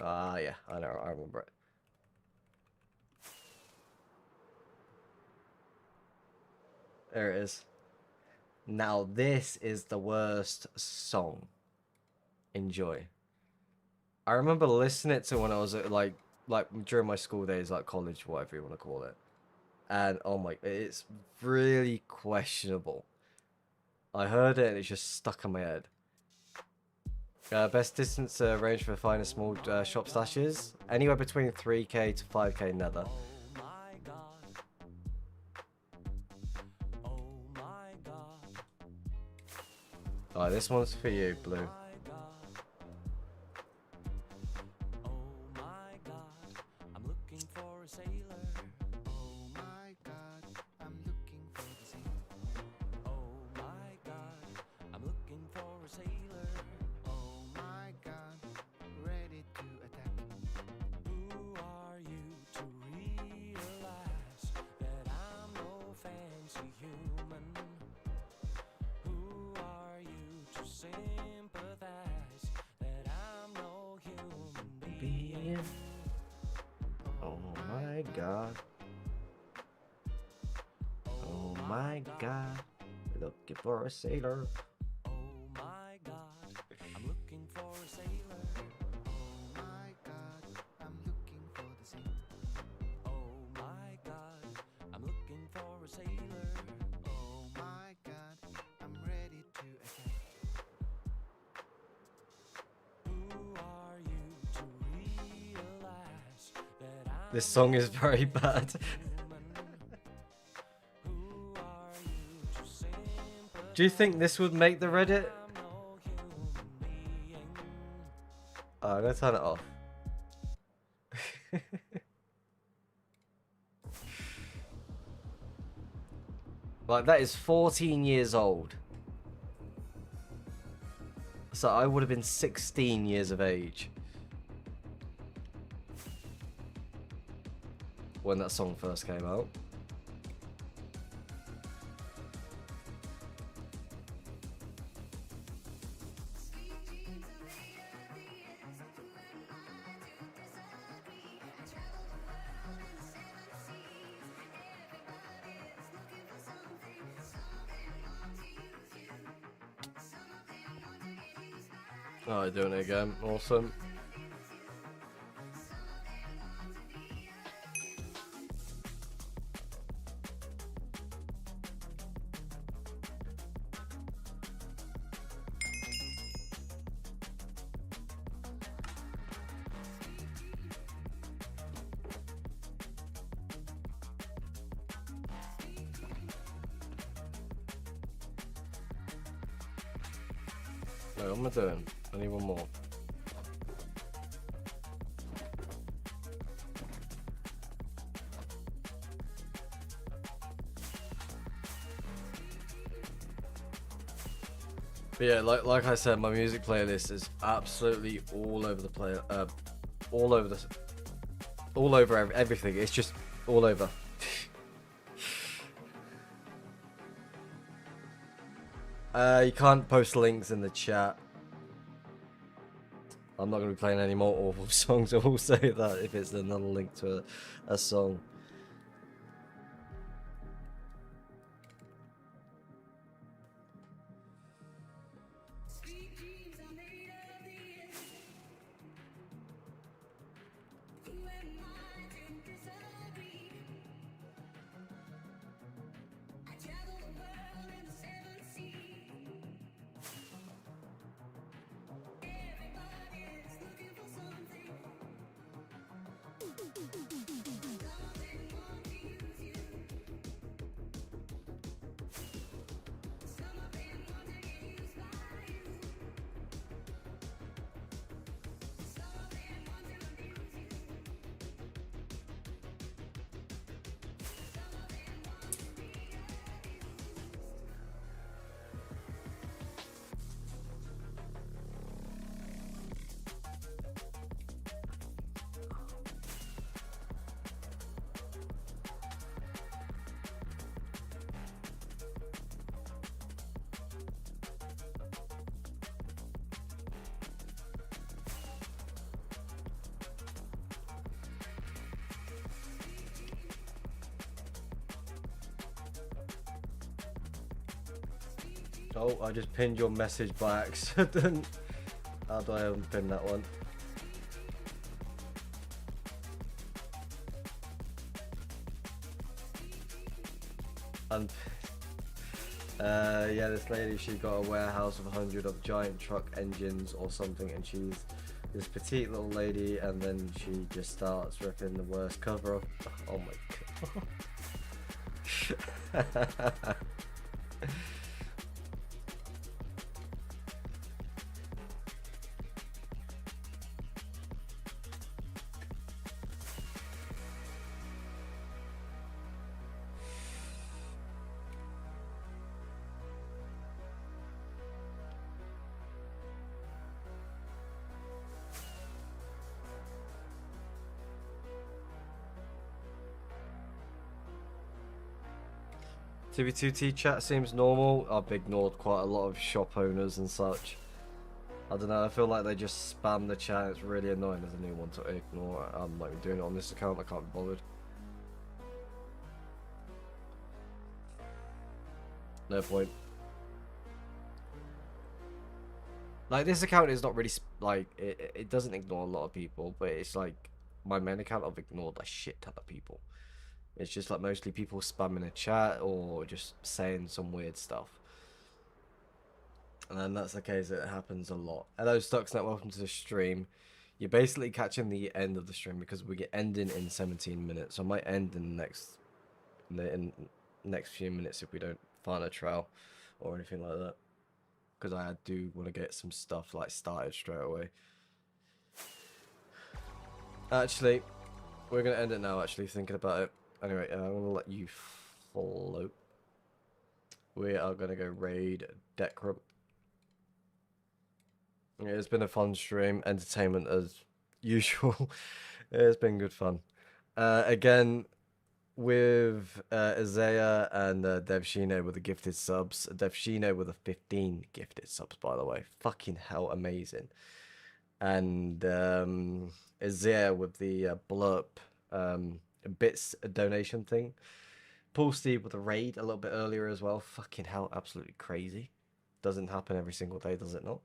Ah, yeah, I know, I remember it. There it is. Now this is the worst song. Enjoy. I remember listening to it when I was at, like during my school days, like college, whatever you want to call it. And oh my, it's really questionable. I heard it and it's just stuck in my head. Best distance range for finding small shop stashes, anywhere between 3k to 5k nether. Alright, this one's for you, Blue. Oh my god. Oh my god. Looking for a sailor. Oh my god, I'm looking for a sailor. Oh my god, I'm looking for the sea. Oh my god, I'm looking for a sailor. Oh my god, I'm ready to attack. Who are you to realize that I'm This song is very bad. Do you think this would make the Reddit? Oh, I'm gonna turn it off. Like, that is 14 years old. So I would have been 16 years of age when that song first came out. Oh, doing it again. Awesome. No, what am I doing? I need one more. But yeah, like I said, my music playlist is absolutely all over the play, all over everything. It's just all over. You can't post links in the chat. I'm not going to be playing any more awful songs. I will say that if it's another link to a song. Oh, I just pinned your message by accident. How do I unpin that one? Yeah, this lady, she got a warehouse of 100 of giant truck engines or something, and she's this petite little lady, and then she just starts ripping the worst cover of. Oh my god. TV2T chat seems normal. I've ignored quite a lot of shop owners and such. I don't know, I feel like they just spam the chat. It's really annoying as a new one to ignore. I'm not even doing it on this account, I can't be bothered. No point. Like, this account is not really, like, it doesn't ignore a lot of people, but it's like, my main account I've ignored a shit ton of people. It's just like mostly people spamming a chat or just saying some weird stuff. And that's the case, it happens a lot. Hello Stuxnet, welcome to the stream. You're basically catching the end of the stream because we get ending in 17 minutes. So I might end in the next few minutes if we don't find a trail or anything like that. Because I do want to get some stuff like started straight away. Actually, we're going to end it now, actually, thinking about it. Anyway, I'm going to let you float. We are going to go raid Decrum. Yeah, it's been a fun stream. Entertainment as usual. It's been good fun. Again, with Isaiah and Devshino with the gifted subs. Devshino with a 15 gifted subs, by the way. Fucking hell, amazing. And Isaiah with the blurb bits donation thing. Paul Steve with a raid a little bit earlier as well. Fucking hell, absolutely crazy. Doesn't happen every single day, does it not?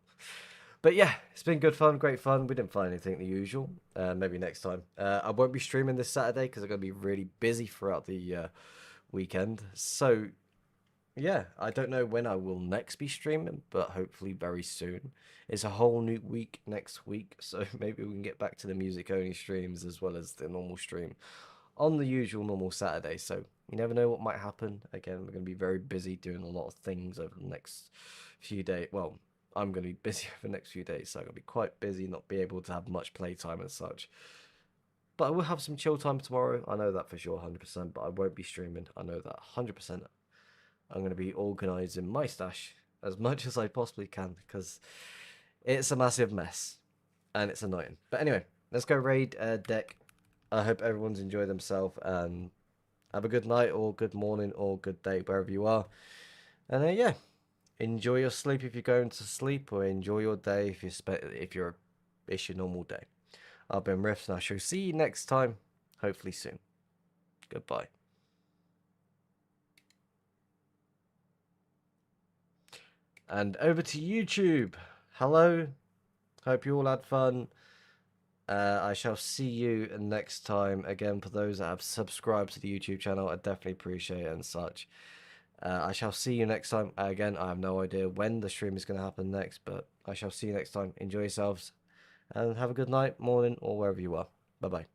But yeah, it's been good fun, great fun. We didn't find anything the usual. Maybe next time. I won't be streaming this Saturday because I'm going to be really busy throughout the weekend. So yeah, I don't know when I will next be streaming, but hopefully very soon. It's a whole new week next week, so maybe we can get back to the music only streams as well as the normal stream on the usual normal Saturday. So you never know what might happen. Again, we're going to be very busy doing a lot of things over the next few days. Well, I'm going to be busy over the next few days, so I'm going to be quite busy, not be able to have much playtime and such. But I will have some chill time tomorrow. I know that for sure, 100%, but I won't be streaming. I know that 100%. I'm going to be organising my stash as much as I possibly can because it's a massive mess and it's annoying. But anyway, let's go raid deck. I hope everyone's enjoyed themselves and have a good night or good morning or good day wherever you are. And yeah, Enjoy your sleep if you're going to sleep, or enjoy your day if it's your normal day. I've been Riffs, and I shall see you next time, hopefully soon. Goodbye. And over to YouTube. Hello. Hope you all had fun. I shall see you next time. Again, for those that have subscribed to the YouTube channel, I definitely appreciate it and such. I shall see you next time. Again, I have no idea when the stream is going to happen next, but I shall see you next time. Enjoy yourselves and have a good night, morning, or wherever you are. Bye-bye.